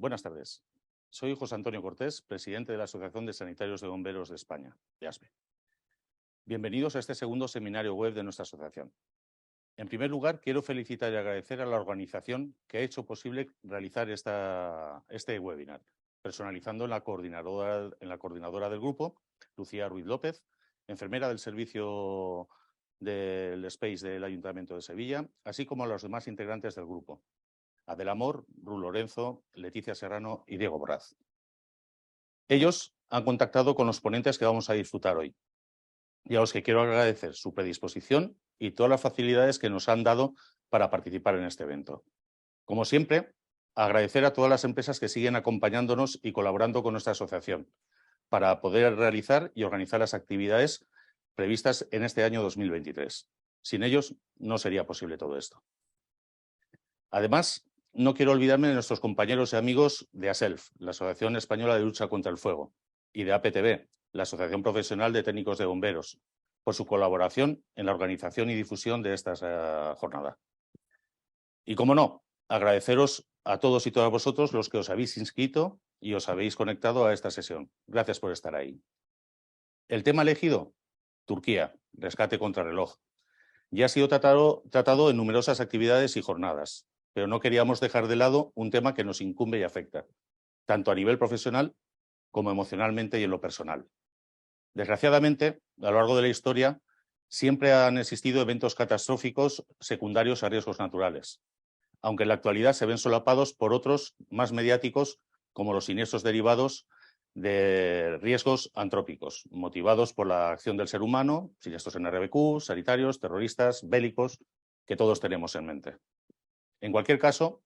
Buenas tardes. Soy José Antonio Cortés, presidente de la Asociación de Sanitarios de Bomberos de España, de ASBE. Bienvenidos a este segundo seminario web de nuestra asociación. En primer lugar, quiero felicitar y agradecer a la organización que ha hecho posible realizar este webinar, personalizando en la coordinadora del grupo, Lucía Ruiz López, enfermera del servicio del Space del Ayuntamiento de Sevilla, así como a los demás integrantes del grupo, Adela Amor, Ru Lorenzo, Leticia Serrano y Diego Borraz. Ellos han contactado con los ponentes que vamos a disfrutar hoy y a los que quiero agradecer su predisposición y todas las facilidades que nos han dado para participar en este evento. Como siempre, agradecer a todas las empresas que siguen acompañándonos y colaborando con nuestra asociación para poder realizar y organizar las actividades previstas en este año 2023. Sin ellos no sería posible todo esto. Además, no quiero olvidarme de nuestros compañeros y amigos de ASELF, la Asociación Española de Lucha contra el Fuego, y de APTB, la Asociación Profesional de Técnicos de Bomberos, por su colaboración en la organización y difusión de esta jornada. Y, como no, agradeceros a todos y todas vosotros los que os habéis inscrito y os habéis conectado a esta sesión. Gracias por estar ahí. El tema elegido, Turquía, rescate contrarreloj. Ya ha sido tratado en numerosas actividades y jornadas, pero no queríamos dejar de lado un tema que nos incumbe y afecta, tanto a nivel profesional como emocionalmente y en lo personal. Desgraciadamente, a lo largo de la historia, siempre han existido eventos catastróficos secundarios a riesgos naturales, aunque en la actualidad se ven solapados por otros más mediáticos, como los siniestros derivados de riesgos antrópicos, motivados por la acción del ser humano, siniestros en RBQ, sanitarios, terroristas, bélicos, que todos tenemos en mente. En cualquier caso,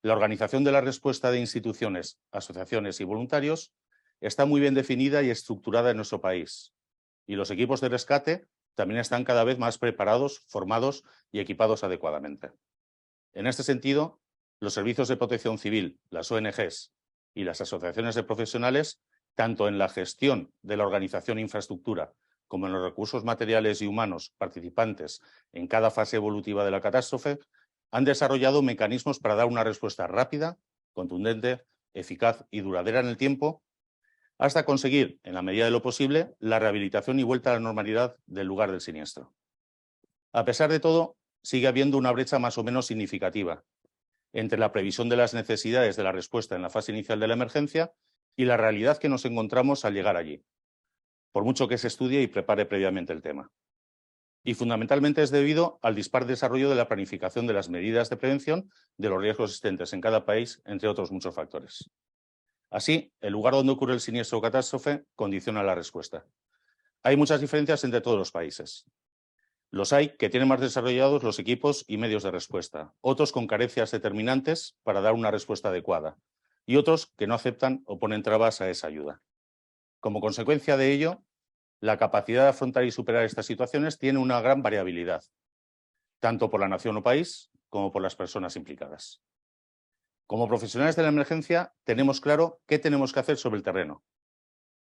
la organización de la respuesta de instituciones, asociaciones y voluntarios está muy bien definida y estructurada en nuestro país, y los equipos de rescate también están cada vez más preparados, formados y equipados adecuadamente. En este sentido, los servicios de protección civil, las ONGs y las asociaciones de profesionales, tanto en la gestión de la organización e infraestructura como en los recursos materiales y humanos participantes en cada fase evolutiva de la catástrofe, han desarrollado mecanismos para dar una respuesta rápida, contundente, eficaz y duradera en el tiempo, hasta conseguir, en la medida de lo posible, la rehabilitación y vuelta a la normalidad del lugar del siniestro. A pesar de todo, sigue habiendo una brecha más o menos significativa entre la previsión de las necesidades de la respuesta en la fase inicial de la emergencia y la realidad que nos encontramos al llegar allí, por mucho que se estudie y prepare previamente el tema. Y fundamentalmente es debido al dispar desarrollo de la planificación de las medidas de prevención de los riesgos existentes en cada país, entre otros muchos factores. Así, el lugar donde ocurre el siniestro o catástrofe condiciona la respuesta. Hay muchas diferencias entre todos los países. Los hay que tienen más desarrollados los equipos y medios de respuesta, otros con carencias determinantes para dar una respuesta adecuada y otros que no aceptan o ponen trabas a esa ayuda. Como consecuencia de ello, la capacidad de afrontar y superar estas situaciones tiene una gran variabilidad, tanto por la nación o país como por las personas implicadas. Como profesionales de la emergencia, tenemos claro qué tenemos que hacer sobre el terreno,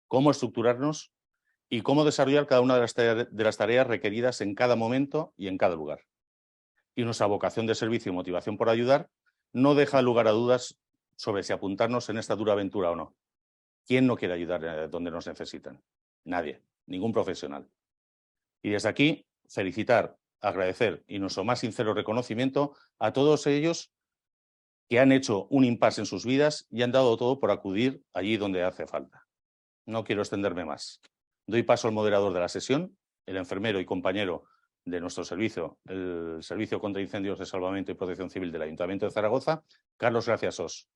cómo estructurarnos y cómo desarrollar cada una de las tareas requeridas en cada momento y en cada lugar. Y nuestra vocación de servicio y motivación por ayudar no deja lugar a dudas sobre si apuntarnos en esta dura aventura o no. ¿Quién no quiere ayudar donde nos necesitan? Nadie, ningún profesional. Y desde aquí, felicitar, agradecer y nuestro más sincero reconocimiento a todos ellos que han hecho un impasse en sus vidas y han dado todo por acudir allí donde hace falta. No quiero extenderme más. Doy paso al moderador de la sesión, el enfermero y compañero de nuestro servicio, el Servicio contra Incendios de Salvamento y Protección Civil del Ayuntamiento de Zaragoza, Carlos Graciasos.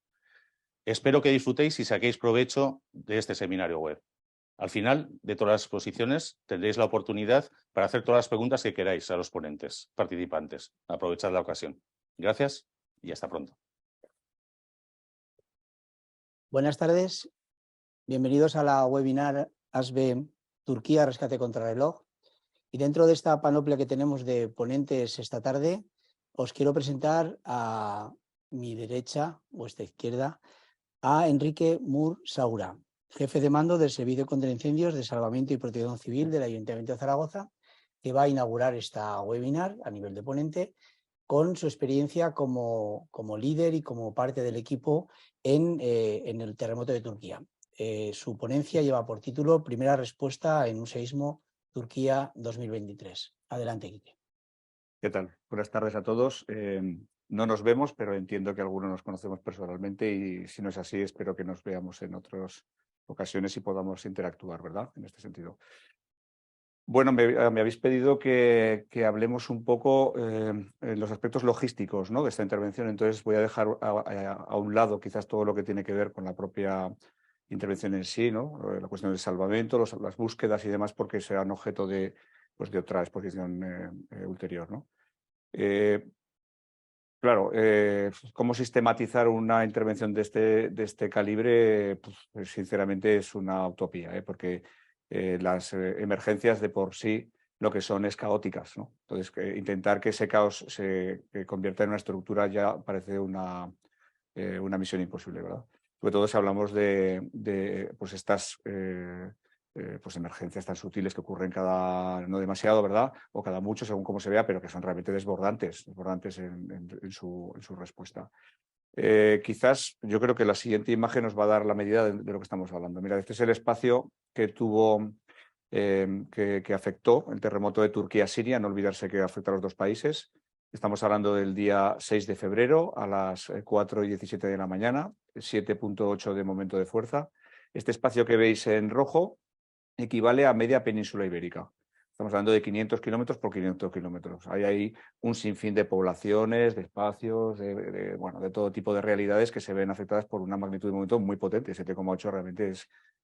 Espero que disfrutéis y saquéis provecho de este seminario web. Al final de todas las exposiciones tendréis la oportunidad para hacer todas las preguntas que queráis a los ponentes, participantes. Aprovechad la ocasión. Gracias y hasta pronto. Buenas tardes. Bienvenidos a la webinar ASBE Turquía Rescate Contrarreloj. Y dentro de esta panoplia que tenemos de ponentes esta tarde, os quiero presentar a mi derecha, vuestra izquierda, a Enrique Mur Saura, jefe de mando del Servicio contra Incendios de Salvamento y Protección Civil del Ayuntamiento de Zaragoza, que va a inaugurar esta webinar a nivel de ponente con su experiencia como líder y como parte del equipo en el terremoto de Turquía. Su ponencia lleva por título Primera respuesta en un seísmo Turquía 2023. Adelante, Quique. ¿Qué tal? Buenas tardes a todos. No nos vemos, pero entiendo que algunos nos conocemos personalmente y si no es así, espero que nos veamos en otras ocasiones y podamos interactuar, ¿verdad? En este sentido. Bueno, me habéis pedido que hablemos un poco en los aspectos logísticos, ¿no?, de esta intervención. Entonces voy a dejar a un lado quizás todo lo que tiene que ver con la propia intervención en sí, ¿no?, la cuestión del salvamento, las búsquedas y demás, porque serán objeto de otra exposición ulterior, ¿no? Claro, cómo sistematizar una intervención de este calibre, pues, sinceramente es una utopía, porque las emergencias de por sí lo que son es caóticas, ¿no? Entonces, intentar que ese caos se convierta en una estructura ya parece una misión imposible, ¿verdad? Sobre todo si hablamos de pues estas pues emergencias tan sutiles que ocurren no demasiado, ¿verdad? O cada mucho, según cómo se vea, pero que son realmente desbordantes en su respuesta. Quizás yo creo que la siguiente imagen nos va a dar la medida de lo que estamos hablando. Mira, este es el espacio que que afectó el terremoto de Turquía-Siria, no olvidarse que afecta a los dos países. Estamos hablando del día 6 de febrero a las 4:17 de la mañana, 7.8 de momento de fuerza. Este espacio que veis en rojo equivale a media península ibérica. Estamos hablando de 500 kilómetros por 500 kilómetros. Hay ahí un sinfín de poblaciones, de espacios, de todo tipo de realidades que se ven afectadas por una magnitud de momento muy potente. 7,8 realmente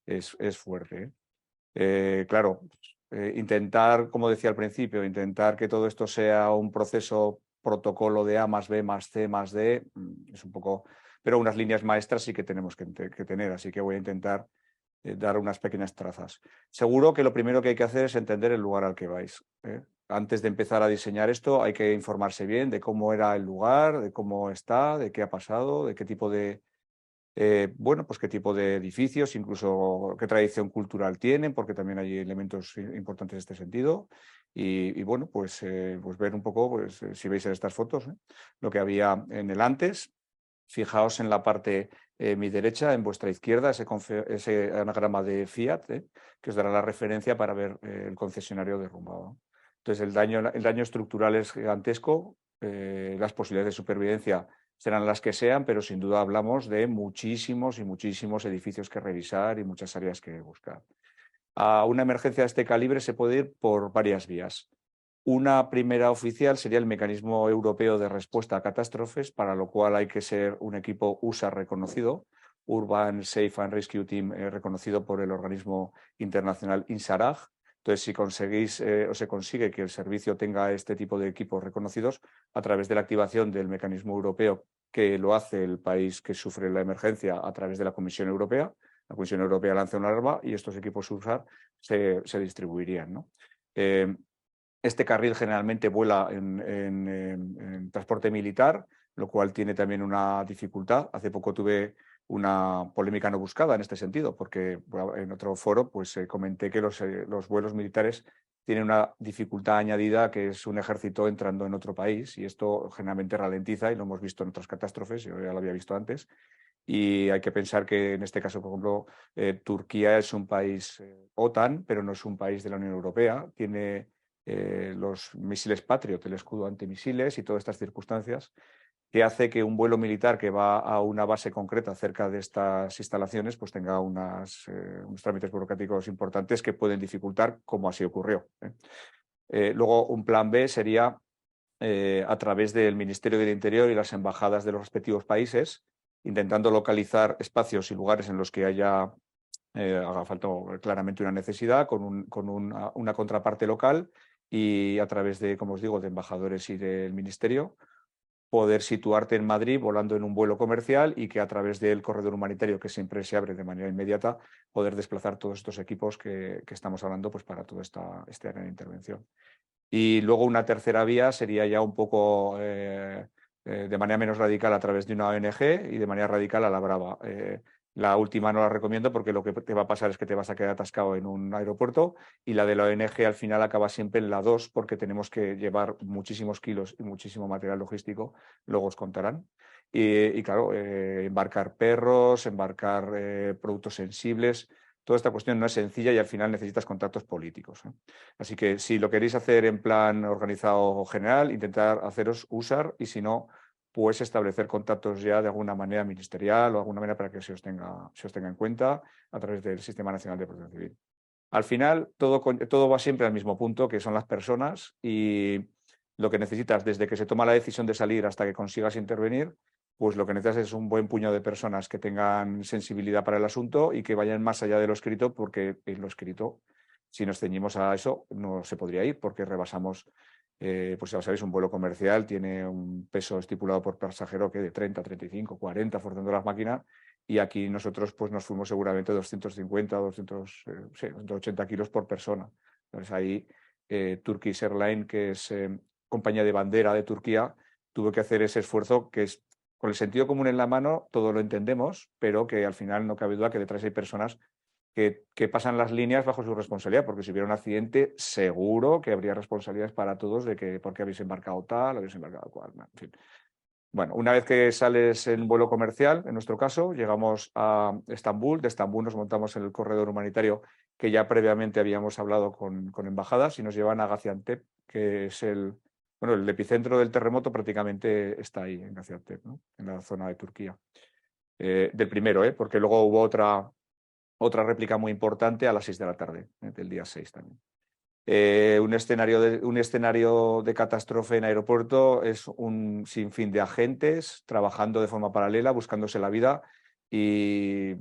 es fuerte, ¿eh? Claro, intentar, como decía al principio, intentar que todo esto sea un proceso protocolo de A más B más C más D, es un poco, pero unas líneas maestras sí que tenemos que tener, así que voy a intentar dar unas pequeñas trazas. Seguro que lo primero que hay que hacer es entender el lugar al que vais, ¿eh? Antes de empezar a diseñar esto hay que informarse bien de cómo era el lugar, de cómo está, de qué ha pasado, de qué tipo de pues qué tipo de edificios, incluso qué tradición cultural tienen, porque también hay elementos importantes en este sentido. Y bueno, pues ver un poco, si veis en estas fotos, lo que había en el antes. Fijaos en la parte mi derecha, en vuestra izquierda, ese anagrama de Fiat, que os dará la referencia para ver el concesionario derrumbado, ¿no? Entonces, el daño estructural es gigantesco, las posibilidades de supervivencia serán las que sean, pero sin duda hablamos de muchísimos y muchísimos edificios que revisar y muchas áreas que buscar. A una emergencia de este calibre se puede ir por varias vías. Una primera oficial sería el Mecanismo Europeo de Respuesta a Catástrofes, para lo cual hay que ser un equipo USA reconocido, Urban Safe and Rescue Team, reconocido por el organismo internacional INSARAG. Entonces, si conseguís o se consigue que el servicio tenga este tipo de equipos reconocidos a través de la activación del mecanismo europeo, que lo hace el país que sufre la emergencia a través de la Comisión Europea, la Comisión Europea lanza una alarma y estos equipos USA se distribuirían, ¿no? Este carril generalmente vuela en transporte militar, lo cual tiene también una dificultad. Hace poco tuve una polémica no buscada en este sentido, porque en otro foro pues comenté que los vuelos militares tienen una dificultad añadida, que es un ejército entrando en otro país, y esto generalmente ralentiza, y lo hemos visto en otras catástrofes, yo ya lo había visto antes. Y hay que pensar que en este caso, por ejemplo, Turquía es un país OTAN, pero no es un país de la Unión Europea. Tiene los misiles Patriot, el escudo antimisiles y todas estas circunstancias, que hace que un vuelo militar que va a una base concreta cerca de estas instalaciones pues tenga unos trámites burocráticos importantes que pueden dificultar, como así ocurrió, ¿eh? Luego, un plan B sería a través del Ministerio del Interior y las embajadas de los respectivos países, intentando localizar espacios y lugares en los que haga falta claramente una necesidad con una contraparte local, y a través de, como os digo, de embajadores y del ministerio, poder situarte en Madrid volando en un vuelo comercial y que a través del corredor humanitario, que siempre se abre de manera inmediata, poder desplazar todos estos equipos que estamos hablando pues para toda esta área de intervención. Y luego una tercera vía sería ya un poco de manera menos radical a través de una ONG y de manera radical a la brava. La última no la recomiendo porque lo que te va a pasar es que te vas a quedar atascado en un aeropuerto, y la de la ONG al final acaba siempre en la 2 porque tenemos que llevar muchísimos kilos y muchísimo material logístico, luego os contarán. Y claro, embarcar perros, embarcar productos sensibles, toda esta cuestión no es sencilla y al final necesitas contactos políticos, ¿eh? Así que si lo queréis hacer en plan organizado general, intentar usar, y si no, pues establecer contactos ya de alguna manera ministerial o alguna manera para que se os tenga en cuenta a través del Sistema Nacional de Protección Civil. Al final, todo va siempre al mismo punto, que son las personas, y lo que necesitas desde que se toma la decisión de salir hasta que consigas intervenir, pues lo que necesitas es un buen puñado de personas que tengan sensibilidad para el asunto y que vayan más allá de lo escrito, porque en lo escrito, si nos ceñimos a eso, no se podría ir, porque rebasamos, pues ya sabéis, un vuelo comercial tiene un peso estipulado por pasajero que de 30, 35, 40, forzando las máquinas, y aquí nosotros pues nos fuimos seguramente 250, 280 kilos por persona. Entonces ahí Turkish Airlines, que es compañía de bandera de Turquía, tuvo que hacer ese esfuerzo que es, con el sentido común en la mano, todo lo entendemos, pero que al final no cabe duda que detrás hay personas que pasan las líneas bajo su responsabilidad, porque si hubiera un accidente, seguro que habría responsabilidades para todos de que por qué habéis embarcado tal, habéis embarcado cual, en fin. Bueno, una vez que sales en vuelo comercial, en nuestro caso, llegamos a Estambul. De Estambul nos montamos en el corredor humanitario que ya previamente habíamos hablado con embajadas, y nos llevan a Gaziantep, que es el epicentro del terremoto, prácticamente está ahí, en Gaziantep, ¿no? En la zona de Turquía. Del primero, porque luego hubo otra réplica muy importante a las 6 de la tarde, del día 6 también. Un escenario de catástrofe en aeropuerto es un sinfín de agentes trabajando de forma paralela, buscándose la vida y,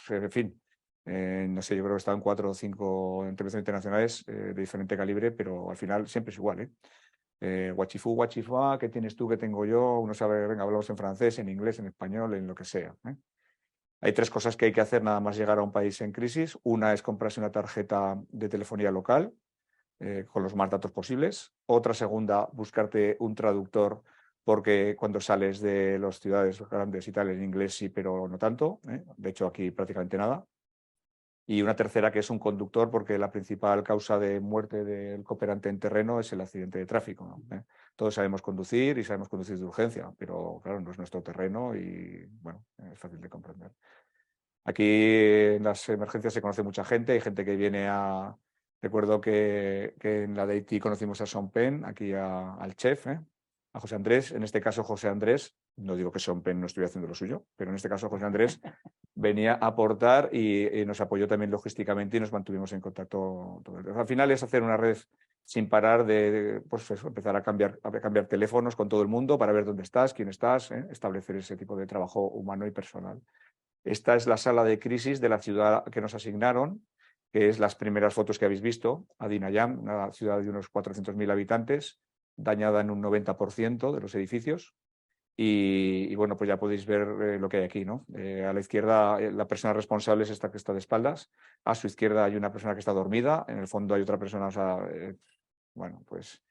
en fin, no sé, yo creo que estaban 4 o 5 intervenciones internacionales de diferente calibre, pero al final siempre es igual, guachifú, guachifá, ¿qué tienes tú, qué tengo yo? Uno sabe, venga, hablamos en francés, en inglés, en español, en lo que sea. Hay 3 cosas que hay que hacer nada más llegar a un país en crisis. Una es comprarse una tarjeta de telefonía local, con los más datos posibles. Otra segunda, buscarte un traductor, porque cuando sales de las ciudades grandes y tal, en inglés sí, pero no tanto, de hecho aquí prácticamente nada. Y una tercera, que es un conductor, porque la principal causa de muerte del cooperante en terreno es el accidente de tráfico, ¿no? Todos sabemos conducir y sabemos conducir de urgencia, pero claro, no es nuestro terreno y bueno, es fácil de comprender. Aquí en las emergencias se conoce mucha gente, hay gente que viene a... Recuerdo que en la de Haití conocimos a Sean Penn, aquí al chef, a José Andrés. En este caso, José Andrés, no digo que Sean Penn no estuviera haciendo lo suyo, pero en este caso José Andrés venía a aportar y nos apoyó también logísticamente y nos mantuvimos en contacto. Al final es hacer una red sin parar de pues eso, empezar a cambiar teléfonos con todo el mundo para ver dónde estás, quién estás, establecer ese tipo de trabajo humano y personal. Esta es la sala de crisis de la ciudad que nos asignaron, que es las primeras fotos que habéis visto, Adinayam, una ciudad de unos 400.000 habitantes, dañada en un 90% de los edificios. Y bueno, pues ya podéis ver lo que hay aquí, ¿no? A la izquierda la persona responsable es esta que está de espaldas, a su izquierda hay una persona que está dormida, en el fondo hay otra persona, o sea, bueno, pues...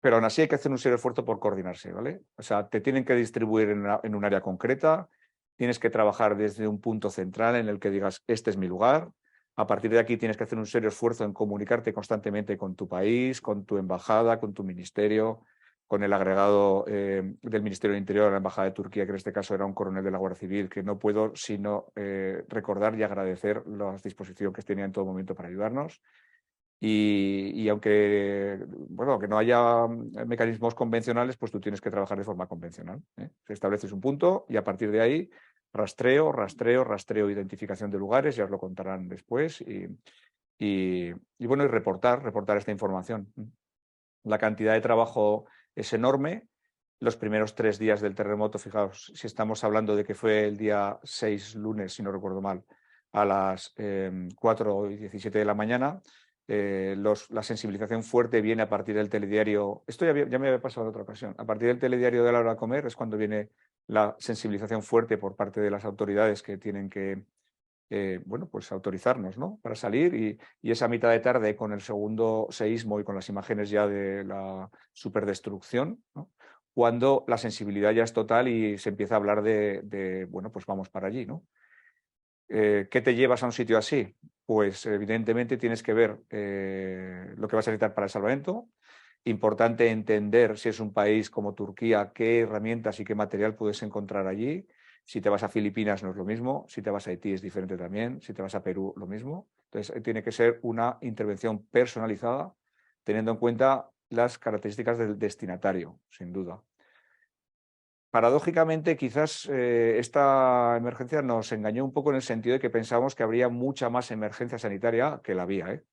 Pero aún así hay que hacer un serio esfuerzo por coordinarse, ¿vale? O sea, te tienen que distribuir en un área concreta, tienes que trabajar desde un punto central en el que digas, este es mi lugar. A partir de aquí tienes que hacer un serio esfuerzo en comunicarte constantemente con tu país, con tu embajada, con tu ministerio, con el agregado del Ministerio del Interior, la Embajada de Turquía, que en este caso era un coronel de la Guardia Civil, que no puedo sino recordar y agradecer la disposición que tenía en todo momento para ayudarnos. Y aunque, bueno, que no haya mecanismos convencionales, pues tú tienes que trabajar de forma convencional, Estableces un punto y a partir de ahí rastreo, identificación de lugares, ya os lo contarán después, y bueno, y reportar esta información. La cantidad de trabajo es enorme. Los primeros 3 días del terremoto, fijaos, si estamos hablando de que fue el día 6, lunes, si no recuerdo mal, a las 4:17 de la mañana, la sensibilización fuerte viene a partir del telediario. Esto ya me había pasado en otra ocasión. A partir del telediario de la hora de comer es cuando viene la sensibilización fuerte por parte de las autoridades que tienen que bueno, pues autorizarnos, ¿no? Para salir, y esa mitad de tarde con el segundo seísmo y con las imágenes ya de la superdestrucción, ¿no? Cuando la sensibilidad ya es total y se empieza a hablar de bueno, pues vamos para allí, ¿no? ¿Qué te llevas a un sitio así? Pues evidentemente tienes que ver lo que vas a necesitar para el salvamento. Importante entender, si es un país como Turquía, qué herramientas y qué material puedes encontrar allí. Si te vas a Filipinas no es lo mismo, si te vas a Haití es diferente también, si te vas a Perú lo mismo. Entonces tiene que ser una intervención personalizada, teniendo en cuenta las características del destinatario, sin duda. Paradójicamente, quizás esta emergencia nos engañó un poco en el sentido de que pensábamos que habría mucha más emergencia sanitaria que la había, ¿eh?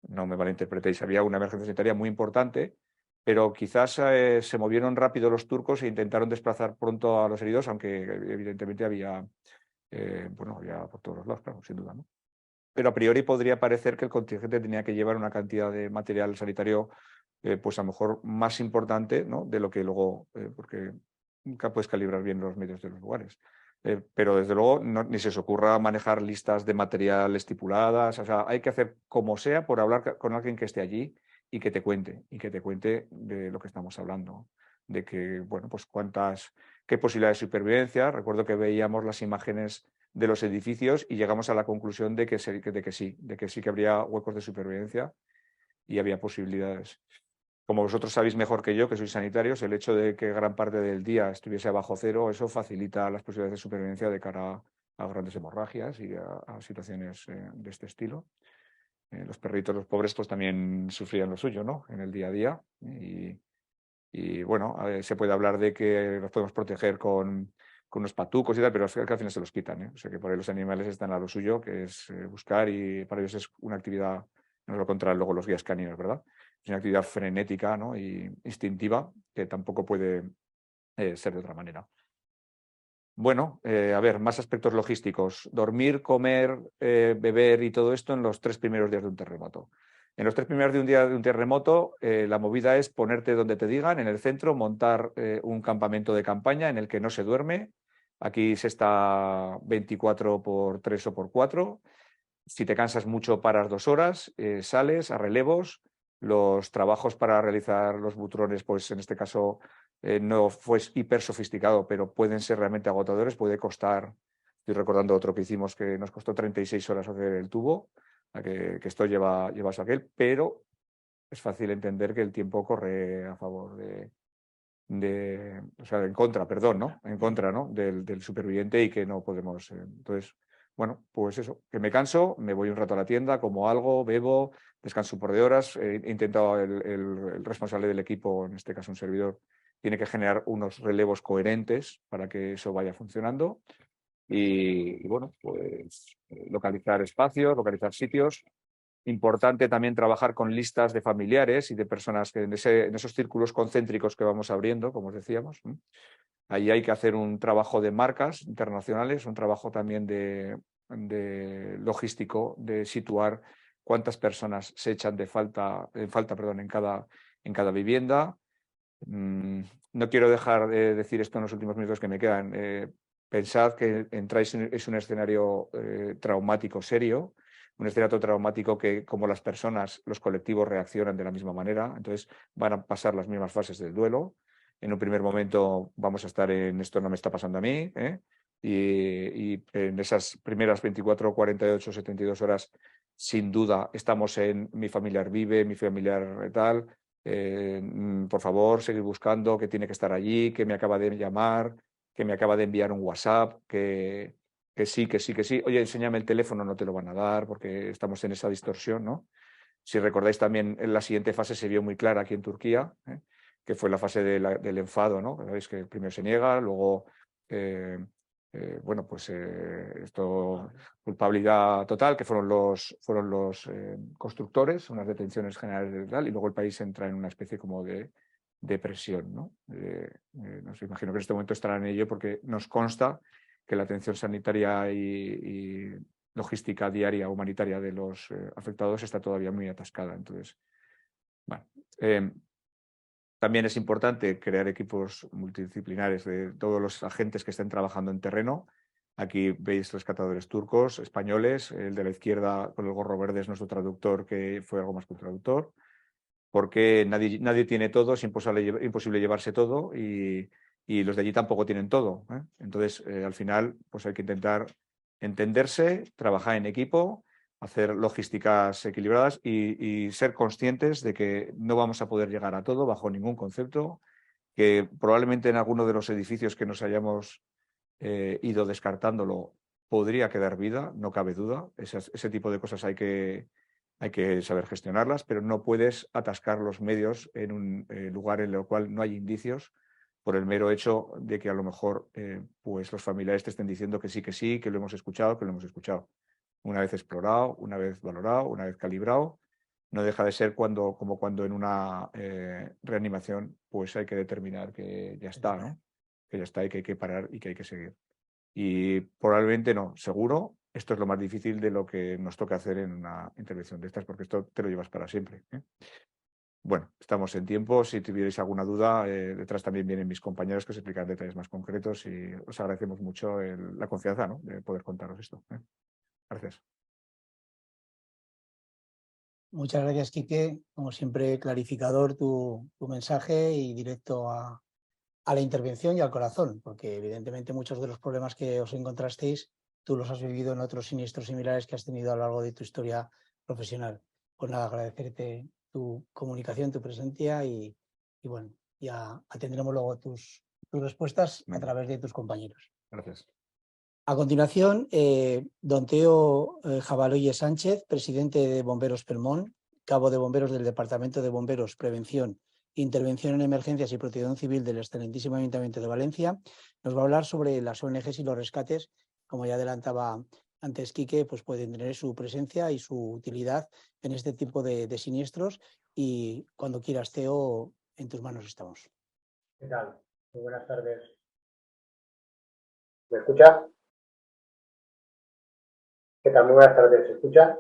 No me malinterpretéis, había una emergencia sanitaria muy importante, pero quizás se movieron rápido los turcos e intentaron desplazar pronto a los heridos, aunque evidentemente había, bueno, había por todos los lados, claro, sin duda, ¿no? Pero a priori podría parecer que el contingente tenía que llevar una cantidad de material sanitario, pues a lo mejor más importante, ¿no?, de lo que luego, porque nunca puedes calibrar bien los medios de los lugares. Pero desde luego ni se os ocurra manejar listas de material estipuladas. O sea, hay que hacer como sea por hablar con alguien que esté allí y que te cuente de lo que estamos hablando, de que, bueno, pues qué posibilidades de supervivencia. Recuerdo que veíamos las imágenes de los edificios y llegamos a la conclusión de que sí que habría huecos de supervivencia y había posibilidades. Como vosotros sabéis mejor que yo, que sois sanitarios, el hecho de que gran parte del día estuviese bajo cero, eso facilita las posibilidades de supervivencia de cara a grandes hemorragias y a situaciones de este estilo. Los perritos, los pobres, pues también sufrían lo suyo, ¿no?, en el día a día. Y bueno, se puede hablar de que los podemos proteger con unos patucos y tal, pero al final se los quitan, ¿eh? O sea que por ahí los animales están a lo suyo, que es buscar, y para ellos es una actividad, nos lo contarán luego los guías caninos, ¿verdad? Es una actividad frenética, ¿no?, y instintiva, que tampoco puede ser de otra manera. Bueno, a ver, más aspectos logísticos. Dormir, comer, beber y todo esto en los 3 primeros días de un terremoto. En los 3 primeros días de un terremoto, la movida es ponerte donde te digan, en el centro, montar un campamento de campaña en el que no se duerme. Aquí se está 24x3 o por 4. Si te cansas mucho, paras 2 horas, sales a relevos. Los trabajos para realizar los butrones, pues en este caso no fue hiper sofisticado, pero pueden ser realmente agotadores. Puede costar, estoy recordando otro que hicimos que nos costó 36 horas hacer el tubo, que esto lleva su aquel, pero es fácil entender que el tiempo corre a favor o sea, en contra, perdón, ¿no? En contra, ¿no?, del superviviente, y que no podemos. Entonces, bueno, pues eso, que me canso, me voy un rato a la tienda, como algo, bebo, descanso un par de horas. He intentado el responsable del equipo, en este caso un servidor, tiene que generar unos relevos coherentes para que eso vaya funcionando. Y bueno, pues localizar espacios, localizar sitios. Importante también trabajar con listas de familiares y de personas que en esos círculos concéntricos que vamos abriendo, como os decíamos, ¿no? Ahí hay que hacer un trabajo de marcas internacionales, un trabajo también de logístico, de situar cuántas personas se echan en falta, en cada vivienda. No quiero dejar de decir esto en los últimos minutos que me quedan. Pensad que entráis es un escenario traumático serio, un escenario traumático que, como las personas, los colectivos reaccionan de la misma manera. Entonces van a pasar las mismas fases del duelo. En un primer momento vamos a estar en esto no me está pasando a mí, ¿eh? Y en esas primeras 24, 48, 72 horas, sin duda, estamos en mi familiar vive, mi familiar tal. Por favor, seguir buscando, que tiene que estar allí, que me acaba de llamar, que me acaba de enviar un WhatsApp, que sí, que sí, que sí. Oye, enséñame el teléfono, no te lo van a dar porque estamos en esa distorsión, ¿no? Si recordáis también, en la siguiente fase se vio muy clara aquí en Turquía, que fue la fase del enfado, ¿no? Sabéis que primero se niega, luego, bueno, pues esto, culpabilidad total, que fueron los constructores, unas detenciones generales de tal, y luego el país entra en una especie como de depresión, ¿no? Nos imagino que en este momento estarán en ello, porque nos consta que la atención sanitaria y logística diaria humanitaria de los afectados está todavía muy atascada. Entonces, bueno, también es importante crear equipos multidisciplinares de todos los agentes que estén trabajando en terreno. Aquí veis rescatadores turcos, españoles. El de la izquierda con el gorro verde es nuestro traductor, que fue algo más que un traductor, porque nadie tiene todo, es imposible llevarse todo, y los de allí tampoco tienen todo, ¿eh? Entonces, al final, pues hay que intentar entenderse, trabajar en equipo, hacer logísticas equilibradas y ser conscientes de que no vamos a poder llegar a todo bajo ningún concepto, que probablemente en alguno de los edificios que nos hayamos ido descartándolo podría quedar vida, no cabe duda. Ese tipo de cosas hay que saber gestionarlas, pero no puedes atascar los medios en un lugar en el cual no hay indicios por el mero hecho de que a lo mejor pues los familiares te estén diciendo que sí, que lo hemos escuchado, que lo hemos escuchado. Una vez explorado, una vez valorado, una vez calibrado, no deja de ser como cuando en una reanimación pues hay que determinar que ya está, ¿no? Que ya está y que hay que parar y que hay que seguir. Y probablemente no, seguro, esto es lo más difícil de lo que nos toca hacer en una intervención de estas, porque esto te lo llevas para siempre, ¿eh? Bueno, estamos en tiempo. Si tuvierais alguna duda, detrás también vienen mis compañeros que os explican detalles más concretos y os agradecemos mucho la confianza, ¿no?, de poder contaros esto, ¿eh? Gracias. Muchas gracias, Quique. Como siempre, clarificador tu mensaje y directo a la intervención y al corazón, porque evidentemente muchos de los problemas que os encontrasteis, tú los has vivido en otros siniestros similares que has tenido a lo largo de tu historia profesional. Pues nada, agradecerte tu comunicación, tu presencia y bueno, ya atendremos luego tus respuestas a través de tus compañeros. Gracias. A continuación, don Teo Jabaloye Sánchez, presidente de Bomberos Pelmón, cabo de bomberos del Departamento de Bomberos, Prevención, Intervención en Emergencias y Protección Civil del excelentísimo Ayuntamiento de Valencia, nos va a hablar sobre las ONGs y los rescates. Como ya adelantaba antes Quique, pues pueden tener su presencia y su utilidad en este tipo de siniestros. Y cuando quieras, Teo, en tus manos estamos. ¿Qué tal? Muy buenas tardes. ¿Me escucha? ¿Qué tal? Muy buenas tardes. ¿Se escucha?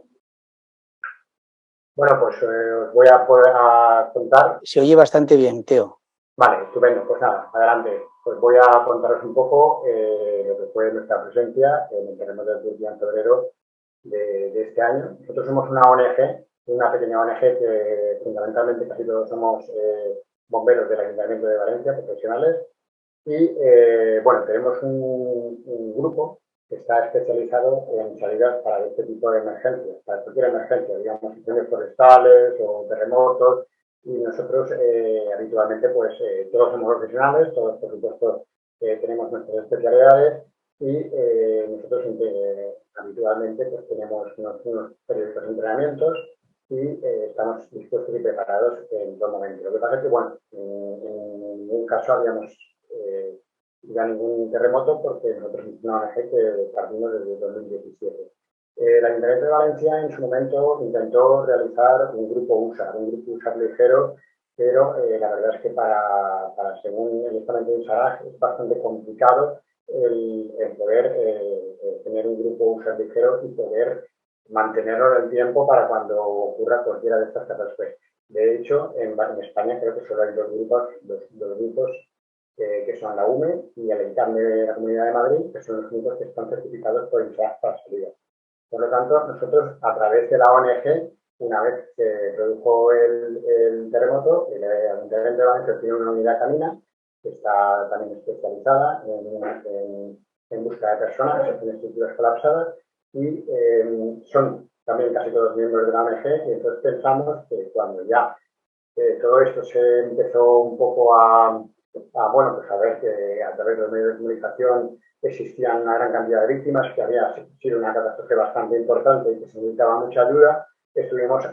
Bueno, pues os voy a contar. Se oye bastante bien, Teo. Vale, estupendo. Pues nada, adelante. Pues voy a contaros un poco lo que fue nuestra presencia en el terremoto de Turquía en febrero de este año. Nosotros somos una ONG, una pequeña ONG que fundamentalmente casi todos somos bomberos del Ayuntamiento de Valencia, profesionales. Y bueno, tenemos un grupo que está especializado en salidas para este tipo de emergencias, para cualquier emergencia, digamos, incendios forestales o terremotos. Y nosotros habitualmente, pues todos somos profesionales, todos por supuesto tenemos nuestras especialidades y nosotros habitualmente pues tenemos unos periódicos entrenamientos y estamos dispuestos y preparados en todo momento. Lo que pasa es que, bueno, en ningún caso habíamos ya ningún terremoto porque nosotros somos una ONG que partimos desde 2017. El Ayuntamiento de Valencia en su momento intentó realizar un grupo USAR ligero, pero la verdad es que para según el estamento de USAR es bastante complicado el poder tener un grupo USAR ligero y poder mantenerlo en el tiempo para cuando ocurra cualquiera de estas catástrofes. De hecho, en España creo que solo hay dos grupos que son la UME y el ENCAM de la Comunidad de Madrid, que son los únicos que están certificados por INSAF para salida. Por lo tanto, nosotros, a través de la ONG, una vez que produjo el terremoto, el Ayuntamiento de Valencia tiene una unidad canina que está también especializada en búsqueda de personas en estructuras colapsadas y son también casi todos miembros de la ONG y entonces pensamos que cuando ya todo esto se empezó un poco bueno, pues a ver que a través de los medios de comunicación existían una gran cantidad de víctimas, que había sido una catástrofe bastante importante y que se necesitaba mucha ayuda, estuvimos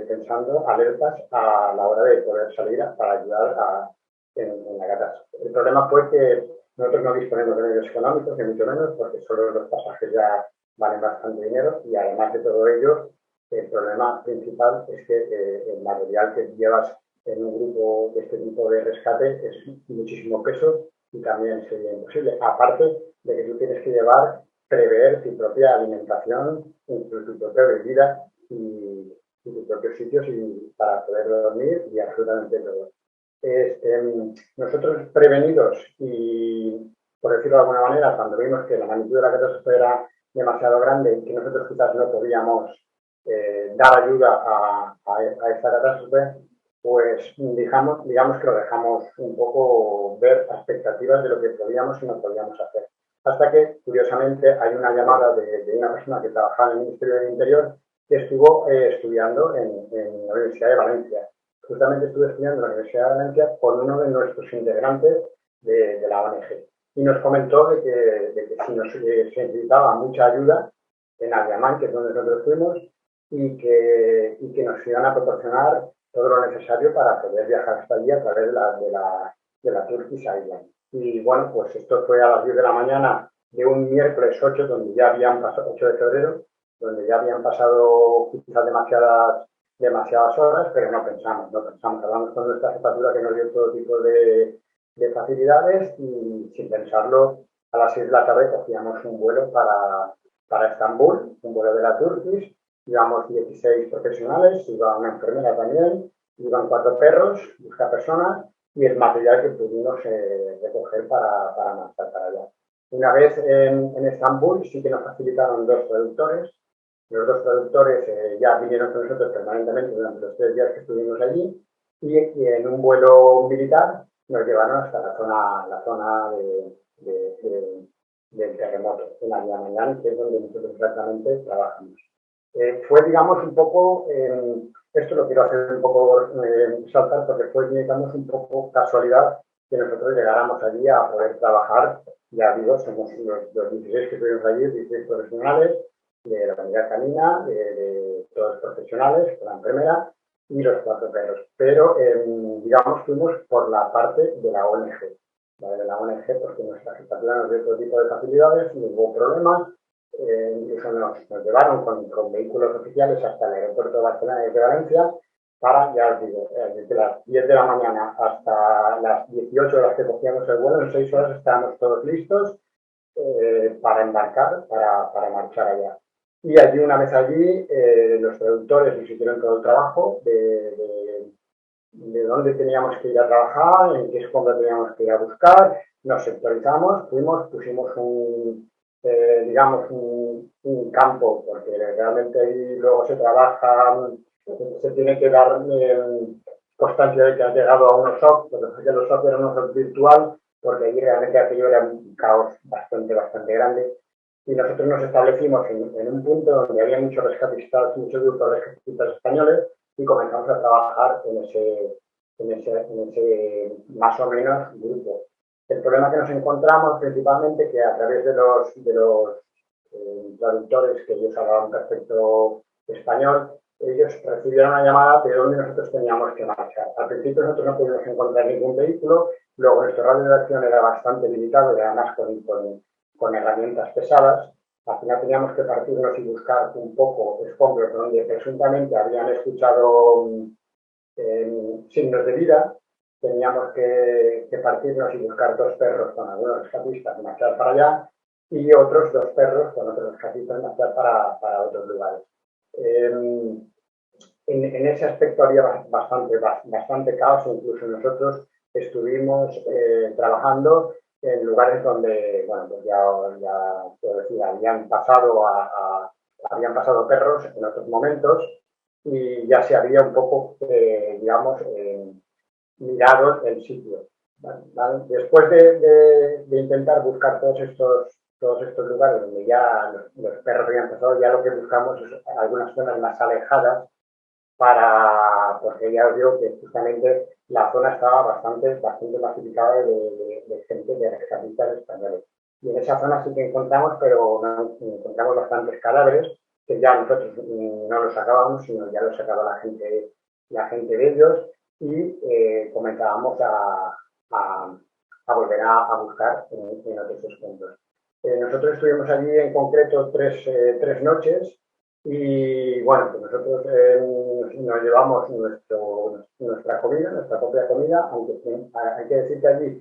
pensando alertas a la hora de poder salir para ayudar en la catástrofe. El problema fue que nosotros no disponemos de medios económicos, ni mucho menos, porque solo los pasajes ya valen bastante dinero y además de todo ello, el problema principal es que el material que llevas en un grupo de este tipo de rescate es muchísimo peso y también sería imposible. Aparte de que tú tienes que prever tu propia alimentación, incluso tu propia bebida y tus propios sitios para poder dormir y absolutamente todo. Nosotros prevenidos y, por decirlo de alguna manera, cuando vimos que la magnitud de la catástrofe era demasiado grande y que nosotros quizás no podíamos dar ayuda a esta catástrofe, pues digamos que lo dejamos un poco ver expectativas de lo que podíamos y no podíamos hacer. hasta que, curiosamente, hay una llamada de una persona que trabajaba en el Ministerio del Interior que estuvo estudiando en la Universidad de Valencia. Justamente estuve estudiando en la Universidad de Valencia con uno de nuestros integrantes de la ONG. Y nos comentó de que si nos se necesitaba mucha ayuda en Adiamán, que es donde nosotros fuimos, y que nos iban a proporcionar todo lo necesario para poder viajar hasta allí a través de la Turkish Airlines. Y bueno, pues esto fue a las 10 de la mañana de un miércoles 8, donde ya habían pasado, 8 de febrero, donde ya habían pasado quizás demasiadas horas, pero no pensamos, hablamos con nuestra jefatura que nos dio todo tipo de facilidades y sin pensarlo, a las 6 de la tarde cogíamos un vuelo para Estambul, un vuelo de la Turkish, íbamos 16 profesionales, iba una enfermera también, iban 4 perros, busca personas y el material que pudimos recoger para marchar para allá. Una vez en Estambul sí que nos facilitaron 2 traductores. Los 2 traductores ya vinieron con nosotros permanentemente durante los 3 días que estuvimos allí y en un vuelo militar nos llevaron hasta la zona del terremoto, en Adiamán, que es donde nosotros exactamente trabajamos. Fue, digamos, un poco, esto lo quiero hacer un poco saltar porque fue, digamos, un poco casualidad que nosotros llegáramos allí a poder trabajar. Ya digo, somos los 16 que estuvimos allí, 16 profesionales de la unidad canina, de todos los profesionales, con la enfermera y los 4 perros. Pero, digamos, fuimos por la parte de la ONG. De la ONG, porque nuestra jefatura nos dio todo tipo de facilidades, no hubo problemas. Incluso nos llevaron con vehículos oficiales hasta el aeropuerto de Barcelona y de Valencia para, ya os digo, desde las 10 de la mañana hasta las 18 horas que cogíamos el vuelo, en 6 horas estábamos todos listos para embarcar, para marchar allá. Y allí, una vez allí, los traductores nos hicieron todo el trabajo de dónde teníamos que ir a trabajar, en qué escuela teníamos que ir a buscar, nos sectorizamos, pusimos digamos, un campo, porque realmente ahí luego se trabaja, se tiene que dar constancia de que has llegado a unos SOC, porque los SOC eran unos SOC virtual, porque allí realmente aquello era un caos bastante grande. Y nosotros nos establecimos en un punto donde había muchos rescatistas, muchos grupos de rescatistas españoles, y comenzamos a trabajar en ese más o menos grupo. El problema que nos encontramos principalmente que a través de los traductores, que ellos hablaban perfecto español, ellos recibieron una llamada de dónde nosotros teníamos que marchar. Al principio nosotros no pudimos encontrar ningún vehículo, luego nuestro radio de acción era bastante limitado y además con herramientas pesadas. Al final teníamos que partirnos y buscar un poco escombros donde presuntamente habían escuchado signos de vida. Teníamos que partirnos y buscar 2 perros con algunos rescatistas, marchar para allá, y otros 2 perros con otros rescatistas, marchar para otros lugares. En ese aspecto había bastante caos, incluso nosotros estuvimos trabajando en lugares donde, bueno, pues ya puedo decir, habían pasado perros en otros momentos y ya se había un poco, digamos, mirado el sitio. ¿Vale? Después de intentar buscar todos estos lugares donde ya los perros habían pasado, ya lo que buscamos es algunas zonas más alejadas porque ya os digo que justamente la zona estaba bastante masificada de gente, de rescatistas españoles. Y en esa zona sí que encontramos, pero no, encontramos bastantes cadáveres que ya nosotros no los sacábamos, sino ya los sacaba la gente de ellos, y comenzábamos a volver a buscar en otros puntos. Nosotros estuvimos allí en concreto 3 noches y bueno, pues nosotros nos llevamos nuestra comida, nuestra propia comida, aunque hay que decir que allí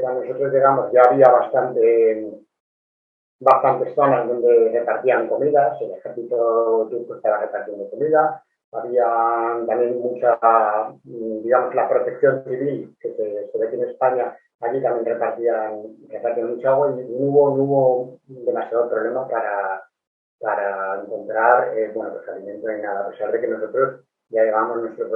cuando nosotros llegamos ya había bastantes zonas donde repartían comidas, el ejército turco estaba repartiendo comida, había también mucha, digamos, la protección civil que se ve aquí en España, allí también repartían mucha agua y no hubo demasiado problema para encontrar pues alimento ni nada, a pesar de que nosotros ya llevábamos nuestras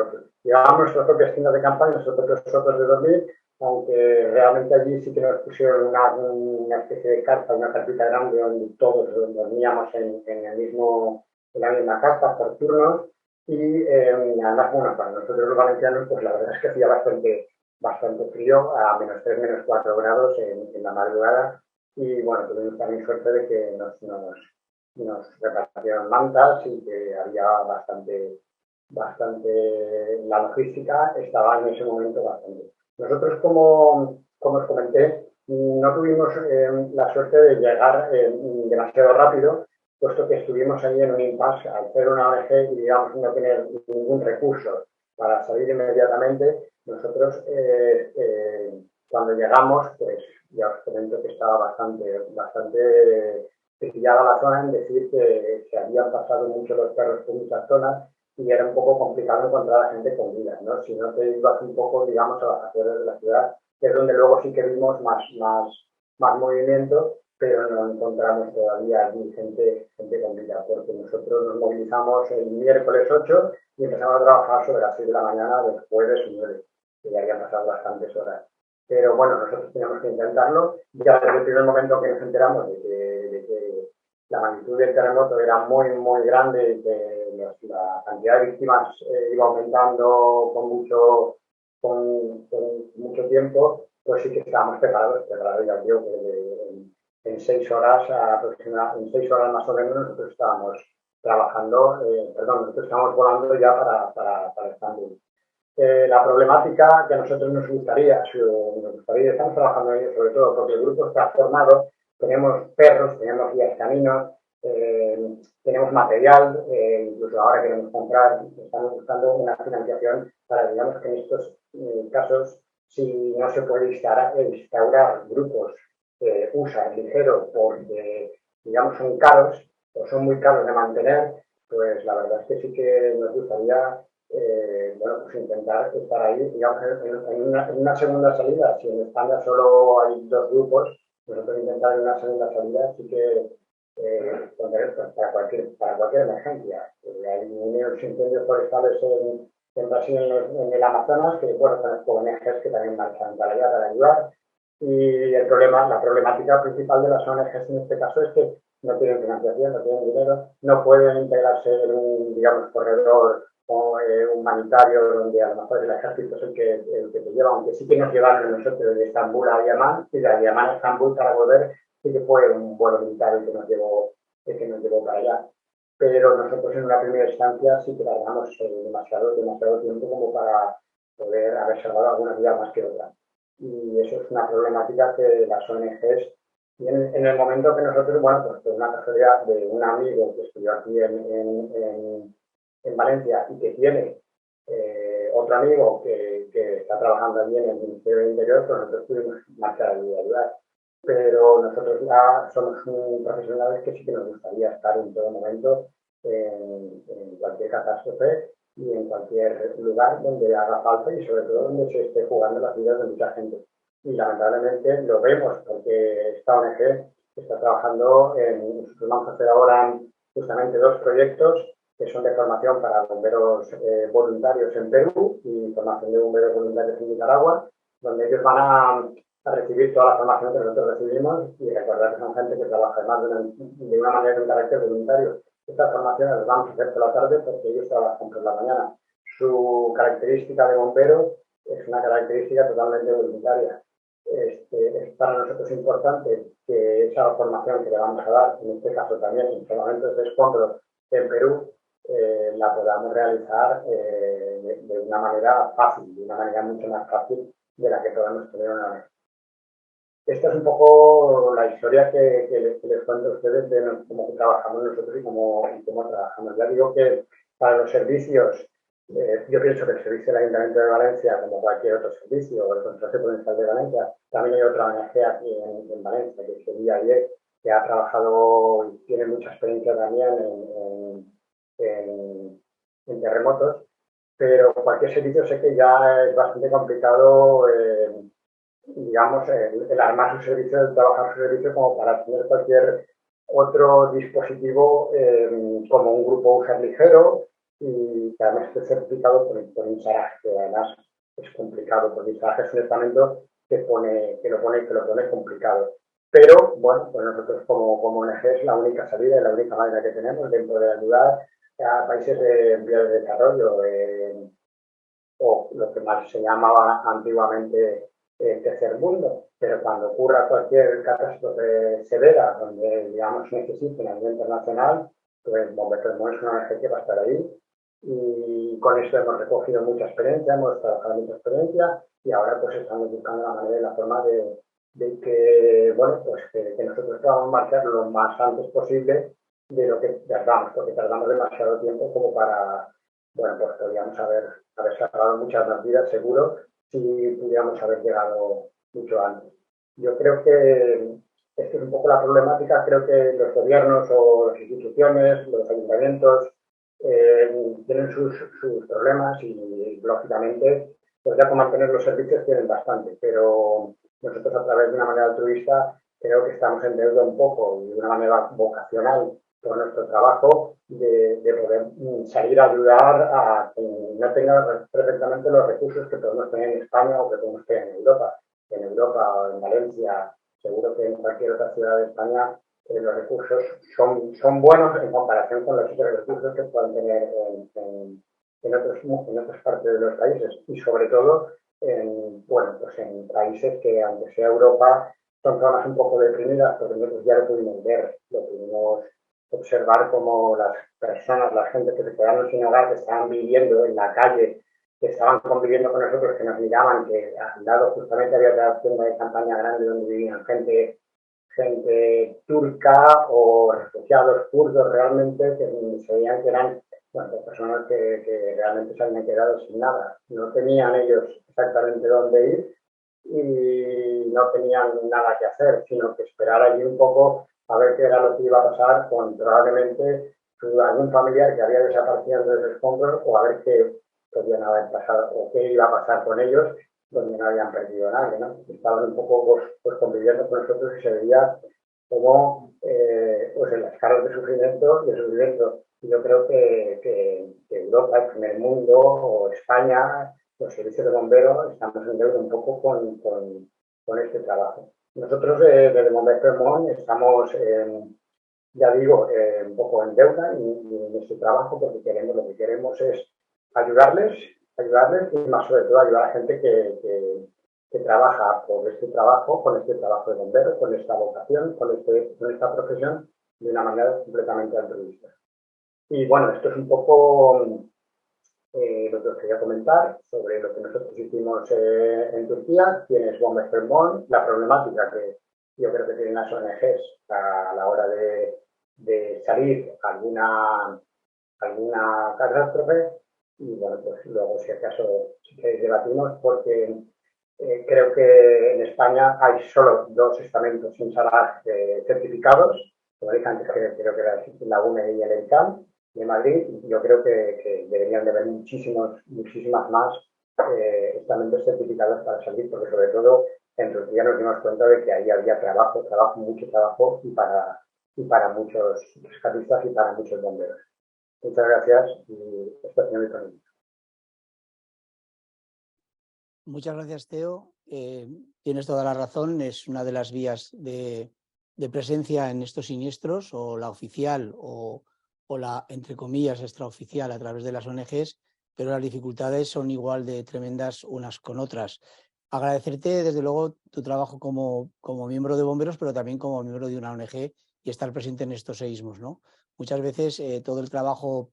propias tiendas de campaña, nuestros propios socos de dormir, aunque realmente allí sí que nos pusieron una especie de carta, una carpita grande donde todos dormíamos en la misma carta por turnos y además, bueno, para nosotros los valencianos, pues la verdad es que hacía bastante frío, a -3, -4 grados en la madrugada y bueno, tuvimos también suerte de que nos repartieron mantas y que había la logística estaba en ese momento bastante. Nosotros, como os comenté, no tuvimos la suerte de llegar demasiado rápido, puesto que estuvimos ahí en un impasse al ser una ONG y, digamos, no tener ningún recurso para salir inmediatamente. Nosotros, cuando llegamos, pues ya os comento que estaba bastante pillada la zona, en decir que se habían pasado mucho los perros por muchas zonas y era un poco complicado encontrar a gente con vida, ¿no? Si no te ibas un poco, digamos, a las afueras de la ciudad, que es donde luego sí que vimos más movimiento, pero no encontramos todavía allí gente con vida, porque nosotros nos movilizamos el miércoles 8 y empezamos a trabajar sobre las 6 de la mañana del jueves 9, que ya habían pasado bastantes horas. Pero bueno, nosotros teníamos que intentarlo. Ya desde el primer momento que nos enteramos de que la magnitud del terremoto era muy, muy grande y que la cantidad de víctimas iba aumentando con mucho tiempo, pues sí que estábamos preparados, ya digo, que en 6 horas aproximadamente, en 6 horas más o menos nosotros estábamos trabajando, nosotros estábamos volando ya para Estambul. La problemática que a nosotros nos gustaría, estamos trabajando en ello sobre todo porque el grupo está formado, tenemos perros, tenemos guías caminos, tenemos material, incluso ahora queremos comprar, estamos buscando una financiación para, digamos, que en estos casos, si no se puede instaurar grupos USA ligero porque, digamos, son caros o son muy caros de mantener, pues la verdad es que sí que nos gustaría pues intentar estar ahí, digamos, en una segunda salida. Si en España solo hay 2 grupos, nosotros intentar en una segunda salida sí que para cualquier emergencia. Hay unos incendios forestales en Brasil, en el Amazonas, que bueno, conozco ONGs que también marchan para allá para ayudar. Y la problemática principal de las ONGs en este caso es que no tienen financiación, no tienen dinero, no pueden integrarse en un, digamos, corredor humanitario donde a lo mejor el ejército es el que te lleva, aunque sí que nos llevaron nosotros de Estambul a Adiamán y de Adiamán a Estambul para volver, sí que fue un vuelo militar el que nos llevó para allá. Pero nosotros en una primera instancia sí que tardamos demasiado tiempo como para poder haber salvado alguna vida más que otra. Y eso es una problemática que las ONGs tienen en el momento que nosotros, bueno, pues por una casualidad de un amigo que estudió aquí en Valencia y que tiene otro amigo que está trabajando allí en el Ministerio del Interior, pues nosotros pudimos marchar allí a ayudar. Pero nosotros ya somos profesionales que sí que nos gustaría estar en todo momento en cualquier catástrofe y en cualquier lugar donde haga falta y sobre todo donde se esté jugando las vidas de mucha gente. Y lamentablemente lo vemos porque esta ONG está trabajando nosotros vamos a hacer ahora justamente 2 proyectos que son de formación para bomberos voluntarios en Perú y formación de bomberos voluntarios en Nicaragua, donde ellos van a recibir toda la formación que nosotros recibimos y recordar que son gente que trabaja además de una manera de un carácter voluntario. Estas formaciones las vamos a hacer por la tarde porque ellos trabajan por la mañana. Su característica de bombero es una característica totalmente voluntaria. Es para nosotros importante que esa formación que le vamos a dar, en este caso también en momentos de escombros en Perú, la podamos realizar de una manera fácil, de una manera mucho más fácil de la que podemos tener una vez. Esta es un poco la historia que les cuento a ustedes de cómo trabajamos nosotros y cómo trabajamos. Ya digo que para los servicios, yo pienso que el servicio del Ayuntamiento de Valencia, como cualquier otro servicio, o el Consorcio Provincial de Valencia, también hay otra ONG aquí en Valencia, que es el IAIE, que ha trabajado y tiene mucha experiencia también en terremotos, pero cualquier servicio sé que ya es bastante complicado digamos, el armar su servicio, el trabajar su servicio como para tener cualquier otro dispositivo como un grupo user ligero y que además esté certificado por INSARAG, que además es complicado, porque trabajar es un estamento que lo pone complicado. Pero, bueno, pues nosotros como ONG es la única salida y la única manera que tenemos dentro de ayudar a países en vías de desarrollo, o lo que más se llamaba antiguamente tercer mundo. Pero cuando ocurra cualquier catástrofe severa donde, digamos, necesiten a nivel internacional, pues Bombers Vermont es una ONG que va a estar ahí. Y con esto hemos recogido mucha experiencia, hemos trabajado mucha experiencia y ahora pues estamos buscando la manera y la forma de que, bueno, pues que nosotros podamos marchar lo más antes posible de lo que tardamos, porque tardamos demasiado tiempo como para, bueno, pues podríamos haber salvado muchas más vidas, seguro, si pudiéramos haber llegado mucho antes. Yo creo que esto es un poco la problemática, creo que los gobiernos o las instituciones, los ayuntamientos, tienen sus problemas y, lógicamente, pues ya con mantener los servicios tienen bastante, pero nosotros a través de una manera altruista creo que estamos en deuda un poco y de una manera vocacional por nuestro trabajo de poder salir a ayudar a quien no tenga perfectamente los recursos que podemos tener en España o que podemos tener en Europa. En Europa o en Valencia, seguro que en cualquier otra ciudad de España los recursos son buenos en comparación con los otros recursos que pueden tener en otras partes de los países y sobre todo en países que, aunque sea Europa, son zonas un poco deprimidas, porque nosotros ya lo pudimos ver, lo pudimos observar como las personas, la gente que se quedaron sin hogar, que estaban viviendo en la calle, que estaban conviviendo con nosotros, que nos miraban, que al lado justamente había otra tienda de campaña grande donde vivían gente turca o refugiados kurdos realmente, que se veían que eran personas que realmente se habían quedado sin nada. No tenían ellos exactamente dónde ir y no tenían nada que hacer, sino que esperar allí un poco a ver qué era lo que iba a pasar con probablemente algún familiar que había desaparecido de los escombros, o a ver qué podían haber pasado o qué iba a pasar con ellos donde no habían perdido a nadie, ¿no? Estaban un poco pues conviviendo con nosotros y se veía como pues en las caras de sufrimiento y de sufrimiento. Yo creo que Europa, el primer mundo o España, los servicios de bomberos, estamos en deuda un poco con este trabajo. Nosotros desde Bombers Vermont estamos, ya digo, un poco en deuda en este trabajo, porque lo que queremos es ayudarles y más sobre todo ayudar a gente que trabaja por este trabajo, con este trabajo de bombero, con esta vocación, con esta profesión, de una manera completamente altruista. Y bueno, esto es un poco lo que os quería comentar sobre lo que nosotros hicimos en Turquía, quién es Bombers Vermont, la problemática que yo creo que tienen las ONGs a la hora de salir alguna catástrofe. Y bueno, pues luego si acaso debatimos, porque creo que en España hay solo 2 estamentos sin salar certificados, como dije antes, creo que era la UNE y el EICAM de Madrid. Yo creo que deberían de haber muchísimas más estamentos certificados para salir, porque sobre todo en Turquía nos dimos cuenta de que ahí había mucho trabajo y para muchos rescatistas y para muchos bomberos. Muchas gracias y esto ha sido mi conmigo. Muchas gracias, Teo. Tienes toda la razón, es una de las vías de presencia en estos siniestros, o la oficial o la, entre comillas, extraoficial a través de las ONGs, pero las dificultades son igual de tremendas unas con otras. Agradecerte, desde luego, tu trabajo como miembro de bomberos, pero también como miembro de una ONG y estar presente en estos seísmos, ¿no? Muchas veces todo el trabajo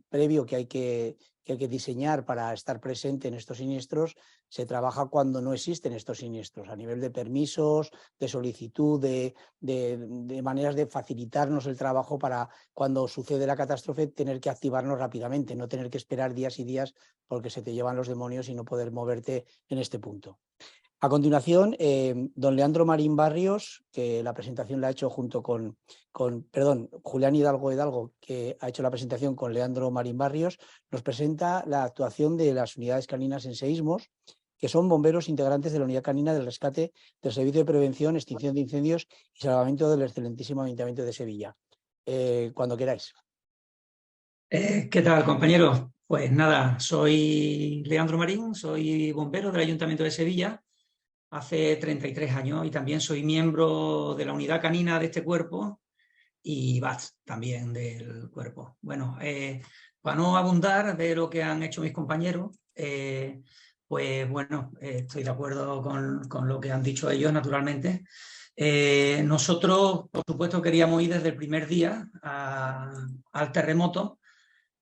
previo que hay que diseñar para estar presente en estos siniestros se trabaja cuando no existen estos siniestros, a nivel de permisos, de solicitud, de maneras de facilitarnos el trabajo para cuando sucede la catástrofe tener que activarnos rápidamente, no tener que esperar días y días porque se te llevan los demonios y no poder moverte en este punto. A continuación, don Leandro Marín Barrios, que la presentación la ha hecho junto con Julián Hidalgo, que ha hecho la presentación con Leandro Marín Barrios, nos presenta la actuación de las unidades caninas en seísmos, que son bomberos integrantes de la unidad canina del rescate del Servicio de Prevención, Extinción de Incendios y Salvamento del excelentísimo Ayuntamiento de Sevilla. Cuando queráis. ¿Qué tal, compañeros? Pues nada, soy Leandro Marín, soy bombero del Ayuntamiento de Sevilla hace 33 años y también soy miembro de la unidad canina de este cuerpo y BATS también del cuerpo. Bueno, para no abundar de lo que han hecho mis compañeros, pues bueno, estoy de acuerdo con lo que han dicho ellos, naturalmente. Nosotros, por supuesto, queríamos ir desde el primer día al terremoto,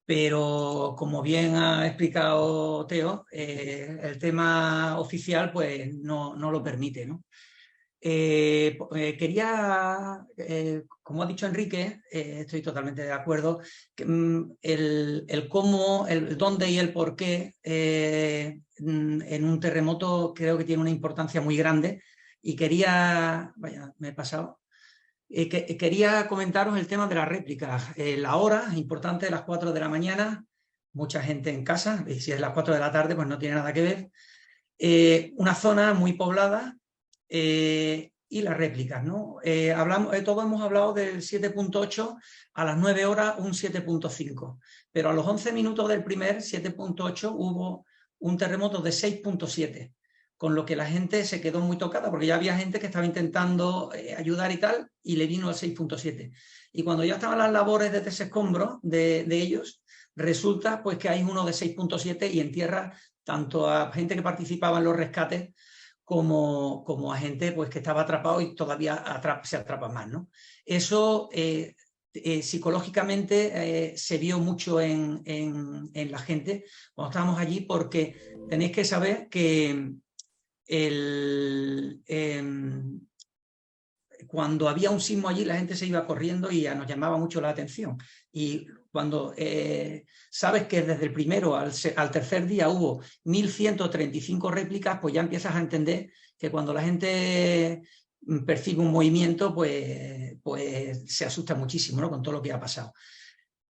pero como bien ha explicado Teo, el tema oficial pues no lo permite, ¿no? Quería, como ha dicho Enrique, estoy totalmente de acuerdo, que, el cómo, el dónde y el por qué en un terremoto creo que tiene una importancia muy grande y quería, vaya, me he pasado, quería comentaros el tema de las réplicas. La hora, importante, las 4 de la mañana, mucha gente en casa, y si es las 4 de la tarde pues no tiene nada que ver. Una zona muy poblada y las réplicas, ¿no? Todos hemos hablado del 7.8, a las 9 horas un 7.5, pero a los 11 minutos del primer 7.8 hubo un terremoto de 6.7. Con lo que la gente se quedó muy tocada, porque ya había gente que estaba intentando ayudar y tal, y le vino el 6.7. Y cuando ya estaban las labores de desescombro de ellos, resulta pues que hay uno de 6.7 y entierra tanto a gente que participaba en los rescates como a gente pues, que estaba atrapado y todavía se atrapa más, ¿no? Eso psicológicamente se vio mucho en la gente cuando estábamos allí, porque tenéis que saber que cuando había un sismo allí la gente se iba corriendo y nos llamaba mucho la atención. Y cuando sabes que desde el primero al tercer día hubo 1.135 réplicas, pues ya empiezas a entender que cuando la gente percibe un movimiento, pues se asusta muchísimo, ¿no? Con todo lo que ha pasado.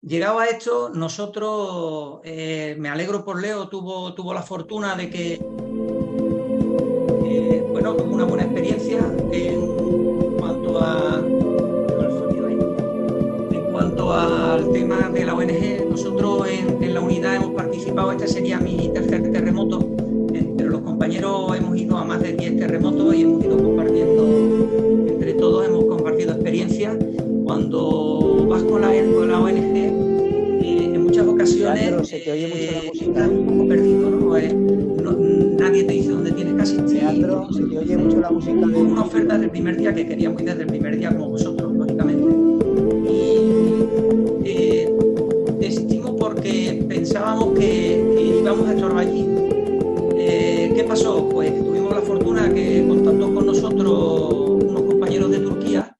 Llegado a esto, nosotros, me alegro por Leo, tuvo la fortuna de que bueno, tuvo una buena experiencia en cuanto al tema de la ONG. Nosotros en la unidad hemos participado, este sería mi tercer terremoto, pero los compañeros hemos ido a más de 10 terremotos y hemos ido compartiendo, entre todos hemos compartido experiencias. Cuando vas con la ONG, en muchas ocasiones Leandro, se te oye mucho la música. estás un poco perdido, ¿no? Nadie te dice dónde tienes que asistir. Leandro, se te oye mucho la música. Fue una oferta desde el primer día, que queríamos ir desde el primer día como vosotros, lógicamente. Y desistimos porque pensábamos que íbamos a estorbar allí. ¿Qué pasó? Pues tuvimos la fortuna que contactó con nosotros unos compañeros de Turquía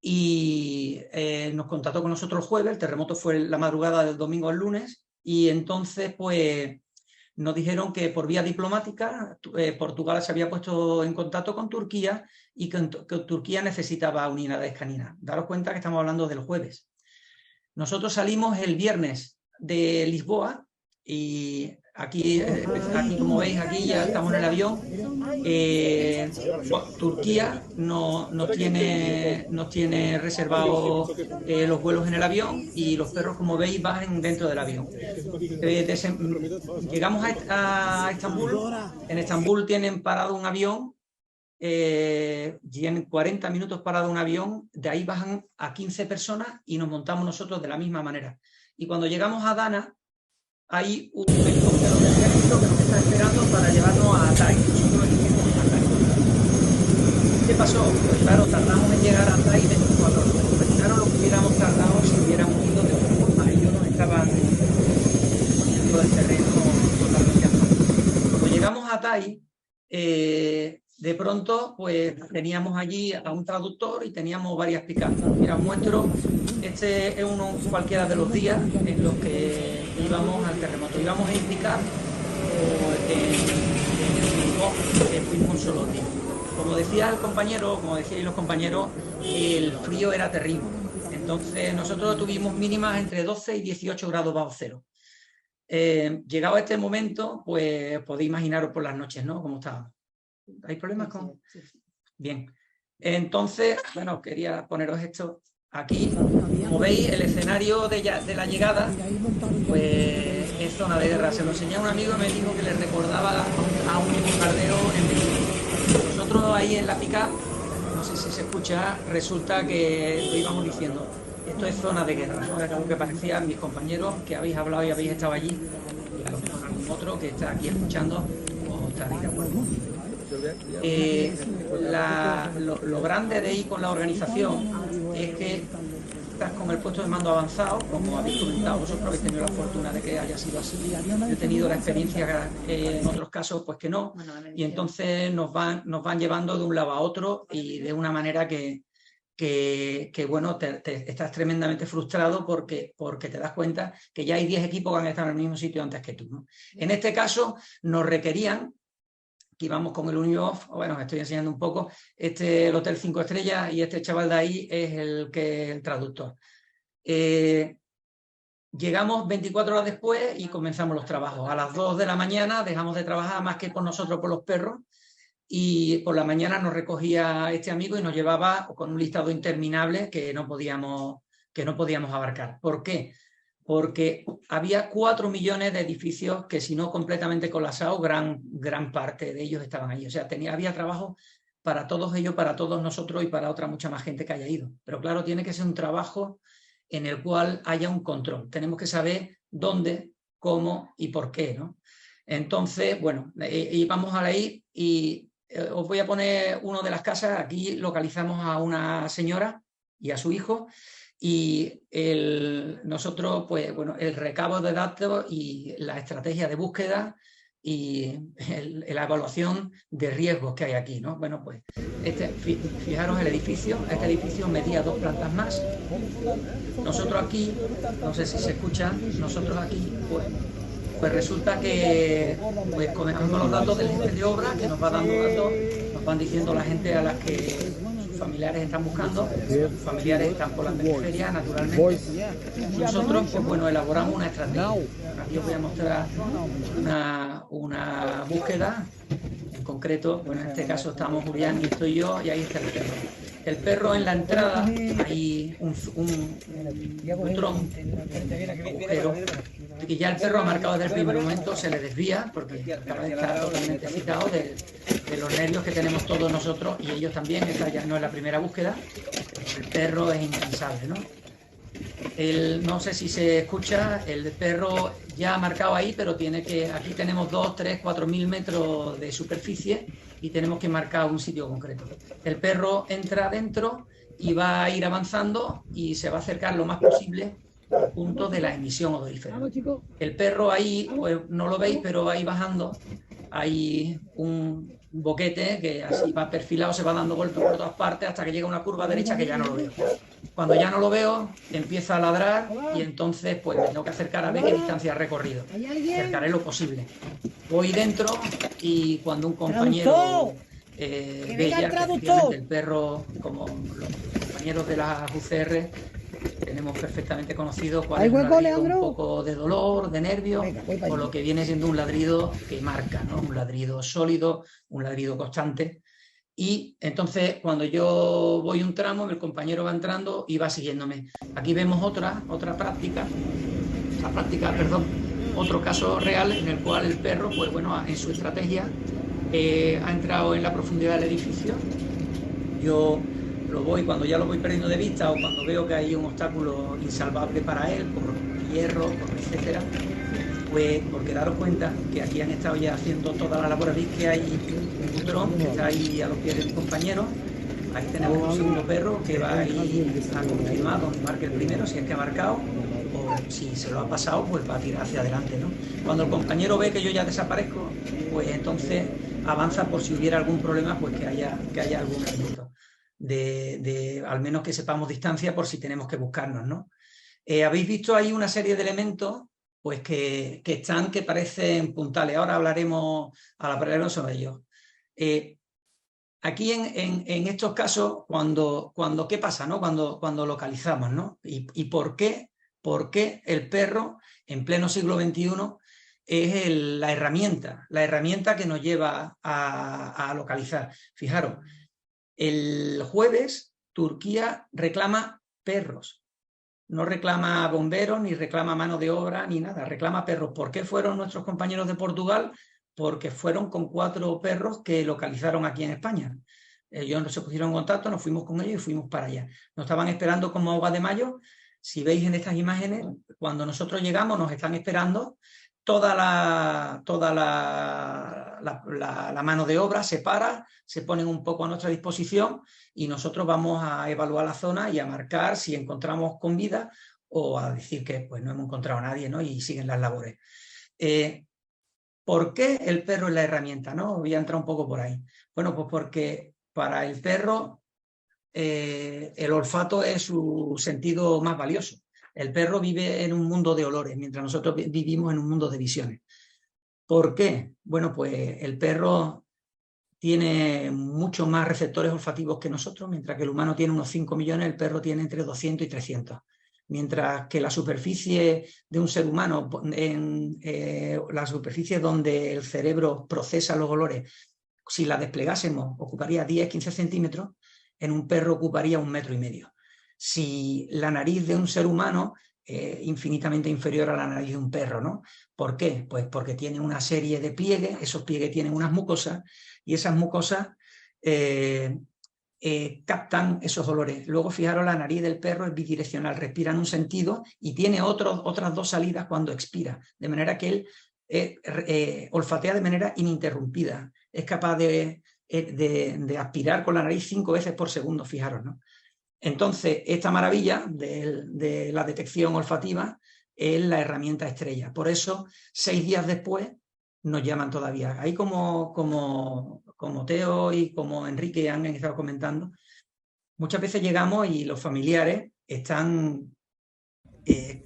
y nos contactó con nosotros el jueves. El terremoto fue la madrugada del domingo al lunes, y entonces pues nos dijeron que por vía diplomática Portugal se había puesto en contacto con Turquía y que Turquía necesitaba unidades caninas. Daros cuenta que estamos hablando del jueves. Nosotros salimos el viernes de Lisboa y aquí como veis, aquí ya estamos en el avión. Turquía nos tiene reservados los vuelos en el avión, y los perros, como veis, bajan dentro del avión. Llegamos a Estambul. En Estambul tienen parado un avión, tienen 40 minutos parado un avión, de ahí bajan a 15 personas y nos montamos nosotros de la misma manera. Y cuando llegamos a Adana, hay un helicóptero del ejército que nos está esperando para llevarnos a Hatay. Nosotros hicimos Hatay. ¿Qué pasó? Pues claro, tardamos en llegar a Hatay 24 horas. Imaginaros lo que hubiéramos tardado si hubiéramos ido de otra forma. Ellos nos estaban poniendo el terreno totalmente a fondo. Cuando llegamos a Hatay, de pronto pues teníamos allí a un traductor y teníamos varias picas. Mira, os muestro, este es cualquiera de los días en los que íbamos al terremoto. Íbamos a indicar que fuimos un solo día. Como decía el compañero, como decíais los compañeros, el frío era terrible. Entonces nosotros tuvimos mínimas entre 12 y 18 grados bajo cero. Llegado a este momento, pues podéis imaginaros por las noches, ¿no? Cómo estábamos. ¿Hay problemas con...? Bien. Entonces, bueno, quería poneros esto. aquí, como veis, el escenario de la llegada pues es zona de guerra. Se lo enseñé a un amigo y me dijo que le recordaba a un bombardeo en México. Nosotros ahí en la pica, no sé si se escucha, resulta que lo íbamos diciendo, esto es zona de guerra, ¿no? Era lo que parecían mis compañeros que habéis hablado y habéis estado allí, y a lo mejor algún otro que está aquí escuchando o está de acuerdo. Lo grande de ir con la organización es que estás con el puesto de mando avanzado, como habéis comentado, vosotros habéis tenido la fortuna de que haya sido así. Yo he tenido la experiencia en otros casos pues que no, y entonces nos van llevando de un lado a otro y de una manera que bueno, te estás tremendamente frustrado porque te das cuenta que ya hay 10 equipos que han estado en el mismo sitio antes que tú, ¿no? En este caso nos requerían que íbamos con el Unioff, bueno, me estoy enseñando un poco, el Hotel 5 Estrellas y este chaval de ahí es el traductor. Llegamos 24 horas después y comenzamos los trabajos. A las 2 de la mañana dejamos de trabajar más que por nosotros, por los perros, y por la mañana nos recogía este amigo y nos llevaba con un listado interminable que no podíamos abarcar. ¿Por qué? Porque había 4 millones de edificios que, si no completamente colapsados, gran parte de ellos estaban ahí. O sea, había trabajo para todos ellos, para todos nosotros y para otra mucha más gente que haya ido. Pero claro, tiene que ser un trabajo en el cual haya un control. Tenemos que saber dónde, cómo y por qué, ¿no? Entonces, bueno, íbamos a ir y os voy a poner una de las casas. Aquí localizamos a una señora y a su hijo. Y nosotros, pues bueno, el recabo de datos y la estrategia de búsqueda y la evaluación de riesgos que hay aquí, ¿no? Bueno, pues fijaros el edificio. Este edificio medía 2 plantas más. Nosotros aquí, no sé si se escucha, nosotros aquí, pues resulta que pues conectamos los datos del jefe de obra, que nos va dando datos, nos van diciendo la gente a las que familiares están buscando, sus familiares están por la periferia, naturalmente. Nosotros, pues bueno, elaboramos una estrategia. Aquí os voy a mostrar una búsqueda. En concreto, bueno, en este caso estamos Julián y estoy yo, y ahí está el perro. El perro en la entrada, hay un tronco, agujero, que ya el perro ha marcado desde el primer momento, se le desvía, porque acaba de estar totalmente excitado de los nervios que tenemos todos nosotros, y ellos también. Esta ya no es la primera búsqueda. El perro es incansable, ¿no? No sé si se escucha, el perro ya ha marcado ahí, pero aquí tenemos 2, 3, 4.000 metros de superficie y tenemos que marcar un sitio concreto. El perro entra dentro y va a ir avanzando y se va a acercar lo más posible al punto de la emisión odorífera. El perro ahí, pues no lo veis, pero ahí bajando hay un boquete que así va perfilado, se va dando golpes por todas partes hasta que llega una curva derecha que ya no lo veo. Cuando ya no lo veo, empieza a ladrar y entonces pues me tengo que acercar a ver qué distancia ha recorrido. Acercaré lo posible. Voy dentro y cuando un compañero ve ya que efectivamente el perro, como los compañeros de la UCR, tenemos perfectamente conocido cuál es un ladrido un poco de dolor, de nervio, o lo que viene siendo un ladrido que marca, ¿no? Un ladrido sólido, un ladrido constante. Y entonces, cuando yo voy un tramo, el compañero va entrando y va siguiéndome. Aquí vemos otra práctica, otro caso real en el cual el perro, pues bueno, en su estrategia ha entrado en la profundidad del edificio. Yo cuando ya lo voy perdiendo de vista o cuando veo que hay un obstáculo insalvable para él, por hierro, por etcétera, pues porque daros cuenta que aquí han estado ya haciendo toda la labor. Veis que hay un dron que está ahí a los pies de mi compañero. Ahí tenemos un segundo perro que va a ir a confirmar donde marque el primero, si es que ha marcado, o si se lo ha pasado, pues va a tirar hacia adelante, ¿no? Cuando el compañero ve que yo ya desaparezco, pues entonces avanza por si hubiera algún problema, pues que haya algún elemento. Al menos que sepamos distancia por si tenemos que buscarnos, ¿no? Habéis visto ahí una serie de elementos pues que parecen puntales. Ahora hablaremos sobre ellos. Aquí en estos casos, cuando ¿qué pasa, no? Cuando localizamos, ¿no? ¿Y por qué el perro en pleno siglo XXI es la herramienta que nos lleva a localizar? Fijaros, el jueves Turquía reclama perros. No reclama bomberos, ni reclama mano de obra, ni nada, reclama perros. ¿Por qué fueron nuestros compañeros de Portugal? Porque fueron con 4 perros que localizaron aquí en España. Ellos se pusieron en contacto, nos fuimos con ellos y fuimos para allá. Nos estaban esperando como agua de mayo. Si veis en estas imágenes, cuando nosotros llegamos nos están esperando toda la mano de obra, se para, se ponen un poco a nuestra disposición y nosotros vamos a evaluar la zona y a marcar si encontramos con vida o a decir que pues, no hemos encontrado a nadie, ¿no? Y siguen las labores. ¿Por qué el perro es la herramienta, ¿no? Voy a entrar un poco por ahí. Bueno, pues porque para el perro el olfato es su sentido más valioso. El perro vive en un mundo de olores, mientras nosotros vivimos en un mundo de visiones. ¿Por qué? Bueno, pues el perro tiene muchos más receptores olfativos que nosotros, mientras que el humano tiene unos 5 millones, el perro tiene entre 200 y 300. Mientras que la superficie de un ser humano, la superficie donde el cerebro procesa los olores, si la desplegásemos, ocuparía 10-15 centímetros, en un perro ocuparía 1,5 metros. Si la nariz de un ser humano es infinitamente inferior a la nariz de un perro, ¿no? ¿Por qué? Pues porque tiene una serie de pliegues, esos pliegues tienen unas mucosas y esas mucosas captan esos olores. Luego, fijaros, la nariz del perro es bidireccional, respira en un sentido y tiene otras 2 salidas cuando expira, de manera que él olfatea de manera ininterrumpida. Es capaz de aspirar con la nariz 5 veces por segundo, fijaros, ¿no? Entonces, esta maravilla de la detección olfativa es la herramienta estrella. Por eso, 6 días después, nos llaman todavía. Ahí como Teo y como Enrique han estado comentando, muchas veces llegamos y los familiares están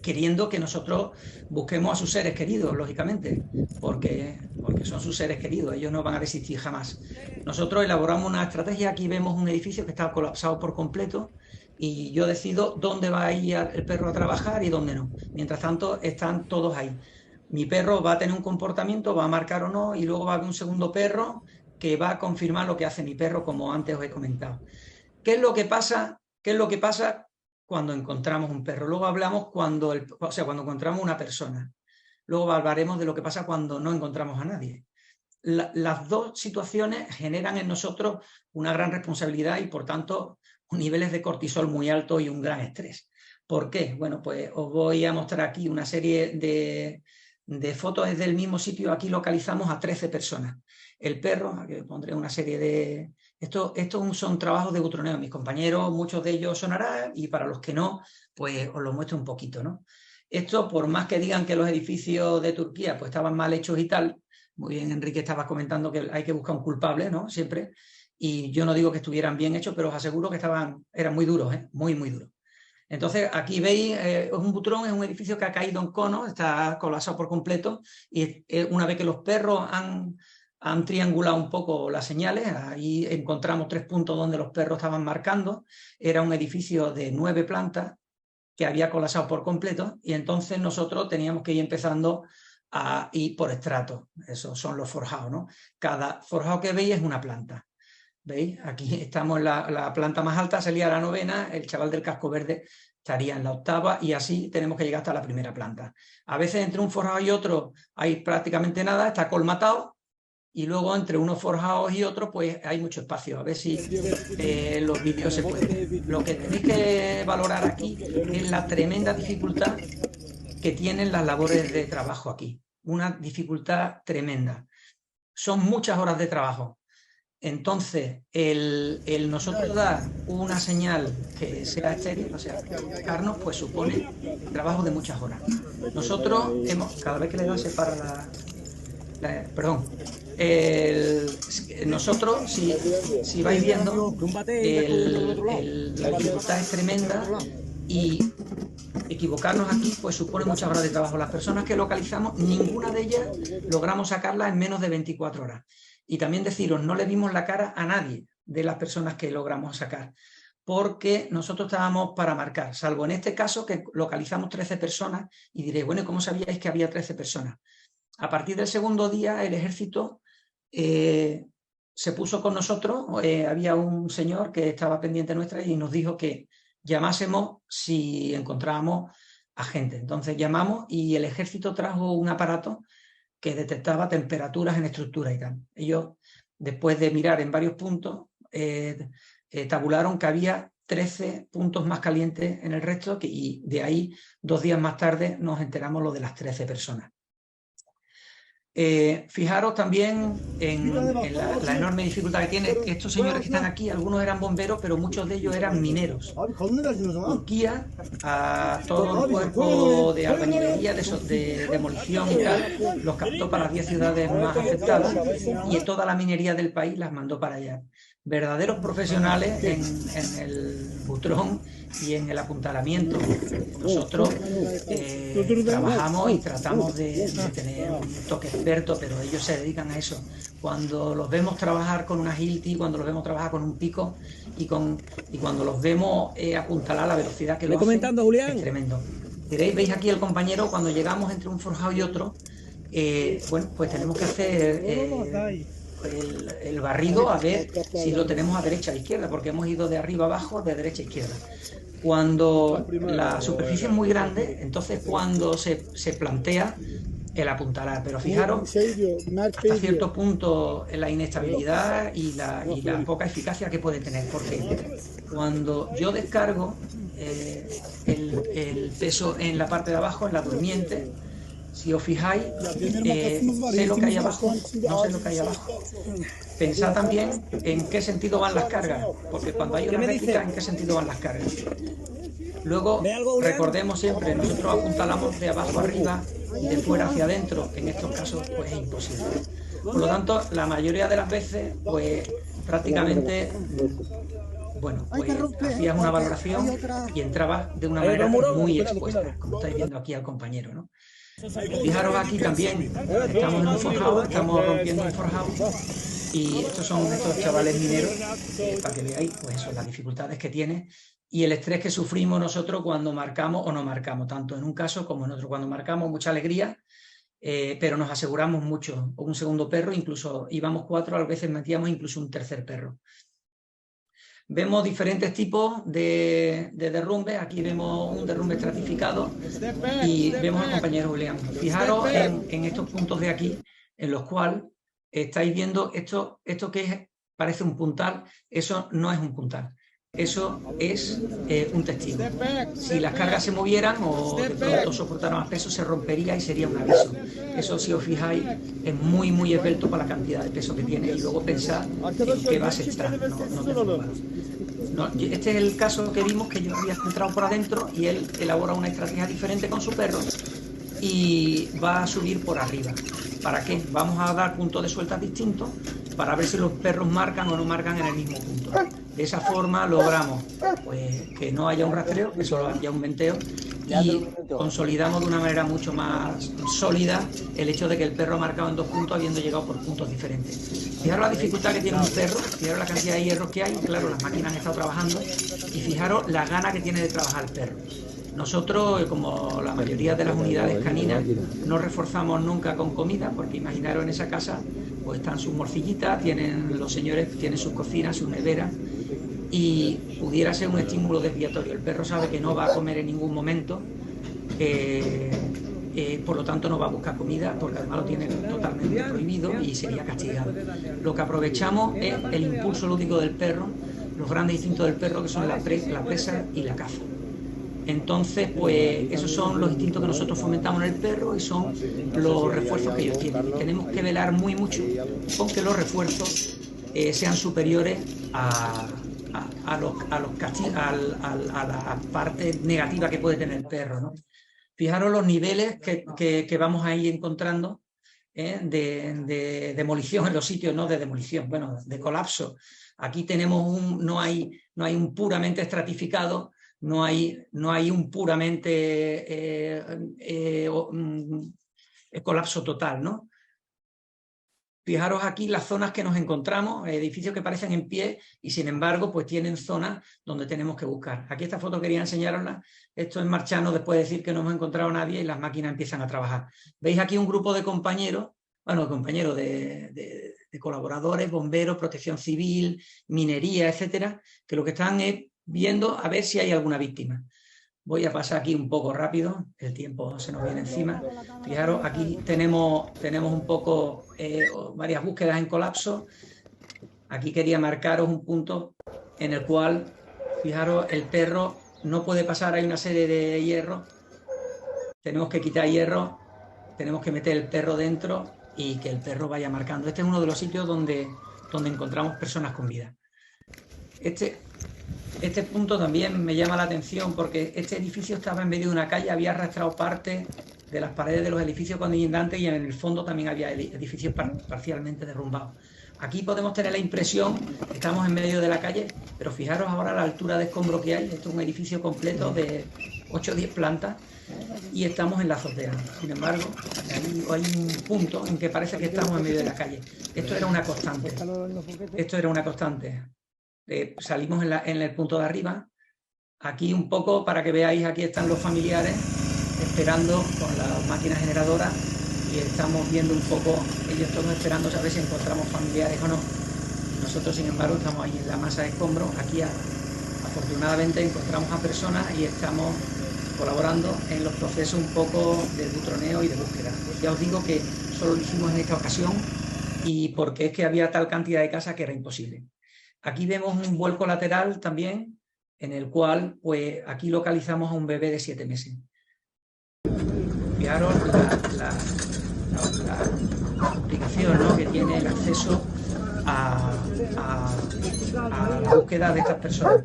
queriendo que nosotros busquemos a sus seres queridos, lógicamente, porque son sus seres queridos, ellos no van a desistir jamás. Nosotros elaboramos una estrategia, aquí vemos un edificio que está colapsado por completo y yo decido dónde va a ir el perro a trabajar y dónde no. Mientras tanto, están todos ahí. Mi perro va a tener un comportamiento, va a marcar o no, y luego va a haber un segundo perro que va a confirmar lo que hace mi perro, como antes os he comentado. ¿Qué es lo que pasa? ¿Qué es lo que pasa cuando encontramos un perro? Luego hablamos cuando encontramos una persona. Luego hablaremos de lo que pasa cuando no encontramos a nadie. Las 2 situaciones generan en nosotros una gran responsabilidad y, por tanto, niveles de cortisol muy altos y un gran estrés. ¿Por qué? Bueno, pues os voy a mostrar aquí una serie de fotos desde el mismo sitio. Aquí localizamos a 13 personas. El perro, aquí pondré una serie de... Estos son trabajos de Butroneo. Mis compañeros, muchos de ellos sonarán, y para los que no, pues os lo muestro un poquito, ¿no? Esto, por más que digan que los edificios de Turquía pues estaban mal hechos y tal, muy bien, Enrique estaba comentando que hay que buscar un culpable, ¿no? Siempre. Y yo no digo que estuvieran bien hechos, pero os aseguro que eran muy duros, muy, muy duros. Entonces, aquí veis, un butrón es un edificio que ha caído en cono, está colapsado por completo, y una vez que los perros han triangulado un poco las señales, ahí encontramos 3 puntos donde los perros estaban marcando. Era un edificio de 9 plantas que había colapsado por completo, y entonces nosotros teníamos que ir empezando a ir por estratos. Esos son los forjados, ¿no? Cada forjado que veis es una planta. ¿Veis? Aquí estamos en la planta más alta, sería la 9ª, el chaval del casco verde estaría en la 8ª, y así tenemos que llegar hasta la 1ª planta. A veces entre un forjado y otro hay prácticamente nada, está colmatado, y luego entre unos forjados y otros pues hay mucho espacio. A ver si los vídeos se pueden. Lo que tenéis que valorar aquí es la tremenda dificultad que tienen las labores de trabajo aquí. Una dificultad tremenda. Son muchas horas de trabajo. Entonces, el nosotros dar una señal que sea estéril, o sea, buscarnos, pues supone trabajo de muchas horas. Nosotros cada vez que le das se para perdón. Nosotros, si vais viendo, la dificultad es tremenda, y equivocarnos aquí pues supone muchas horas de trabajo. Las personas que localizamos, ninguna de ellas logramos sacarla en menos de 24 horas. Y también deciros, no le vimos la cara a nadie de las personas que logramos sacar, porque nosotros estábamos para marcar, salvo en este caso que localizamos 13 personas, y diréis, bueno, ¿cómo sabíais que había 13 personas? A partir del segundo día el ejército se puso con nosotros. Había un señor que estaba pendiente nuestra y nos dijo que llamásemos si encontrábamos a gente. Entonces llamamos y el ejército trajo un aparato que detectaba temperaturas en estructura y tal. Ellos, después de mirar en varios puntos, tabularon que había 13 puntos más calientes en el resto, y de ahí 2 días más tarde nos enteramos lo de las 13 personas. Fijaros también en la enorme dificultad que tiene. Estos señores que están aquí, algunos eran bomberos, pero muchos de ellos eran mineros. Turquía, a todo el cuerpo de albañilería, de demolición y tal, los captó para las 10 ciudades más afectadas, y toda la minería del país las mandó para allá. Verdaderos profesionales en el butrón y en el apuntalamiento. Nosotros trabajamos y tratamos de tener un toque experto, pero ellos se dedican a eso. Cuando los vemos trabajar con una Hilti, cuando los vemos trabajar con un pico y cuando los vemos apuntalar a la velocidad que lo hacen, es tremendo. Veis aquí el compañero, cuando llegamos entre un forjado y otro, bueno, pues tenemos que hacer el barrido a ver si lo tenemos a derecha o a izquierda, porque hemos ido de arriba abajo, de derecha a izquierda. Cuando la superficie es muy grande, entonces cuando se plantea el apuntalar, pero fijaros hasta cierto punto en la inestabilidad y la poca eficacia que puede tener, porque cuando yo descargo el peso en la parte de abajo, en la durmiente, si os fijáis, sé lo que hay abajo, no sé lo que hay abajo. Pensad también en qué sentido van las cargas, porque cuando hay una réplica, en qué sentido van las cargas. Luego, recordemos siempre, nosotros apuntalamos de abajo arriba y de fuera hacia adentro. En estos casos, pues es imposible. Por lo tanto, la mayoría de las veces, pues prácticamente, bueno, pues hacías una valoración y entrabas de una manera muy expuesta, como estáis viendo aquí al compañero, ¿no? Fijaros aquí también, estamos en un forjado, estamos rompiendo un forjado, y estos son estos chavales mineros, para que veáis pues eso, las dificultades que tiene y el estrés que sufrimos nosotros cuando marcamos o no marcamos, tanto en un caso como en otro. Cuando marcamos, mucha alegría, pero nos aseguramos mucho, un segundo perro, incluso íbamos 4, a veces metíamos incluso un tercer perro. Vemos diferentes tipos de derrumbes. Aquí vemos un derrumbe estratificado y vemos al compañero Julián. Fijaros en estos puntos de aquí, en los cuales estáis viendo esto que parece un puntal. Eso no es un puntal. Eso es un testigo. Si las cargas se movieran o de pronto soportaran más peso, se rompería y sería un aviso. Eso, si os fijáis, es muy, muy esbelto para la cantidad de peso que tiene. Y luego pensad en qué base está. Este es el caso que vimos, que yo había entrado por adentro y él elabora una estrategia diferente con su perro y va a subir por arriba. ¿Para qué? Vamos a dar puntos de sueltas distintos para ver si los perros marcan o no marcan en el mismo punto. De esa forma logramos pues, que no haya un rastreo, que solo haya un venteo, y consolidamos de una manera mucho más sólida el hecho de que el perro ha marcado en 2 puntos habiendo llegado por puntos diferentes. Fijaros la dificultad que tiene un perro, fijaros la cantidad de hierros que hay, claro, las máquinas han estado trabajando, y fijaros la gana que tiene de trabajar el perro. Nosotros, como la mayoría de las unidades caninas, no reforzamos nunca con comida, porque imaginaros en esa casa, pues están sus morcillitas, los señores tienen sus cocinas, sus neveras, y pudiera ser un estímulo desviatorio. El perro sabe que no va a comer en ningún momento, por lo tanto no va a buscar comida, porque además lo tiene totalmente prohibido y sería castigado. Lo que aprovechamos es el impulso lúdico del perro, los grandes instintos del perro, que son la presa y la caza. Entonces, pues esos son los instintos que nosotros fomentamos en el perro y son los refuerzos que ellos tienen. Y tenemos que velar mucho con que los refuerzos sean superiores a la parte negativa que puede tener el perro, ¿no? Fijaros los niveles que vamos a ir encontrando de demolición en los sitios, no de demolición, bueno, de colapso. Aquí tenemos no hay un puramente estratificado, no hay un puramente colapso total, ¿no? Fijaros aquí las zonas que nos encontramos, edificios que parecen en pie y sin embargo pues tienen zonas donde tenemos que buscar. Aquí esta foto quería enseñarosla, esto es marchando después de decir que no hemos encontrado a nadie y las máquinas empiezan a trabajar. Veis aquí un grupo de compañeros, de colaboradores, bomberos, protección civil, minería, etcétera, que lo que están es viendo a ver si hay alguna víctima. Voy a pasar aquí un poco rápido, el tiempo se nos viene encima. Fijaros, aquí tenemos un poco varias búsquedas en colapso. Aquí quería marcaros un punto en el cual, fijaros, el perro no puede pasar, hay una serie de hierros. Tenemos que quitar hierro, tenemos que meter el perro dentro y que el perro vaya marcando. Este es uno de los sitios donde encontramos personas con vida. Este punto también me llama la atención porque este edificio estaba en medio de una calle, había arrastrado parte de las paredes de los edificios colindantes y en el fondo también había edificios parcialmente derrumbados. Aquí podemos tener la impresión que estamos en medio de la calle, pero fijaros ahora la altura de escombro que hay. Esto es un edificio completo de 8 o 10 plantas y estamos en la azotea. Sin embargo, hay un punto en que parece que estamos en medio de la calle. Esto era una constante. Salimos en el punto de arriba. Aquí un poco para que veáis, aquí están los familiares esperando con las máquinas generadoras y estamos viendo un poco, ellos todos esperando a ver si encontramos familiares o no. Nosotros, sin embargo, estamos ahí en la masa de escombros. Aquí afortunadamente encontramos a personas y estamos colaborando en los procesos un poco de butroneo y de búsqueda. Ya os digo que solo lo hicimos en esta ocasión y porque es que había tal cantidad de casas que era imposible. Aquí vemos un vuelco lateral también, en el cual pues aquí localizamos a un bebé de 7 meses. Fijaros la complicación, ¿no?, que tiene el acceso a la búsqueda de estas personas.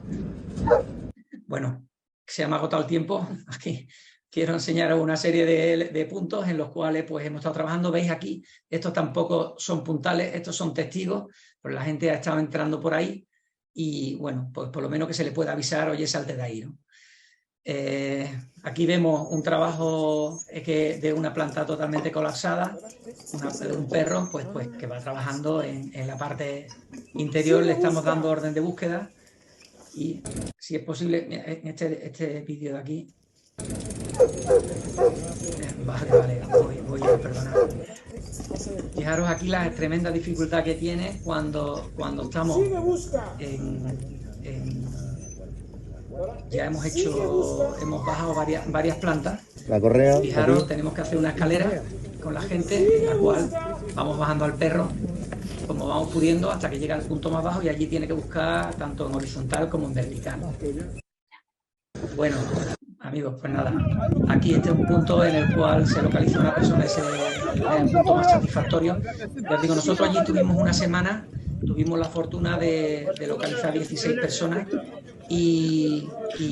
Bueno, se me ha agotado el tiempo. Aquí quiero enseñaros una serie de puntos en los cuales pues hemos estado trabajando. Veis aquí, estos tampoco son puntales, estos son testigos, pero la gente ha estado entrando por ahí y bueno, pues por lo menos que se le pueda avisar, oye, salte de ahí, ¿no? Aquí vemos un trabajo de una planta totalmente colapsada, un perro pues que va trabajando en la parte interior. Le estamos dando orden de búsqueda y si es posible, en este vídeo de aquí, vale, voy a perdonar. Fijaros aquí la tremenda dificultad que tiene cuando estamos ya hemos bajado varias plantas. La correa. Fijaros, tenemos que hacer una escalera con la gente en la cual vamos bajando al perro como vamos pudiendo hasta que llega al punto más bajo y allí tiene que buscar tanto en horizontal como en vertical. Bueno, amigos, pues nada, aquí este es un punto en el cual se localiza una persona, ese es el punto más satisfactorio. Les digo, nosotros allí tuvimos una semana, tuvimos la fortuna de localizar 16 personas y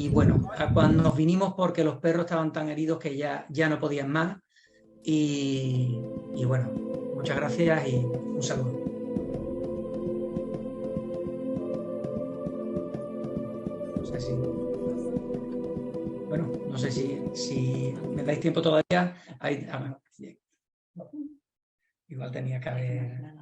bueno, cuando nos vinimos porque los perros estaban tan heridos que ya no podían más y bueno, muchas gracias y un saludo. No sé si me dais tiempo todavía. Igual tenía que haber...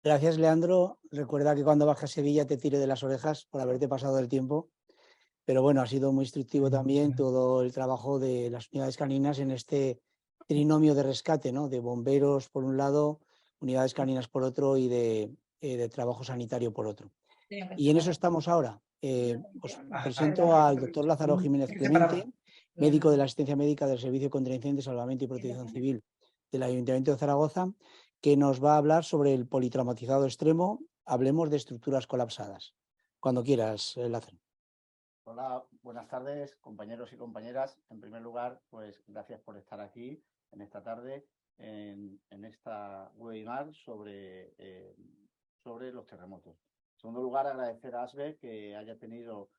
Gracias, Leandro. Recuerda que cuando bajes a Sevilla te tire de las orejas por haberte pasado el tiempo. Pero bueno, ha sido muy instructivo también todo el trabajo de las unidades caninas en este trinomio de rescate, ¿no? De bomberos por un lado, unidades caninas por otro y de trabajo sanitario por otro. Y en eso estamos ahora. Os presento al doctor Lázaro Jiménez Clemente, médico de la asistencia médica del Servicio contra Incendios, Salvamento y Protección Civil del Ayuntamiento de Zaragoza, que nos va a hablar sobre el politraumatizado extremo. Hablemos de estructuras colapsadas. Cuando quieras, Lázaro. Hola, buenas tardes, compañeros y compañeras. En primer lugar, pues gracias por estar aquí en esta tarde, en esta webinar sobre los terremotos. En segundo lugar, agradecer a ASBE que haya tenido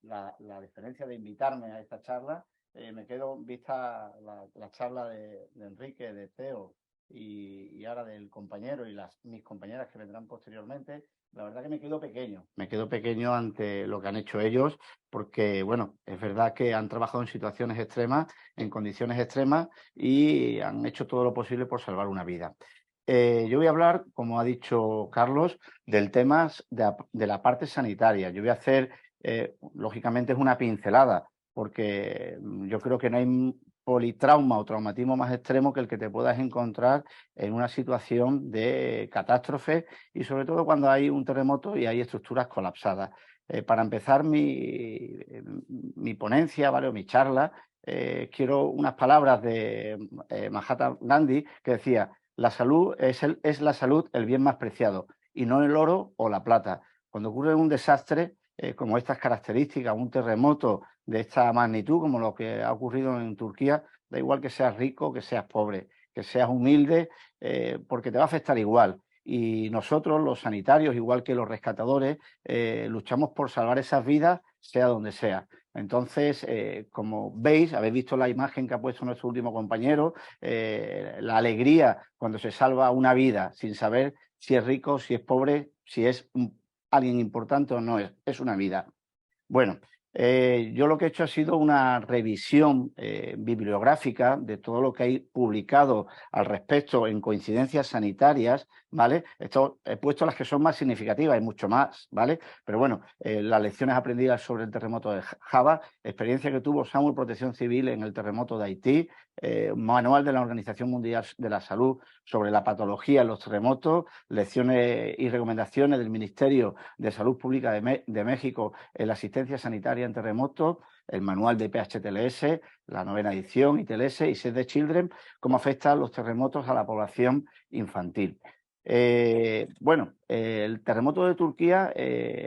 la deferencia de invitarme a esta charla. Me quedo vista la charla de Enrique, de Teo y ahora del compañero y mis compañeras que vendrán posteriormente. La verdad que me quedo pequeño ante lo que han hecho ellos, porque, bueno, es verdad que han trabajado en situaciones extremas, en condiciones extremas y han hecho todo lo posible por salvar una vida. Yo voy a hablar, como ha dicho Carlos, del tema de la parte sanitaria. Yo voy a hacer, lógicamente, es una pincelada, porque yo creo que no hay politrauma o traumatismo más extremo que el que te puedas encontrar en una situación de catástrofe y sobre todo cuando hay un terremoto y hay estructuras colapsadas. Para empezar mi ponencia, ¿vale? O mi charla, quiero unas palabras de Mahatma Gandhi que decía: la salud es la salud el bien más preciado y no el oro o la plata. Cuando ocurre un desastre como estas características, un terremoto de esta magnitud como lo que ha ocurrido en Turquía, da igual que seas rico, que seas pobre, que seas humilde, porque te va a afectar igual. Y nosotros, los sanitarios, igual que los rescatadores, luchamos por salvar esas vidas, sea donde sea. Entonces, como veis, habéis visto la imagen que ha puesto nuestro último compañero, la alegría cuando se salva una vida sin saber si es rico, si es pobre, si es alguien importante o no, es una vida. Bueno, yo lo que he hecho ha sido una revisión bibliográfica de todo lo que hay publicado al respecto en coincidencias sanitarias, ¿vale? Esto he puesto las que son más significativas, hay mucho más, ¿vale? Pero bueno, las lecciones aprendidas sobre el terremoto de Java, experiencia que tuvo SAMUR Protección Civil en el terremoto de Haití, manual de la Organización Mundial de la Salud sobre la patología en los terremotos, lecciones y recomendaciones del Ministerio de Salud Pública de México en la asistencia sanitaria en terremotos, el manual de PHTLS, la 9ª edición, ITLS y Save the Children, cómo afectan los terremotos a la población infantil. Bueno, el terremoto de Turquía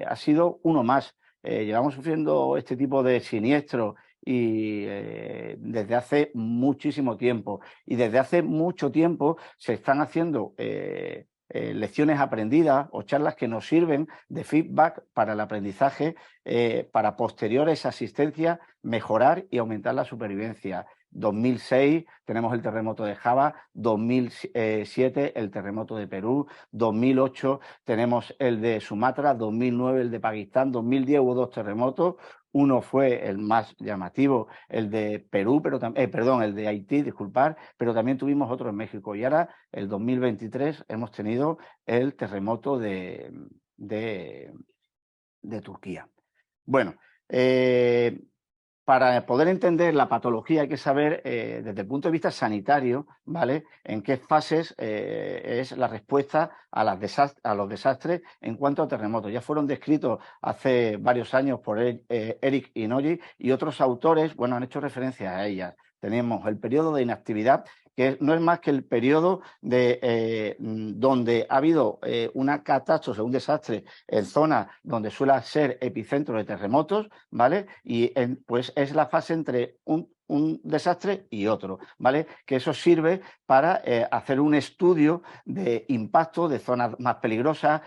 ha sido uno más. Llevamos sufriendo este tipo de siniestros y desde hace muchísimo tiempo. Y desde hace mucho tiempo se están haciendo lecciones aprendidas o charlas que nos sirven de feedback para el aprendizaje, para posteriores asistencias, mejorar y aumentar la supervivencia. 2006 tenemos el terremoto de Java, 2007 el terremoto de Perú, 2008 tenemos el de Sumatra, 2009 el de Pakistán, 2010 hubo 2 terremotos. Uno fue el más llamativo, el de Perú, pero perdón, el de Haití, disculpar, pero también tuvimos otro en México. Y ahora, el 2023, hemos tenido el terremoto de Turquía. Bueno, para poder entender la patología hay que saber desde el punto de vista sanitario, ¿vale?, en qué fases es la respuesta a los desastres en cuanto a terremotos. Ya fueron descritos hace varios años por Eric Inouye y otros autores, bueno, han hecho referencia a ellas. Tenemos el periodo de inactividad, que no es más que el periodo donde ha habido una catástrofe, un desastre en zonas donde suele ser epicentro de terremotos, ¿vale? Y pues es la fase entre un desastre y otro, ¿vale? Que eso sirve para hacer un estudio de impacto de zonas más peligrosas,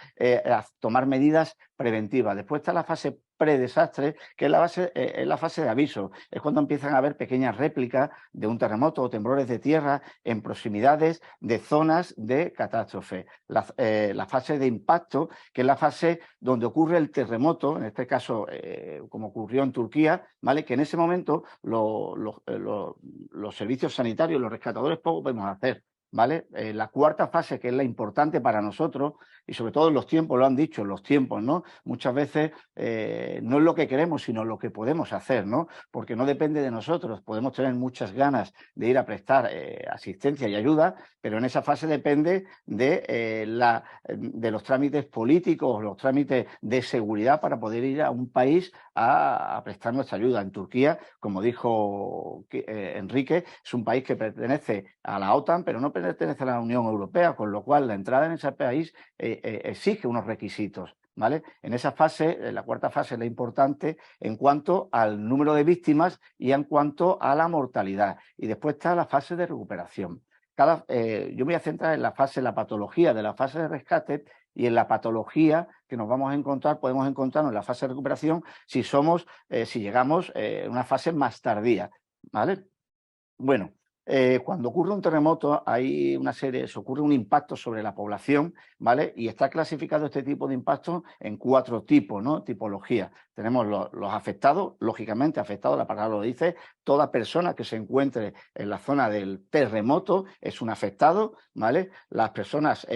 tomar medidas preventivas. Después está la fase predesastre, que es la fase de aviso. Es cuando empiezan a haber pequeñas réplicas de un terremoto o temblores de tierra en proximidades de zonas de catástrofe. La fase de impacto, que es la fase donde ocurre el terremoto, en este caso como ocurrió en Turquía, ¿vale?, que en ese momento los servicios sanitarios, los rescatadores, poco podemos hacer, ¿vale? La cuarta fase, que es la importante para nosotros, y sobre todo en los tiempos, lo han dicho, los tiempos, ¿no? Muchas veces no es lo que queremos, sino lo que podemos hacer, ¿no? Porque no depende de nosotros. Podemos tener muchas ganas de ir a prestar asistencia y ayuda, pero en esa fase depende de los trámites políticos, los trámites de seguridad para poder ir a un país a prestar nuestra ayuda. En Turquía, como dijo Enrique, es un país que pertenece a la OTAN, pero no pertenece a la Unión Europea, con lo cual la entrada en ese país exige unos requisitos, ¿vale? En esa fase, la cuarta fase, es la importante en cuanto al número de víctimas y en cuanto a la mortalidad. Y después está la fase de recuperación. Yo me voy a centrar en la patología de la fase de rescate, y en la patología que nos vamos a encontrar, podemos encontrarnos en la fase de recuperación si llegamos a una fase más tardía, ¿vale? Bueno, cuando ocurre un terremoto se ocurre un impacto sobre la población, ¿vale? Y está clasificado este tipo de impacto en 4 tipos, ¿no? Tipologías. Tenemos los afectados, lógicamente afectados, la palabra lo dice, toda persona que se encuentre en la zona del terremoto es un afectado, ¿vale? Las personas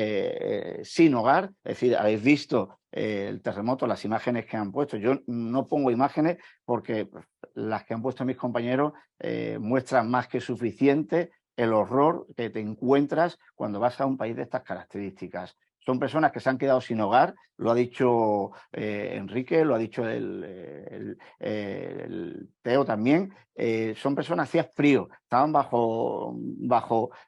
sin hogar, es decir, habéis visto el terremoto, las imágenes que han puesto. Yo no pongo imágenes porque las que han puesto mis compañeros muestran más que suficiente el horror que te encuentras cuando vas a un país de estas características. Son personas que se han quedado sin hogar, lo ha dicho Enrique, lo ha dicho el Teo también. Son personas, hacía frío, estaban bajo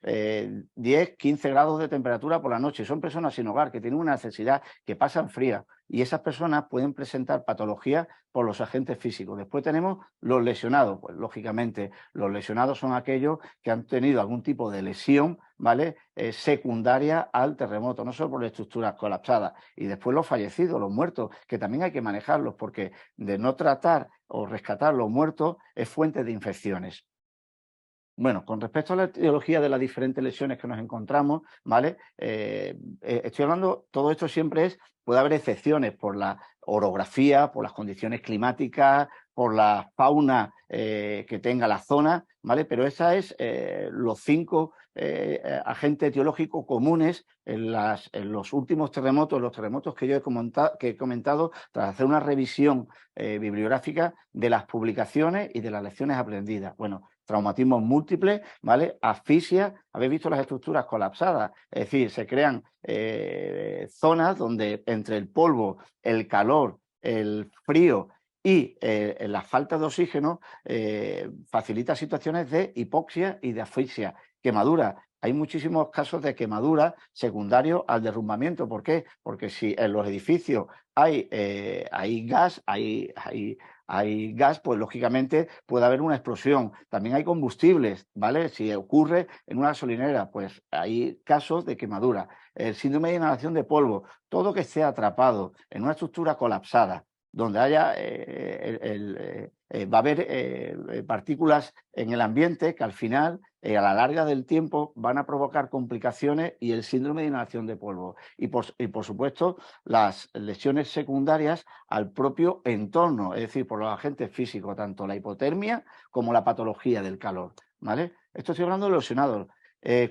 10, 15 grados de temperatura por la noche. Son personas sin hogar que tienen una necesidad, que pasan fría, y esas personas pueden presentar patologías por los agentes físicos. Después tenemos los lesionados. Pues lógicamente los lesionados son aquellos que han tenido algún tipo de lesión, ¿vale? Secundaria al terremoto, no solo por las estructuras colapsadas. Y después los fallecidos, los muertos, que también hay que manejarlos, porque de no tratar o rescatar los muertos es fuente de infecciones. Bueno, con respecto a la etiología de las diferentes lesiones que nos encontramos, ¿vale? Estoy hablando, todo esto siempre puede haber excepciones por la orografía, por las condiciones climáticas, por la fauna que tenga la zona, ¿vale? Pero esa es los 5 agentes etiológicos comunes en los últimos terremotos, los terremotos que yo he comentado, tras hacer una revisión bibliográfica de las publicaciones y de las lecciones aprendidas. Bueno, traumatismos múltiples, ¿vale? Asfixia, habéis visto las estructuras colapsadas, es decir, se crean zonas donde entre el polvo, el calor, el frío y la falta de oxígeno facilita situaciones de hipoxia y de asfixia, quemadura. Hay muchísimos casos de quemadura secundarios al derrumbamiento. ¿Por qué? Porque si en los edificios hay gas, hay gas, pues lógicamente puede haber una explosión. También hay combustibles, ¿vale? Si ocurre en una gasolinera, pues hay casos de quemadura. El síndrome de inhalación de polvo, todo que esté atrapado en una estructura colapsada, donde haya va a haber partículas en el ambiente que al final, a la larga del tiempo, van a provocar complicaciones y el síndrome de inhalación de polvo. Y por supuesto, las lesiones secundarias al propio entorno, es decir, por los agentes físicos, tanto la hipotermia como la patología del calor, ¿vale? Esto estoy hablando de los lesionados.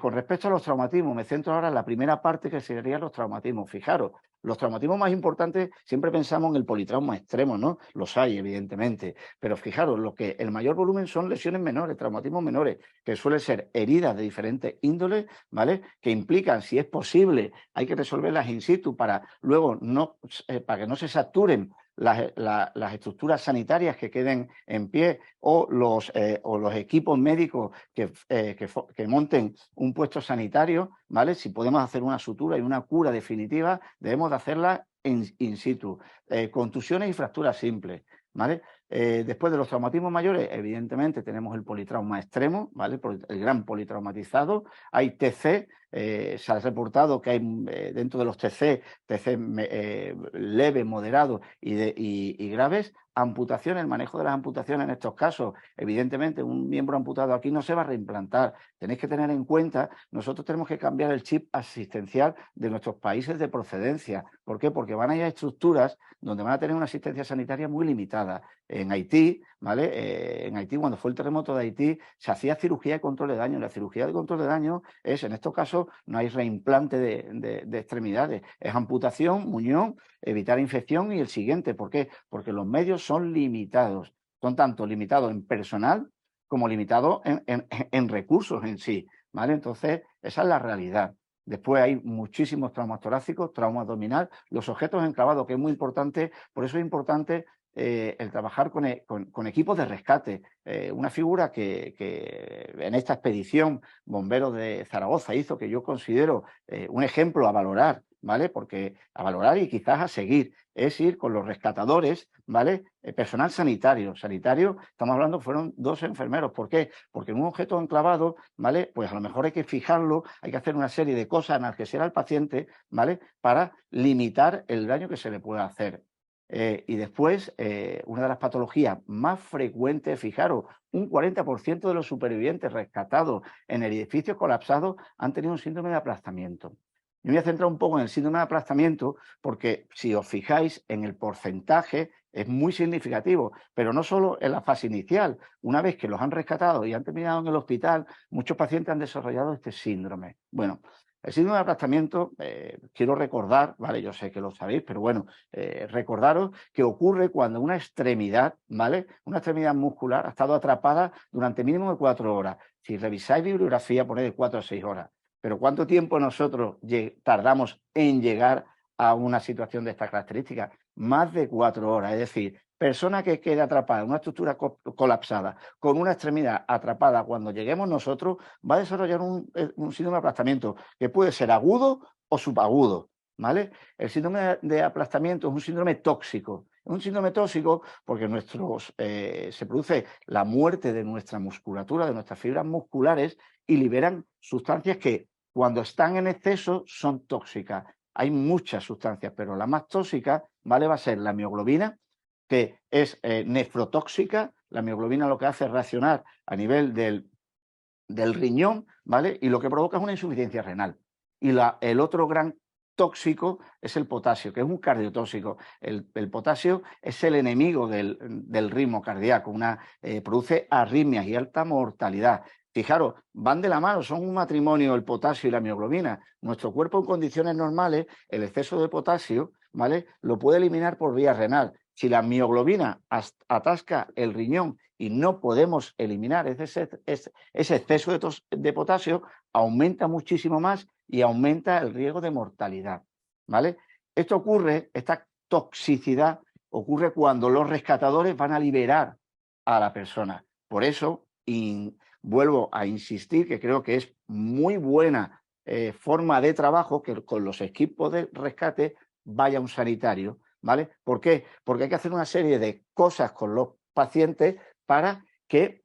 Con respecto a los traumatismos, me centro ahora en la primera parte, que serían los traumatismos. Fijaros, los traumatismos más importantes, siempre pensamos en el politrauma extremo, ¿no? Los hay, evidentemente, pero fijaros, el mayor volumen son lesiones menores, traumatismos menores, que suelen ser heridas de diferentes índoles, ¿vale? Que implican, si es posible, hay que resolverlas in situ para luego para que no se saturen las estructuras sanitarias que queden en pie o los equipos médicos que monten un puesto sanitario, ¿vale? Si podemos hacer una sutura y una cura definitiva, debemos de hacerla in situ. Contusiones y fracturas simples, ¿vale? Después de los traumatismos mayores, evidentemente tenemos el politrauma extremo, ¿vale? El gran politraumatizado. Hay TC, se ha reportado que hay dentro de los TC leves, moderados y graves. Amputaciones, el manejo de las amputaciones en estos casos, evidentemente un miembro amputado aquí no se va a reimplantar. Tenéis que tener en cuenta, nosotros tenemos que cambiar el chip asistencial de nuestros países de procedencia. ¿Por qué? Porque van a ir a estructuras donde van a tener una asistencia sanitaria muy limitada. En Haití, ¿vale? En Haití, cuando fue el terremoto de Haití, se hacía cirugía de control de daño. La cirugía de control de daño es, en estos casos, no hay reimplante de extremidades. Es amputación, muñón, evitar infección y el siguiente. ¿Por qué? Porque los medios son limitados. Son tanto limitados en personal como limitados en recursos en sí, ¿vale? Entonces, esa es la realidad. Después hay muchísimos traumas torácicos, trauma abdominal, los objetos enclavados, que es muy importante. Por eso es importante el trabajar con equipos de rescate. Una figura que en esta expedición Bomberos de Zaragoza hizo, que yo considero un ejemplo a valorar, ¿vale? Porque a valorar y quizás a seguir, es ir con los rescatadores, ¿vale? Personal sanitario. Estamos hablando, fueron 2 enfermeros. ¿Por qué? Porque en un objeto enclavado, ¿vale? Pues a lo mejor hay que fijarlo, hay que hacer una serie de cosas, analgesia al paciente, ¿vale? Para limitar el daño que se le pueda hacer. Y después, una de las patologías más frecuentes, fijaros, un 40% de los supervivientes rescatados en el edificio colapsado han tenido un síndrome de aplastamiento. Yo me voy a centrar un poco en el síndrome de aplastamiento porque, si os fijáis en el porcentaje, es muy significativo, pero no solo en la fase inicial. Una vez que los han rescatado y han terminado en el hospital, muchos pacientes han desarrollado este síndrome. Bueno, El síndrome de aplastamiento, quiero recordar, ¿vale? Yo sé que lo sabéis, pero bueno, recordaros que ocurre cuando una extremidad, ¿vale? Una extremidad muscular ha estado atrapada durante mínimo de 4 horas. Si revisáis bibliografía, pone de 4 a 6 horas. Pero ¿cuánto tiempo nosotros tardamos en llegar a una situación de estas características? Más de 4 horas. Es decir, persona que quede atrapada en una estructura colapsada, con una extremidad atrapada, cuando lleguemos nosotros, va a desarrollar un síndrome de aplastamiento que puede ser agudo o subagudo, ¿vale? El síndrome de aplastamiento es un síndrome tóxico. Es un síndrome tóxico porque se produce la muerte de nuestra musculatura, de nuestras fibras musculares, y liberan sustancias que cuando están en exceso son tóxicas. Hay muchas sustancias, pero la más tóxica, ¿vale?, va a ser la mioglobina, que es nefrotóxica. La mioglobina lo que hace es reaccionar a nivel del riñón, ¿vale? Y lo que provoca es una insuficiencia renal. Y el otro gran tóxico es el potasio, que es un cardiotóxico. El potasio es el enemigo del ritmo cardíaco, produce arritmias y alta mortalidad. Fijaros, van de la mano, son un matrimonio el potasio y la mioglobina. Nuestro cuerpo en condiciones normales, el exceso de potasio, ¿vale?, lo puede eliminar por vía renal. Si la mioglobina atasca el riñón y no podemos eliminar ese exceso de potasio, aumenta muchísimo más y aumenta el riesgo de mortalidad, ¿vale? Esta toxicidad ocurre cuando los rescatadores van a liberar a la persona. Por eso, vuelvo a insistir que creo que es muy buena forma de trabajo que con los equipos de rescate vaya un sanitario, ¿vale? ¿Por qué? Porque hay que hacer una serie de cosas con los pacientes para que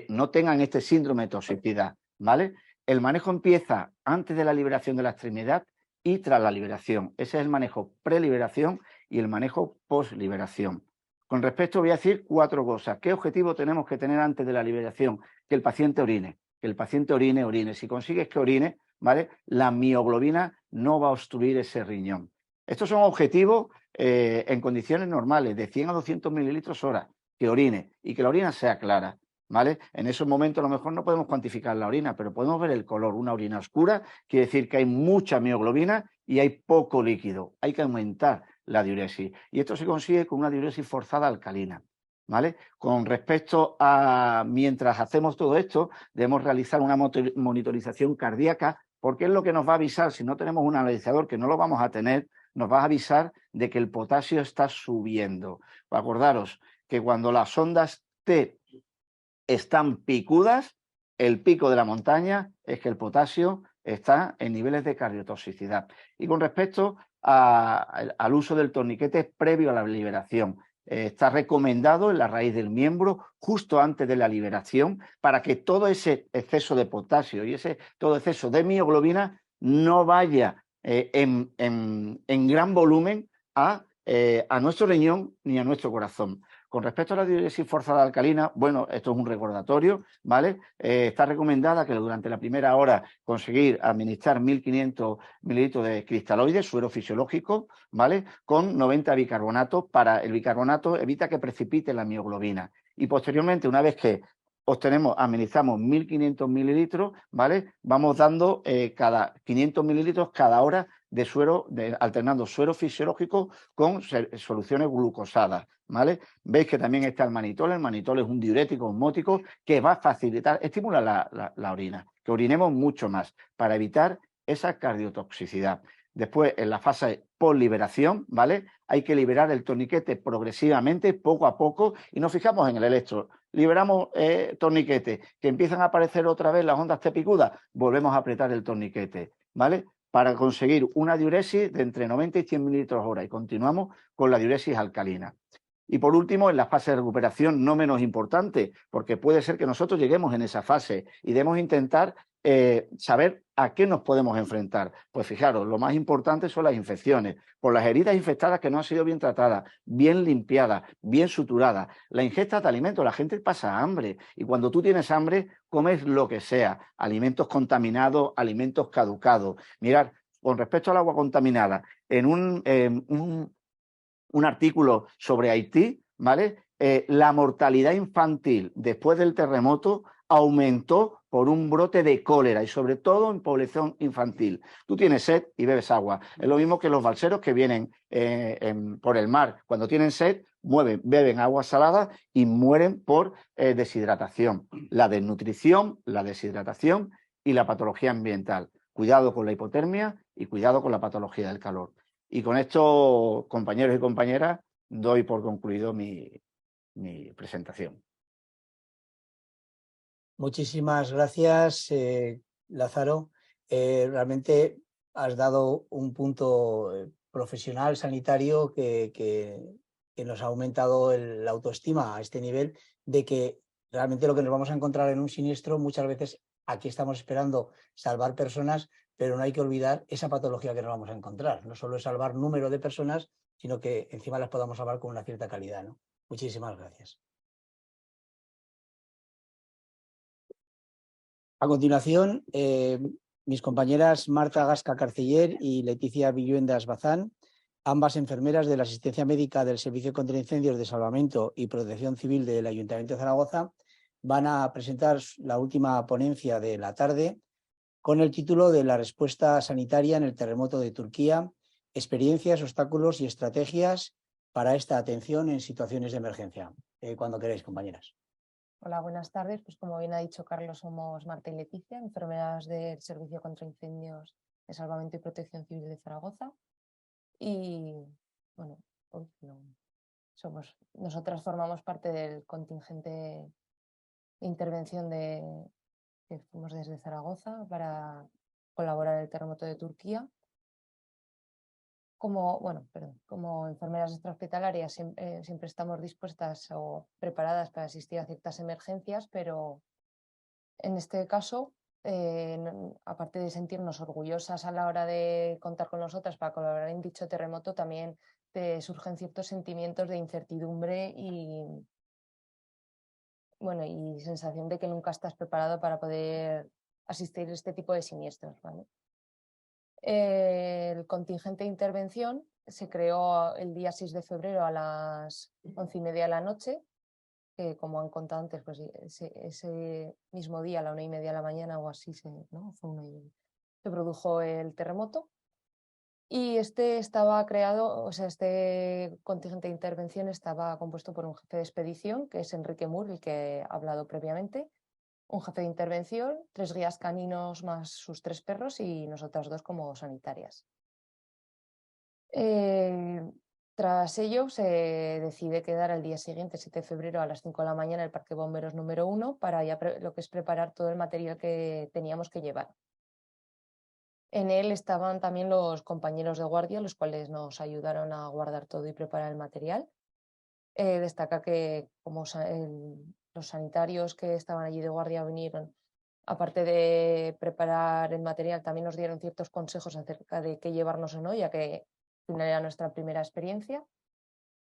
no tengan este síndrome de toxicidad, ¿vale? El manejo empieza antes de la liberación de la extremidad y tras la liberación. Ese es el manejo preliberación y el manejo posliberación. Con respecto, voy a decir 4 cosas. ¿Qué objetivo tenemos que tener antes de la liberación? Que el paciente orine. Que el paciente orine. Si consigues que orine, ¿vale?, la mioglobina no va a obstruir ese riñón. Estos son objetivos en condiciones normales, de 100 a 200 mililitros hora, que orine y que la orina sea clara, ¿vale? En esos momentos a lo mejor no podemos cuantificar la orina, pero podemos ver el color. Una orina oscura quiere decir que hay mucha mioglobina y hay poco líquido. Hay que aumentar la diuresis. Y esto se consigue con una diuresis forzada alcalina, ¿vale? Con respecto a mientras hacemos todo esto, debemos realizar una monitorización cardíaca, porque es lo que nos va a avisar. Si no tenemos un analizador, que no lo vamos a tener, nos va a avisar de que el potasio está subiendo. Acordaros que cuando las ondas T están picudas, el pico de la montaña es que el potasio está en niveles de cardiotoxicidad. Y con respecto al uso del torniquete previo a la liberación, está recomendado en la raíz del miembro justo antes de la liberación, para que todo ese exceso de potasio y todo exceso de mioglobina no vaya en gran volumen a nuestro riñón ni a nuestro corazón. Con respecto a la diuresis forzada alcalina, bueno, esto es un recordatorio, ¿vale? Está recomendada que durante la primera hora conseguir administrar 1.500 mililitros de cristaloides, suero fisiológico, ¿vale?, con 90 bicarbonatos. Para el bicarbonato evita que precipite la mioglobina. Y posteriormente, una vez que administramos 1.500 mililitros, ¿vale?, vamos dando cada 500 mililitros cada hora de suero, alternando suero fisiológico con soluciones glucosadas, ¿vale? Veis que también está el manitol. El manitol es un diurético osmótico que va a facilitar, estimula la orina, que orinemos mucho más para evitar esa cardiotoxicidad. Después, en la fase posliberación, ¿vale?, hay que liberar el torniquete progresivamente, poco a poco, y nos fijamos en el electro. Liberamos torniquete, que empiezan a aparecer otra vez las ondas T picudas, volvemos a apretar el torniquete, ¿vale?, para conseguir una diuresis de entre 90 y 100 mililitros hora, y continuamos con la diuresis alcalina. Y por último, en la fase de recuperación, no menos importante, porque puede ser que nosotros lleguemos en esa fase y debemos intentar saber a qué nos podemos enfrentar. Pues fijaros, lo más importante son las infecciones, por las heridas infectadas que no han sido bien tratadas, bien limpiadas, bien suturadas. La ingesta de alimentos, la gente pasa hambre, y cuando tú tienes hambre, comes lo que sea, alimentos contaminados, alimentos caducados. Mirad, con respecto al agua contaminada, en un artículo sobre Haití, ¿vale?, la mortalidad infantil después del terremoto aumentó por un brote de cólera y sobre todo en población infantil. Tú tienes sed y bebes agua. Es lo mismo que los balseros que vienen por el mar. Cuando tienen sed, beben agua salada y mueren por deshidratación. La desnutrición, la deshidratación y la patología ambiental. Cuidado con la hipotermia y cuidado con la patología del calor. Y con esto, compañeros y compañeras, doy por concluido mi presentación. Muchísimas gracias, Lázaro. Realmente has dado un punto profesional, sanitario, que nos ha aumentado la autoestima a este nivel de que realmente lo que nos vamos a encontrar en un siniestro, muchas veces aquí estamos esperando salvar personas, pero no hay que olvidar esa patología que nos vamos a encontrar. No solo es salvar número de personas, sino que encima las podamos salvar con una cierta calidad, ¿no? Muchísimas gracias. A continuación, mis compañeras Marta Gasca Carceller y Leticia Villuendas Bazán, ambas enfermeras de la asistencia médica del Servicio contra Incendios de Salvamento y Protección Civil del Ayuntamiento de Zaragoza, van a presentar la última ponencia de la tarde con el título de La respuesta sanitaria en el terremoto de Turquía, experiencias, obstáculos y estrategias para esta atención en situaciones de emergencia. Cuando queráis, compañeras. Hola, buenas tardes. Pues como bien ha dicho Carlos, somos Marta y Leticia, enfermeras del Servicio contra Incendios de Salvamento y Protección Civil de Zaragoza. Y bueno, nosotras formamos parte del contingente de intervención que fuimos desde Zaragoza para colaborar en el terremoto de Turquía. Como enfermeras extrahospitalarias siempre estamos dispuestas o preparadas para asistir a ciertas emergencias, pero en este caso, aparte de sentirnos orgullosas a la hora de contar con nosotras para colaborar en dicho terremoto, también te surgen ciertos sentimientos de incertidumbre y sensación de que nunca estás preparado para poder asistir a este tipo de siniestros, ¿vale? El contingente de intervención se creó el día 6 de febrero a las 11:30 de la noche, que como han contado antes, pues ese mismo día a la 1:30 de la mañana o así se produjo el terremoto. Y este contingente de intervención estaba compuesto por un jefe de expedición, que es Enrique Mur, el que ha hablado previamente, un jefe de intervención, 3 guías caninos más sus 3 perros y nosotras 2 como sanitarias. Tras ello se decide quedar al día siguiente, 7 de febrero, a las 5 de la mañana en el Parque Bomberos número 1 para ya lo que es preparar todo el material que teníamos que llevar. En él estaban también los compañeros de guardia, los cuales nos ayudaron a guardar todo y preparar el material. Destaca que como los sanitarios que estaban allí de guardia vinieron, aparte de preparar el material, también nos dieron ciertos consejos acerca de qué llevarnos o no, ya que al final era nuestra primera experiencia.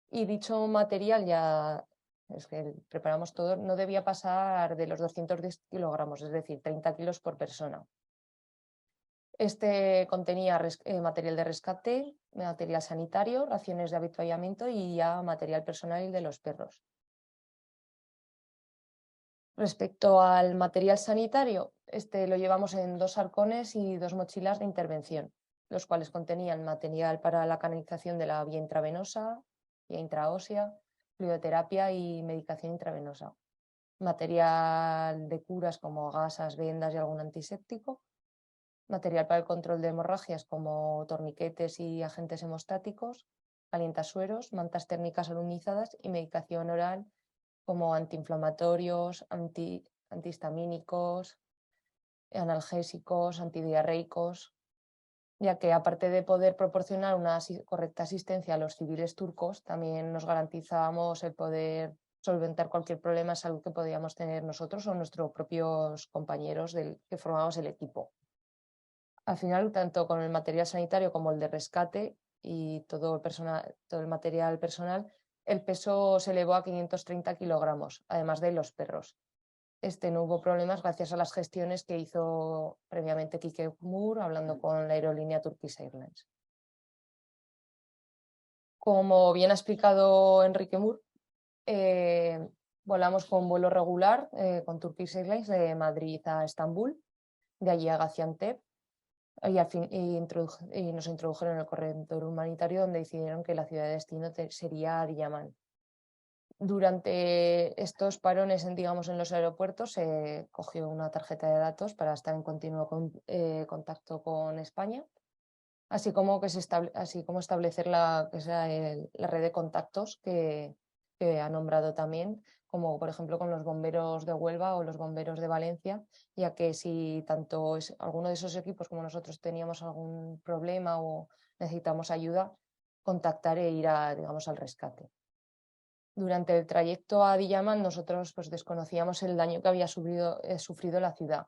Y dicho material preparamos todo, no debía pasar de los 210 kilogramos, es decir, 30 kilos por persona. Este contenía material de rescate, material sanitario, raciones de avituallamiento y ya material personal de los perros. Respecto al material sanitario, lo llevamos en 2 arcones y 2 mochilas de intervención, los cuales contenían material para la canalización de la vía intravenosa, vía intraósea, fluidoterapia y medicación intravenosa. Material de curas como gasas, vendas y algún antiséptico. Material para el control de hemorragias como torniquetes y agentes hemostáticos, calientasueros, mantas térmicas alunizadas y medicación oral como antiinflamatorios, antihistamínicos, analgésicos, antidiarreicos, ya que aparte de poder proporcionar una correcta asistencia a los civiles turcos, también nos garantizábamos el poder solventar cualquier problema de salud que podíamos tener nosotros o nuestros propios compañeros que formábamos el equipo. Al final, tanto con el material sanitario como el de rescate y todo el material personal, el peso se elevó a 530 kilogramos, además de los perros. No hubo problemas gracias a las gestiones que hizo previamente Quique Moore hablando con la aerolínea Turkish Airlines. Como bien ha explicado Enrique Moore, Volamos con vuelo regular con Turkish Airlines de Madrid a Estambul, de allí a Gaziantep, y nos introdujeron en el corredor humanitario, donde decidieron que la ciudad de destino sería Adiyaman. Durante estos parones, digamos, en los aeropuertos, se cogió una tarjeta de datos para estar en continuo contacto con España, así como establecer la red de contactos que ha nombrado también, como por ejemplo con los bomberos de Huelva o los bomberos de Valencia, ya que si tanto alguno de esos equipos como nosotros teníamos algún problema o necesitamos ayuda, contactar e ir digamos, al rescate. Durante el trayecto a Adiyaman nosotros pues, desconocíamos el daño que había sufrido la ciudad.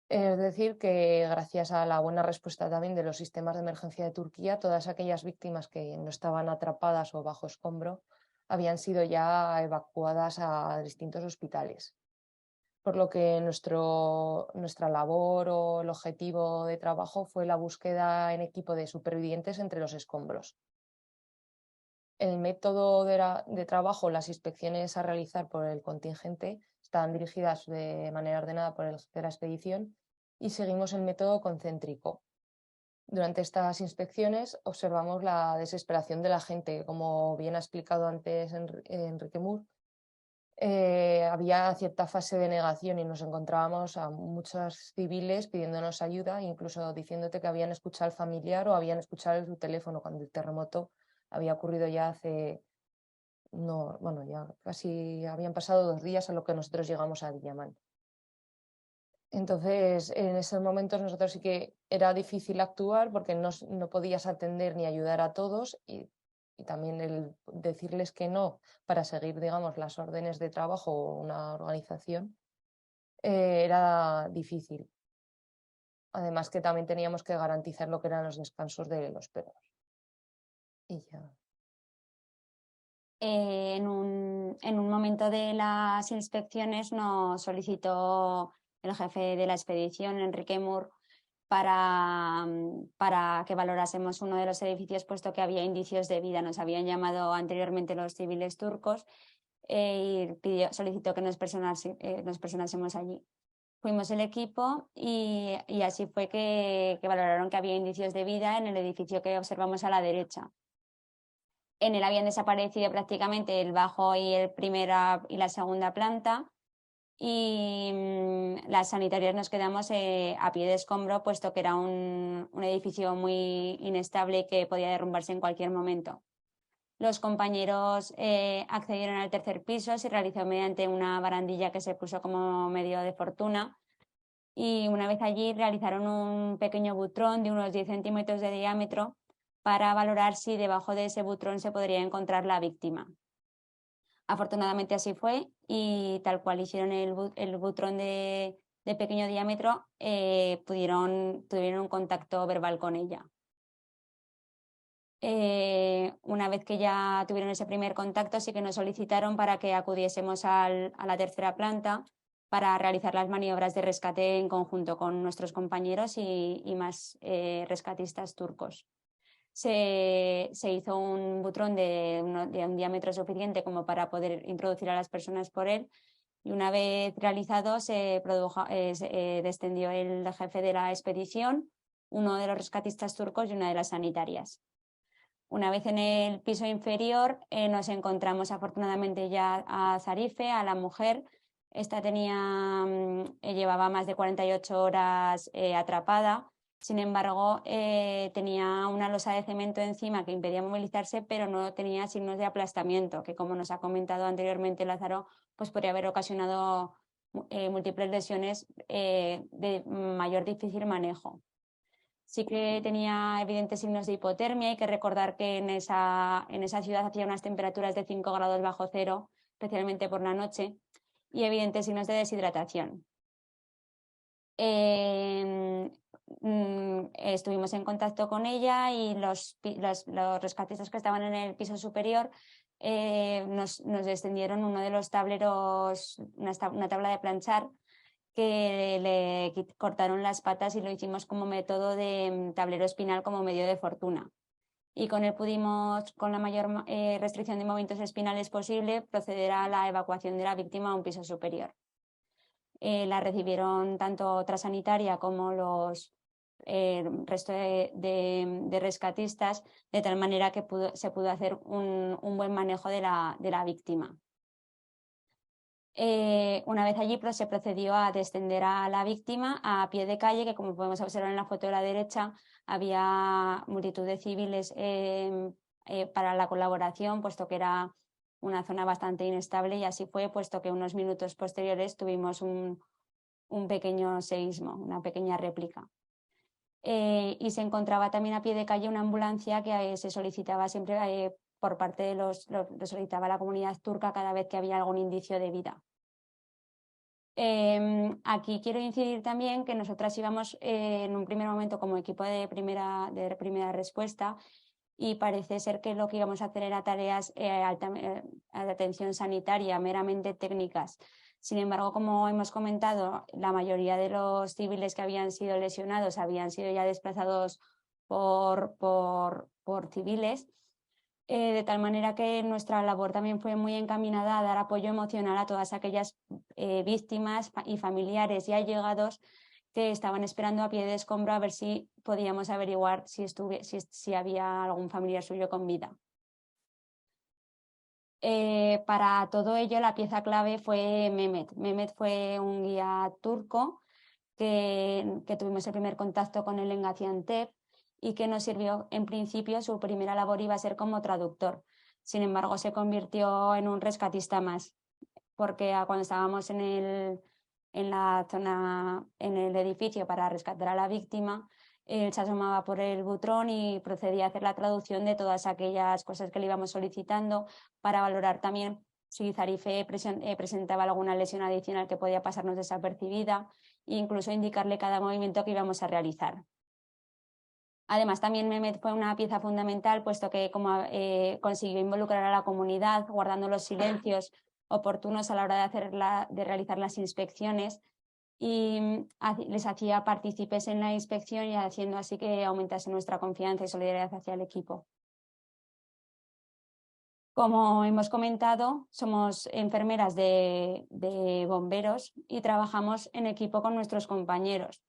Es decir, que gracias a la buena respuesta también de los sistemas de emergencia de Turquía, todas aquellas víctimas que no estaban atrapadas o bajo escombro habían sido ya evacuadas a distintos hospitales. Por lo que nuestra labor o el objetivo de trabajo fue la búsqueda en equipo de supervivientes entre los escombros. El método de trabajo, las inspecciones a realizar por el contingente están dirigidas de manera ordenada por el jefe de la expedición y seguimos el método concéntrico. Durante estas inspecciones observamos la desesperación de la gente, como bien ha explicado antes Enrique Mur. Había cierta fase de negación y nos encontrábamos a muchos civiles pidiéndonos ayuda, incluso diciéndote que habían escuchado al familiar o habían escuchado su teléfono cuando el terremoto había ocurrido ya ya casi habían pasado 2 días a lo que nosotros llegamos a Adiyaman. Entonces, en esos momentos nosotros sí que era difícil actuar porque no podías atender ni ayudar a todos y también el decirles que no para seguir, digamos, las órdenes de trabajo o una organización era difícil. Además que también teníamos que garantizar lo que eran los descansos de los perros. Y ya. En un momento de las inspecciones nos solicitó el jefe de la expedición, Enrique Mur, para que valorásemos uno de los edificios, puesto que había indicios de vida. Nos habían llamado anteriormente los civiles turcos y solicitó que nos personásemos allí. Fuimos el equipo y así fue que valoraron que había indicios de vida en el edificio que observamos a la derecha. En él habían desaparecido prácticamente el bajo y y la segunda planta, y las sanitarias nos quedamos a pie de escombro, puesto que era un edificio muy inestable y que podía derrumbarse en cualquier momento. Los compañeros accedieron al tercer piso, se realizó mediante una barandilla que se puso como medio de fortuna, y una vez allí realizaron un pequeño butrón de unos 10 centímetros de diámetro para valorar si debajo de ese butrón se podría encontrar la víctima. Afortunadamente así fue, y tal cual hicieron el butrón de pequeño diámetro, tuvieron un contacto verbal con ella. Una vez que ya tuvieron ese primer contacto, sí que nos solicitaron para que acudiésemos a la tercera planta para realizar las maniobras de rescate en conjunto con nuestros compañeros y más rescatistas turcos. Se hizo un butrón de un diámetro suficiente como para poder introducir a las personas por él, y una vez realizado descendió el jefe de la expedición, uno de los rescatistas turcos y una de las sanitarias. Una vez en el piso inferior nos encontramos afortunadamente ya a Zarife, a la mujer. Esta llevaba más de 48 horas atrapada. Sin embargo, tenía una losa de cemento encima que impedía movilizarse, pero no tenía signos de aplastamiento, que, como nos ha comentado anteriormente Lázaro, pues podría haber ocasionado múltiples lesiones de mayor difícil manejo. Sí que tenía evidentes signos de hipotermia. Hay que recordar que en esa ciudad hacía unas temperaturas de 5 grados bajo cero, especialmente por la noche, y evidentes signos de deshidratación. Estuvimos en contacto con ella, y los rescatistas que estaban en el piso superior nos descendieron uno de los tableros, una tabla de planchar, que le cortaron las patas, y lo hicimos como método de tablero espinal como medio de fortuna. y con él pudimos, con la mayor restricción de movimientos espinales posible, proceder a la evacuación de la víctima a un piso superior. La recibieron tanto otra sanitaria como los resto de rescatistas, de tal manera que se pudo hacer un buen manejo de la víctima. Una vez allí se procedió a descender a la víctima a pie de calle, que como podemos observar en la foto de la derecha, había multitud de civiles para la colaboración, puesto que era una zona bastante inestable, y así fue, puesto que unos minutos posteriores tuvimos un pequeño seísmo, una pequeña réplica. Y se encontraba también a pie de calle una ambulancia que se solicitaba siempre por parte de lo solicitaba la comunidad turca cada vez que había algún indicio de vida. Aquí quiero incidir también que nosotras íbamos en un primer momento como equipo de primera respuesta, y parece ser que lo que íbamos a hacer era tareas de atención sanitaria meramente técnicas. Sin embargo, como hemos comentado, la mayoría de los civiles que habían sido lesionados habían sido ya desplazados por civiles, de tal manera que nuestra labor también fue muy encaminada a dar apoyo emocional a todas aquellas víctimas y familiares y allegados que estaban esperando a pie de escombro a ver si podíamos averiguar si había algún familiar suyo con vida. Para todo ello, la pieza clave fue Mehmet. Mehmet fue un guía turco que tuvimos el primer contacto con él en Gaziantep y que nos sirvió, en principio, su primera labor iba a ser como traductor. Sin embargo, se convirtió en un rescatista más, porque cuando estábamos en la zona, en el edificio para rescatar a la víctima, él se asomaba por el butrón y procedía a hacer la traducción de todas aquellas cosas que le íbamos solicitando, para valorar también si Zarife presentaba alguna lesión adicional que podía pasarnos desapercibida, e incluso indicarle cada movimiento que íbamos a realizar. Además, también Mehmet fue una pieza fundamental, puesto que consiguió involucrar a la comunidad, guardando los silencios oportunos a la hora de realizar las inspecciones, y les hacía partícipes en la inspección, y haciendo así que aumentase nuestra confianza y solidaridad hacia el equipo. Como hemos comentado, somos enfermeras de bomberos y trabajamos en equipo con nuestros compañeros.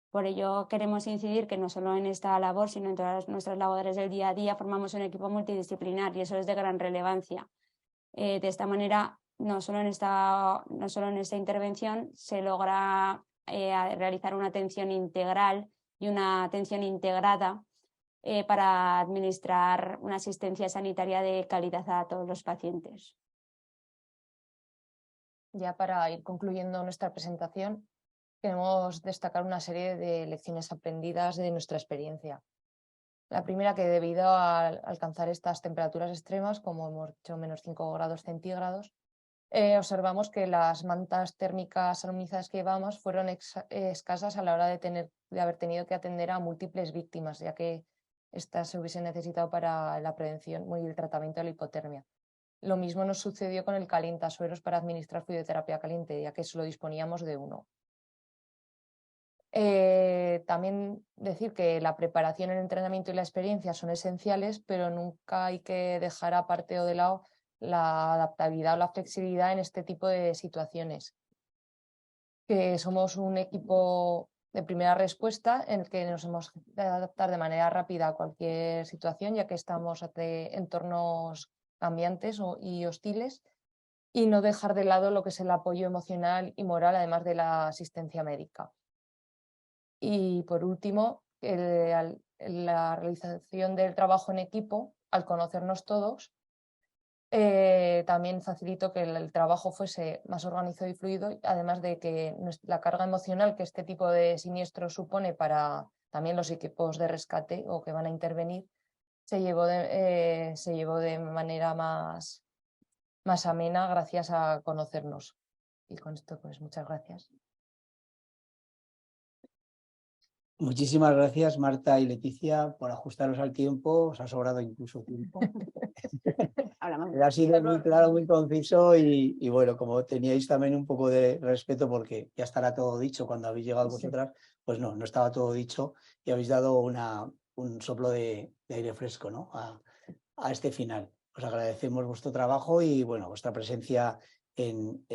Por ello queremos incidir que no solo en esta labor, sino en todas nuestras labores del día a día, formamos un equipo multidisciplinar, y eso es de gran relevancia. De esta manera, no solo en esta intervención se logra realizar una atención integral y una atención integrada para administrar una asistencia sanitaria de calidad a todos los pacientes. Ya para ir concluyendo nuestra presentación, queremos destacar una serie de lecciones aprendidas de nuestra experiencia. La primera, que debido a alcanzar estas temperaturas extremas, como hemos dicho, menos 5 grados centígrados, observamos que las mantas térmicas salinizadas que llevamos fueron escasas a la hora de haber tenido que atender a múltiples víctimas, ya que estas se hubiesen necesitado para la prevención y el tratamiento de la hipotermia. Lo mismo nos sucedió con el calientasueros para administrar fluidoterapia caliente, ya que solo disponíamos de uno. También decir que la preparación, el entrenamiento y la experiencia son esenciales, pero nunca hay que dejar aparte o de lado la adaptabilidad o la flexibilidad en este tipo de situaciones. Que somos un equipo de primera respuesta en el que nos hemos de adaptar de manera rápida a cualquier situación, ya que estamos ante entornos cambiantes y hostiles, y no dejar de lado lo que es el apoyo emocional y moral, además de la asistencia médica. Y por último, la realización del trabajo en equipo, al conocernos todos, también facilitó que el trabajo fuese más organizado y fluido, además de que la carga emocional que este tipo de siniestros supone para también los equipos de rescate o que van a intervenir, se llevó de manera más amena gracias a conocernos. Y con esto, pues muchas gracias. Muchísimas gracias, Marta y Leticia, por ajustaros al tiempo. Os ha sobrado incluso tiempo. Ha sido muy claro, muy conciso y bueno, como teníais también un poco de respeto, porque ya estará todo dicho cuando habéis llegado vosotras, pues no estaba todo dicho, y habéis dado una un soplo de aire fresco, ¿no? a este final. Os agradecemos vuestro trabajo y bueno, vuestra presencia en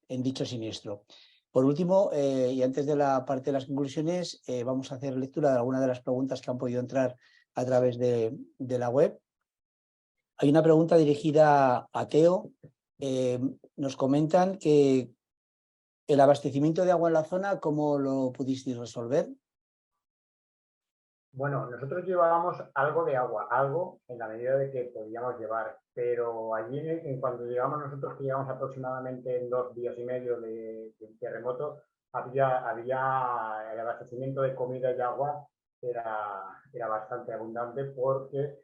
dicho siniestro. Por último, y antes de la parte de las conclusiones, vamos a hacer lectura de algunas de las preguntas que han podido entrar a través de la web. Hay una pregunta dirigida a Teo. Nos comentan que el abastecimiento de agua en la zona, ¿cómo lo pudisteis resolver? Bueno, nosotros llevábamos algo de agua, algo en la medida de que podíamos llevar, pero allí en cuando llegamos nosotros, que llegamos aproximadamente en 2 días y medio de terremoto, había el abastecimiento de comida y agua era bastante abundante porque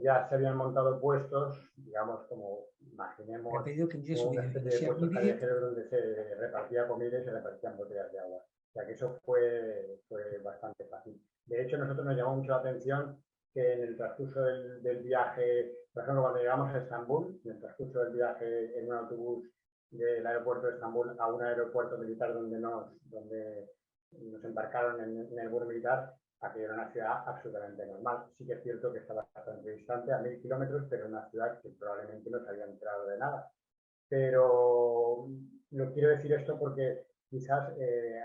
ya se habían montado puestos, digamos, como imaginemos, una especie de puestos callejeros donde se repartía comida y se repartían botellas de agua. O sea que eso fue bastante fácil. De hecho, nosotros nos llamó mucho la atención que en el transcurso del viaje, por ejemplo, cuando llegamos a Estambul, en el transcurso del viaje en un autobús del aeropuerto de Estambul a un aeropuerto militar donde nos embarcaron en el vuelo militar, aquello era una ciudad absolutamente normal. Sí que es cierto que estaba bastante distante, a 1000 kilómetros, pero una ciudad que probablemente no se había enterado de nada. Pero no quiero decir esto porque quizás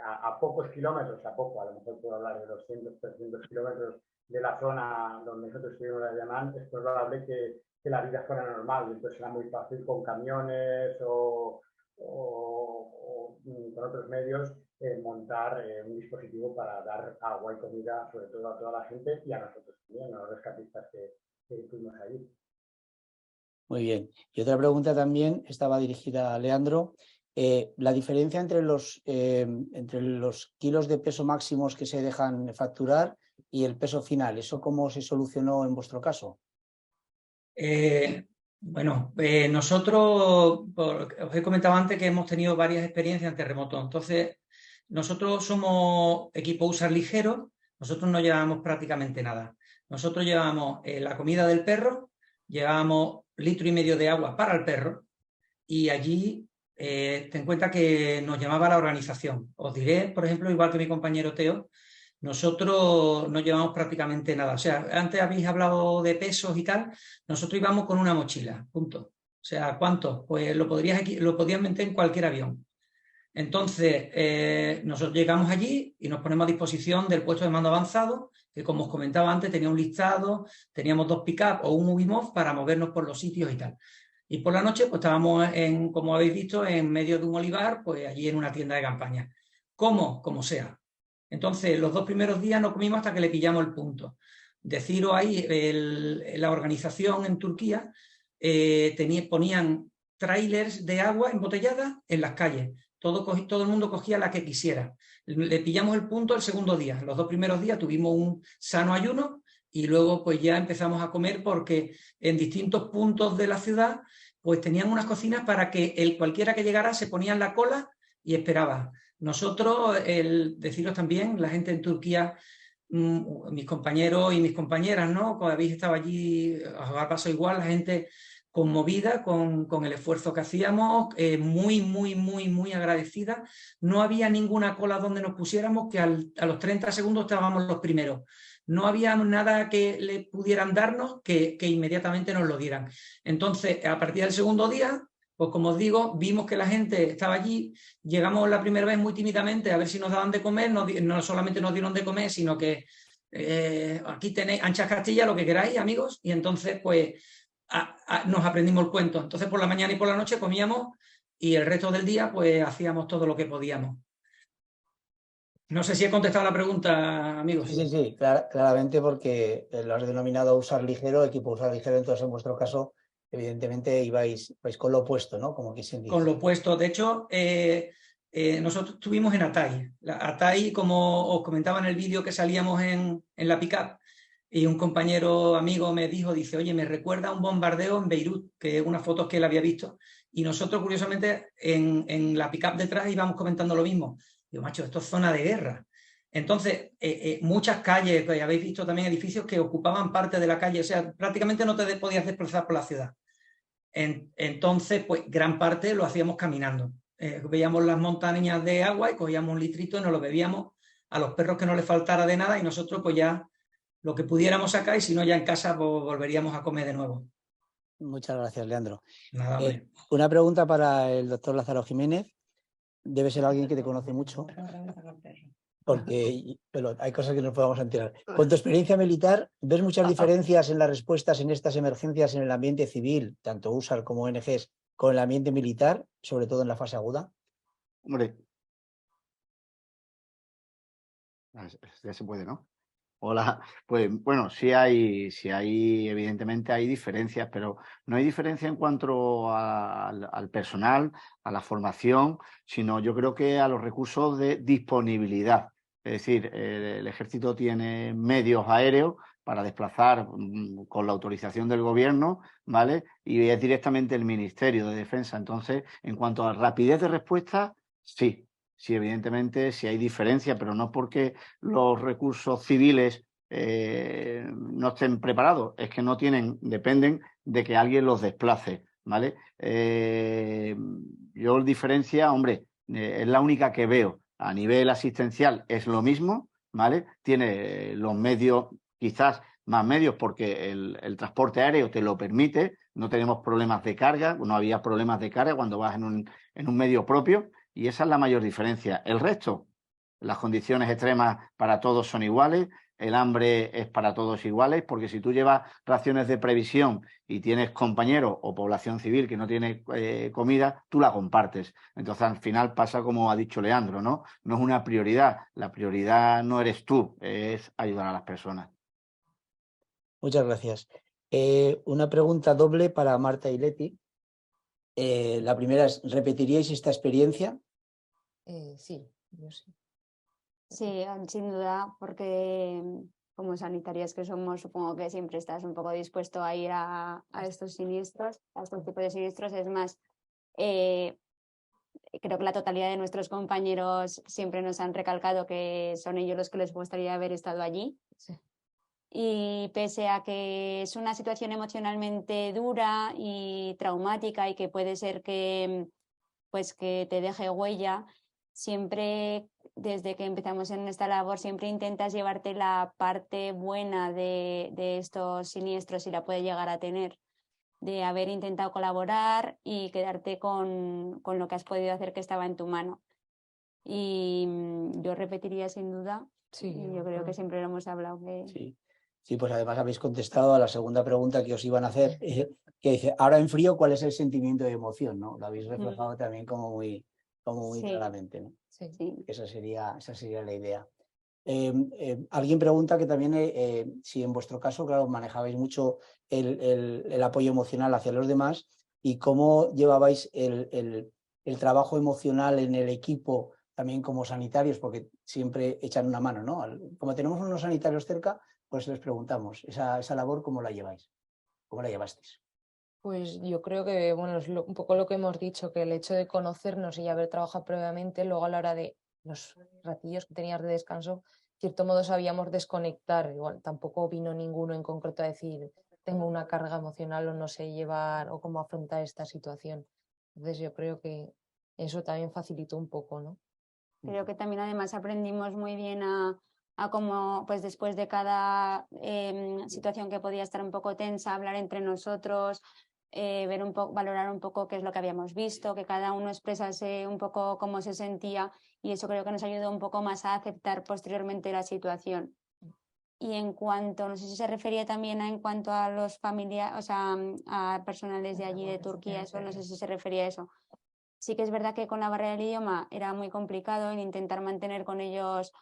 a pocos kilómetros, a lo mejor puedo hablar de 200, 300 kilómetros de la zona donde nosotros estuvimos en Yamán, es probable que la vida fuera normal, y entonces era muy fácil con camiones o con otros medios montar un dispositivo para dar agua y comida, sobre todo a toda la gente y a nosotros también, a los rescatistas que estuvimos allí. Muy bien. Y otra pregunta también estaba dirigida a Leandro. La diferencia entre los kilos de peso máximos que se dejan facturar y el peso final, ¿eso cómo se solucionó en vuestro caso? Nosotros, os he comentado antes que hemos tenido varias experiencias en terremotos. Entonces, nosotros somos equipo USAR ligero, nosotros no llevamos prácticamente nada. Nosotros llevamos la comida del perro, llevamos 1,5 litros de agua para el perro y allí ten en cuenta que nos llamaba la organización. Os diré, por ejemplo, igual que mi compañero Teo, nosotros no llevamos prácticamente nada. O sea, antes habéis hablado de pesos y tal, nosotros íbamos con una mochila, punto. O sea, ¿cuánto? Pues lo podías meter en cualquier avión. Entonces, nosotros llegamos allí y nos ponemos a disposición del puesto de mando avanzado, que como os comentaba antes, tenía un listado, teníamos 2 pick-up o un Movimov para movernos por los sitios y tal. Y por la noche, pues estábamos, como habéis visto, en medio de un olivar, pues allí en una tienda de campaña. Como sea. Entonces, los 2 primeros días no comimos hasta que le pillamos el punto. Deciros ahí, la organización en Turquía ponían trailers de agua embotellada en las calles. Todo el mundo cogía la que quisiera. Le pillamos el punto el segundo día. Los 2 primeros días tuvimos un sano ayuno y luego pues ya empezamos a comer porque en distintos puntos de la ciudad pues tenían unas cocinas para que cualquiera que llegara se ponía en la cola y esperaba. Nosotros, deciros también, la gente en Turquía, mis compañeros y mis compañeras, ¿no? Cuando habéis estado allí, os ha pasado igual, la gente conmovida con el esfuerzo que hacíamos, muy agradecida. No había ninguna cola donde nos pusiéramos, que a los 30 segundos estábamos los primeros. No había nada que le pudieran darnos que inmediatamente nos lo dieran. Entonces, a partir del segundo día, pues como os digo, vimos que la gente estaba allí, llegamos la primera vez muy tímidamente a ver si nos daban de comer, no solamente nos dieron de comer, sino que aquí tenéis anchas Castilla, lo que queráis, amigos, y entonces pues nos aprendimos el cuento. Entonces por la mañana y por la noche comíamos y el resto del día pues hacíamos todo lo que podíamos. No sé si he contestado la pregunta, amigos. Sí, claramente, porque lo has denominado USAR ligero, equipo USAR ligero, entonces en vuestro caso evidentemente vais con lo opuesto, ¿no? Como quien dice. Con lo opuesto. De hecho, nosotros estuvimos en Hatay. Hatay, como os comentaba en el vídeo que salíamos en la pick-up, y un compañero amigo me dice, oye, me recuerda a un bombardeo en Beirut, que es una foto que él había visto. Y nosotros, curiosamente, en la pick-up detrás íbamos comentando lo mismo. Digo, macho, esto es zona de guerra. Entonces, muchas calles, pues habéis visto también edificios que ocupaban parte de la calle, o sea, prácticamente no te podías desplazar por la ciudad. Entonces, pues gran parte lo hacíamos caminando. Veíamos las montañas de agua y cogíamos un litrito y nos lo bebíamos a los perros que no les faltara de nada y nosotros pues ya lo que pudiéramos acá y si no ya en casa pues, volveríamos a comer de nuevo. Muchas gracias, Leandro. Nada, hombre. Una pregunta para el doctor Lázaro Jiménez. Debe ser alguien que te conoce mucho, porque pero hay cosas que nos podemos enterar. Con tu experiencia militar, ¿ves muchas diferencias en las respuestas en estas emergencias en el ambiente civil, tanto USAR como ONGs, con el ambiente militar, sobre todo en la fase aguda? Hombre, ya se puede, ¿no? Hola, pues bueno, sí hay, evidentemente hay diferencias, pero no hay diferencia en cuanto al personal, a la formación, sino yo creo que a los recursos de disponibilidad. Es decir, el ejército tiene medios aéreos para desplazar con la autorización del gobierno, ¿vale? Y es directamente el Ministerio de Defensa. Entonces, en cuanto a rapidez de respuesta, sí. Sí, evidentemente, sí hay diferencia, pero no porque los recursos civiles no estén preparados, es que no tienen, dependen de que alguien los desplace, ¿vale? Yo diferencia, hombre, es la única que veo. A nivel asistencial es lo mismo, ¿vale? Tiene los medios, quizás más medios porque el transporte aéreo te lo permite, no tenemos problemas de carga, no había problemas de carga cuando vas en un medio propio. Y esa es la mayor diferencia. El resto, las condiciones extremas para todos son iguales, el hambre es para todos iguales, porque si tú llevas raciones de previsión y tienes compañeros o población civil que no tiene comida, tú la compartes. Entonces, al final pasa como ha dicho Leandro, ¿no? No es una prioridad. La prioridad no eres tú, es ayudar a las personas. Muchas gracias. Una pregunta doble para Marta y Leti. La primera es, ¿repetiríais esta experiencia? Sí, yo sí. Sí, sin duda, porque como sanitarias que somos, supongo que siempre estás un poco dispuesto a ir a estos siniestros, a estos tipos de siniestros. Es más, creo que la totalidad de nuestros compañeros siempre nos han recalcado que son ellos los que les gustaría haber estado allí. Sí. Y pese a que es una situación emocionalmente dura y traumática y que puede ser que, pues, que te deje huella, siempre, desde que empezamos en esta labor, siempre intentas llevarte la parte buena de estos siniestros, si la puedes llegar a tener, de haber intentado colaborar y quedarte con lo que has podido hacer que estaba en tu mano. Y yo repetiría sin duda, Sí, yo creo que siempre lo hemos hablado. Sí. Sí, pues además habéis contestado a la segunda pregunta que os iban a hacer, que dice, ahora en frío, ¿cuál es el sentimiento de emoción? ¿No? Lo habéis reflejado también como muy Sí. claramente, ¿no? Sí. Esa sería la idea. Alguien pregunta que también si en vuestro caso, claro, manejabais mucho el apoyo emocional hacia los demás y cómo llevabais el trabajo emocional en el equipo también como sanitarios, porque siempre echan una mano, ¿no? Como tenemos unos sanitarios cerca, pues les preguntamos, esa labor, ¿cómo la lleváis? ¿Cómo la llevasteis? Pues yo creo que, bueno, es un poco lo que hemos dicho, que el hecho de conocernos y haber trabajado previamente, luego a la hora de los ratillos que tenías de descanso, de cierto modo sabíamos desconectar. Igual tampoco vino ninguno en concreto a decir, tengo una carga emocional o no sé llevar o cómo afrontar esta situación. Entonces yo creo que eso también facilitó un poco, ¿no? Creo que también además aprendimos muy bien a cómo, pues después de cada situación que podía estar un poco tensa, hablar entre nosotros, ver un poco, valorar un poco qué es lo que habíamos visto, que cada uno expresase un poco cómo se sentía, y eso creo que nos ayudó un poco más a aceptar posteriormente la situación. Y en cuanto, no sé si se refería también en cuanto a los familiares, o sea, a personales de allí de Turquía, eso no sé si se refería a eso. Sí que es verdad que con la barrera del idioma era muy complicado el intentar mantener con ellos,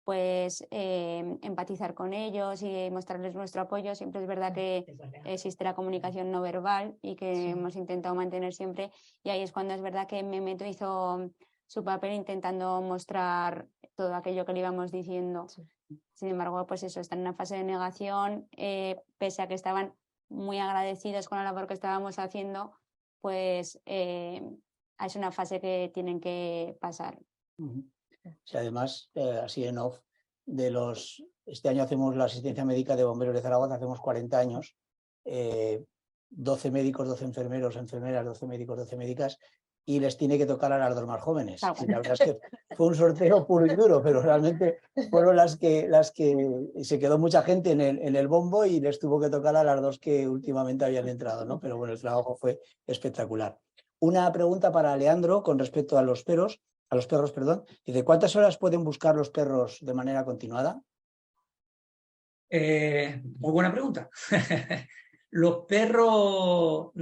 pues empatizar con ellos y mostrarles nuestro apoyo. Siempre es verdad que existe la comunicación no verbal y que hemos intentado mantener siempre, y ahí es cuando es verdad que Mehmet hizo su papel intentando mostrar todo aquello que le íbamos diciendo. Sí. Sin embargo, pues eso, están en una fase de negación, pese a que estaban muy agradecidos con la labor que estábamos haciendo, pues es una fase que tienen que pasar. Sí, además, así en off, este año hacemos la asistencia médica de bomberos de Zaragoza, hacemos 40 años, 12 médicos, 12 enfermeros, enfermeras, 12 médicos, 12 médicas, y les tiene que tocar a las dos más jóvenes. Y la verdad es que fue un sorteo puro y duro, pero realmente fueron las que se quedó mucha gente en el bombo y les tuvo que tocar a las dos que últimamente habían entrado, ¿no? Pero bueno, el trabajo fue espectacular. Una pregunta para Leandro con respecto a los perros, perdón. Dice, ¿cuántas horas pueden buscar los perros de manera continuada? Muy buena pregunta. Los perros,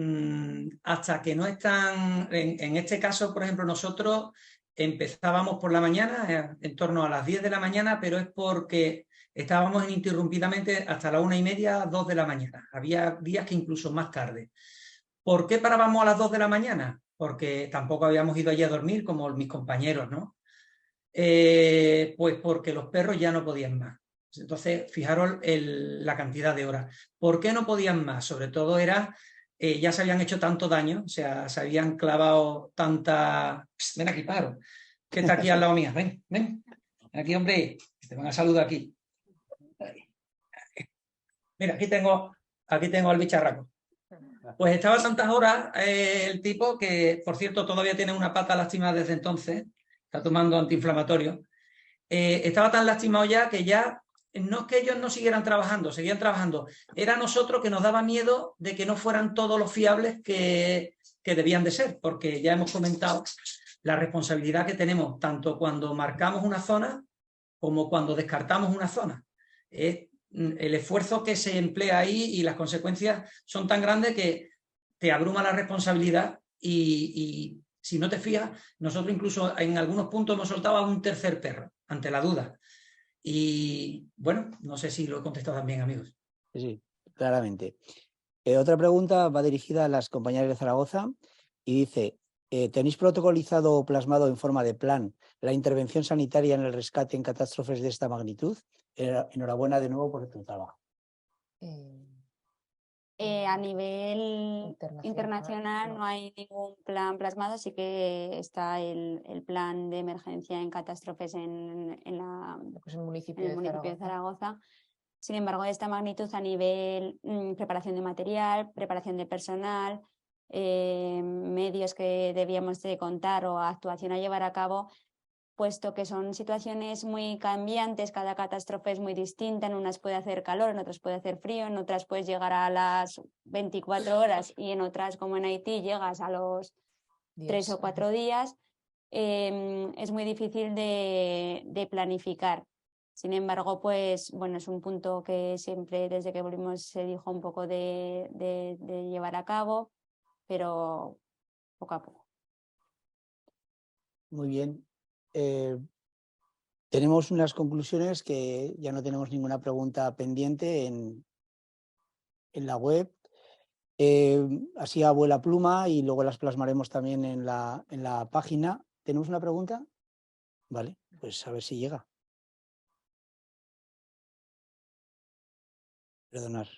hasta que no están, en este caso, por ejemplo, nosotros empezábamos por la mañana, en torno a las 10 de la mañana, pero es porque estábamos ininterrumpidamente hasta las 1:30, 2 de la mañana. Había días que incluso más tarde. ¿Por qué parábamos a las 2 de la mañana? Porque tampoco habíamos ido allí a dormir como mis compañeros, ¿no? Pues porque los perros ya no podían más. Entonces, fijaros la cantidad de horas. ¿Por qué no podían más? Sobre todo era, ya se habían hecho tanto daño, o sea, se habían clavado tanta... Psst, ven aquí, pájaro, que está aquí al lado mía. Ven, ven. Aquí, hombre, te van a saludar aquí. Mira, aquí tengo al bicharraco. Pues estaba tantas horas el tipo que, por cierto, todavía tiene una pata lastimada desde entonces, está tomando antiinflamatorio. Estaba tan lastimado ya que ya no es que ellos no siguieran trabajando, seguían trabajando. Era nosotros que nos daba miedo de que no fueran todos los fiables que debían de ser, porque ya hemos comentado la responsabilidad que tenemos tanto cuando marcamos una zona como cuando descartamos una zona. El esfuerzo que se emplea ahí y las consecuencias son tan grandes que te abruma la responsabilidad y si no te fías, nosotros incluso en algunos puntos hemos soltado a un tercer perro, ante la duda. Y bueno, no sé si lo he contestado también, amigos. Sí, claramente. Otra pregunta va dirigida a las compañeras de Zaragoza y dice, ¿tenéis protocolizado o plasmado en forma de plan la intervención sanitaria en el rescate en catástrofes de esta magnitud? Enhorabuena de nuevo por tu trabajo. A nivel internacional no hay ningún plan plasmado, sí que está el plan de emergencia en catástrofes en el municipio de Zaragoza. Sin embargo, de esta magnitud a nivel preparación de material, preparación de personal, medios que debíamos de contar o actuación a llevar a cabo, puesto que son situaciones muy cambiantes, cada catástrofe es muy distinta, en unas puede hacer calor, en otras puede hacer frío, en otras puedes llegar a las 24 horas y en otras, como en Haití, llegas a los 3 o 4 días. Es muy difícil de planificar. Sin embargo, pues bueno, es un punto que siempre desde que volvimos se dijo un poco de llevar a cabo, pero poco a poco. Muy bien. Tenemos unas conclusiones que ya no tenemos ninguna pregunta pendiente en la web. Así a vuela pluma y luego las plasmaremos también en la página. ¿Tenemos una pregunta? Vale, pues a ver si llega. Perdonar.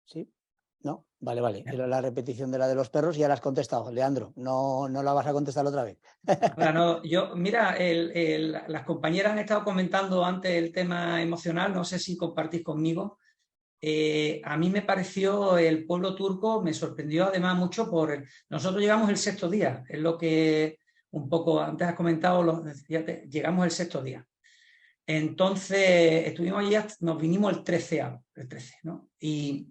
¿Sí? ¿No? Vale, vale. Era la repetición de la de los perros y ya la has contestado, Leandro. No la vas a contestar otra vez. Bueno, mira, las compañeras han estado comentando antes el tema emocional, no sé si compartís conmigo. A mí me pareció el pueblo turco, me sorprendió además mucho nosotros llegamos el 6.º día, es lo que un poco antes has comentado, llegamos el 6.º día. Entonces estuvimos allí, nos vinimos el 13, ¿no? Y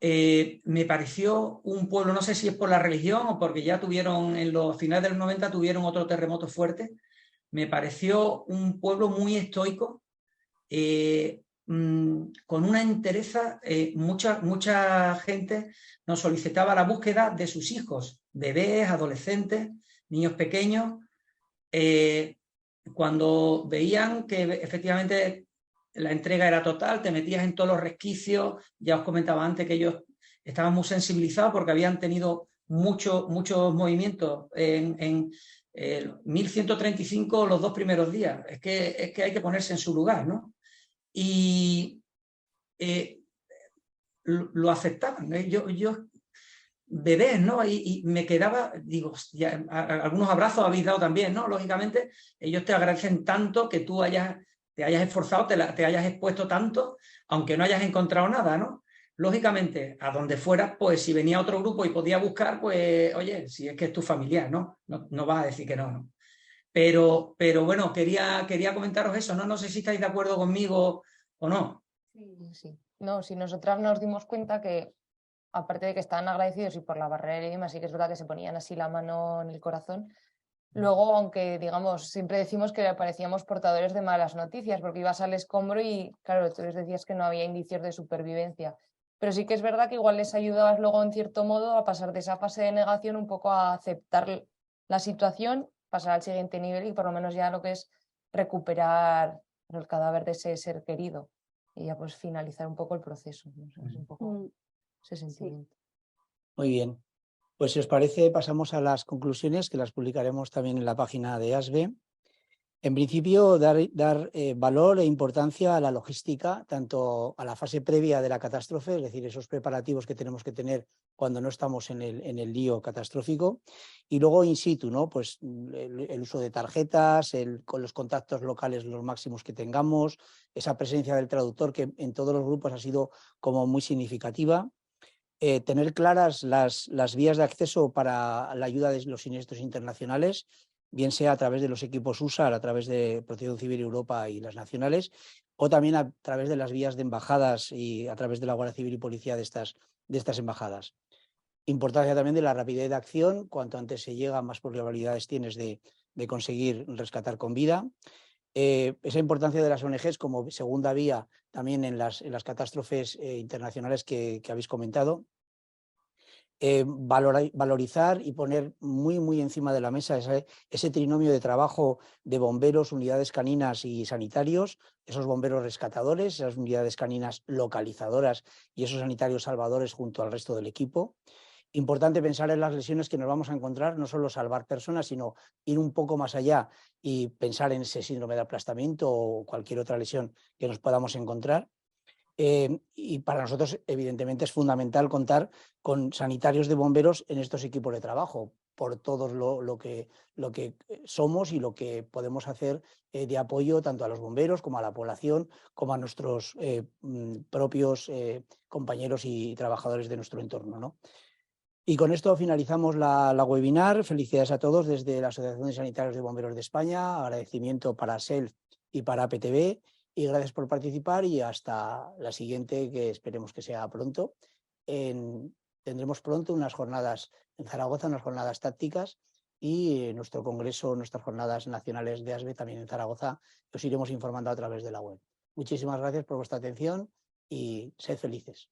me pareció un pueblo, no sé si es por la religión o porque ya tuvieron, en los finales de los 90 tuvieron otro terremoto fuerte, me pareció un pueblo muy estoico, con una entereza. Mucha gente nos solicitaba la búsqueda de sus hijos, bebés, adolescentes, niños pequeños, cuando veían que efectivamente la entrega era total, te metías en todos los resquicios. Ya os comentaba antes que ellos estaban muy sensibilizados porque habían tenido muchos movimientos en 1135 los 2 primeros días. Es que hay que ponerse en su lugar, ¿no? Y lo aceptaban. Yo bebés, ¿no? Y me quedaba, digo, ya, algunos abrazos habéis dado también, ¿no? Lógicamente, ellos te agradecen tanto que tú te hayas esforzado, te hayas expuesto tanto, aunque no hayas encontrado nada, ¿no? Lógicamente, a donde fuera, pues si venía otro grupo y podía buscar, pues oye, si es que es tu familiar, ¿no? No vas a decir que no, ¿no? Pero bueno, quería comentaros eso, ¿no? No sé si estáis de acuerdo conmigo o no. Sí. No, si nosotras nos dimos cuenta que, aparte de que estaban agradecidos y por la barrera y demás, sí que es verdad que se ponían así la mano en el corazón. Luego, aunque digamos, siempre decimos que parecíamos portadores de malas noticias, porque ibas al escombro y, claro, tú les decías que no había indicios de supervivencia. Pero sí que es verdad que igual les ayudabas luego, en cierto modo, a pasar de esa fase de negación un poco a aceptar la situación, pasar al siguiente nivel y por lo menos ya lo que es recuperar el cadáver de ese ser querido y ya pues finalizar un poco el proceso, ¿no? O sea, es un poco ese sentimiento. Muy bien. Pues si os parece, pasamos a las conclusiones, que las publicaremos también en la página de ASBE. En principio, dar valor e importancia a la logística, tanto a la fase previa de la catástrofe, es decir, esos preparativos que tenemos que tener cuando no estamos en el lío catastrófico, y luego in situ, ¿no? Pues el uso de tarjetas, con los contactos locales los máximos que tengamos, esa presencia del traductor que en todos los grupos ha sido como muy significativa. Tener claras las vías de acceso para la ayuda de los siniestros internacionales, bien sea a través de los equipos USAR, a través de Protección Civil Europa y las nacionales, o también a través de las vías de embajadas y a través de la Guardia Civil y Policía de estas embajadas. Importancia también de la rapidez de acción, cuanto antes se llega, más probabilidades tienes de conseguir rescatar con vida. Esa importancia de las ONGs como segunda vía también en las catástrofes internacionales que habéis comentado. Valorizar y poner muy encima de la mesa ese trinomio de trabajo de bomberos, unidades caninas y sanitarios, esos bomberos rescatadores, esas unidades caninas localizadoras y esos sanitarios salvadores junto al resto del equipo. Importante pensar en las lesiones que nos vamos a encontrar, no solo salvar personas, sino ir un poco más allá y pensar en ese síndrome de aplastamiento o cualquier otra lesión que nos podamos encontrar. Y para nosotros, evidentemente, es fundamental contar con sanitarios de bomberos en estos equipos de trabajo, por todo lo que somos y lo que podemos hacer de apoyo tanto a los bomberos como a la población, como a nuestros propios compañeros y trabajadores de nuestro entorno, ¿no? Y con esto finalizamos la webinar. Felicidades a todos desde la Asociación de Sanitarios de Bomberos de España. Agradecimiento para SELF y para APTV. Y gracias por participar y hasta la siguiente, que esperemos que sea pronto. Tendremos pronto unas jornadas en Zaragoza, unas jornadas tácticas y nuestro congreso, nuestras jornadas nacionales de ASBE también en Zaragoza. Os iremos informando a través de la web. Muchísimas gracias por vuestra atención y sed felices.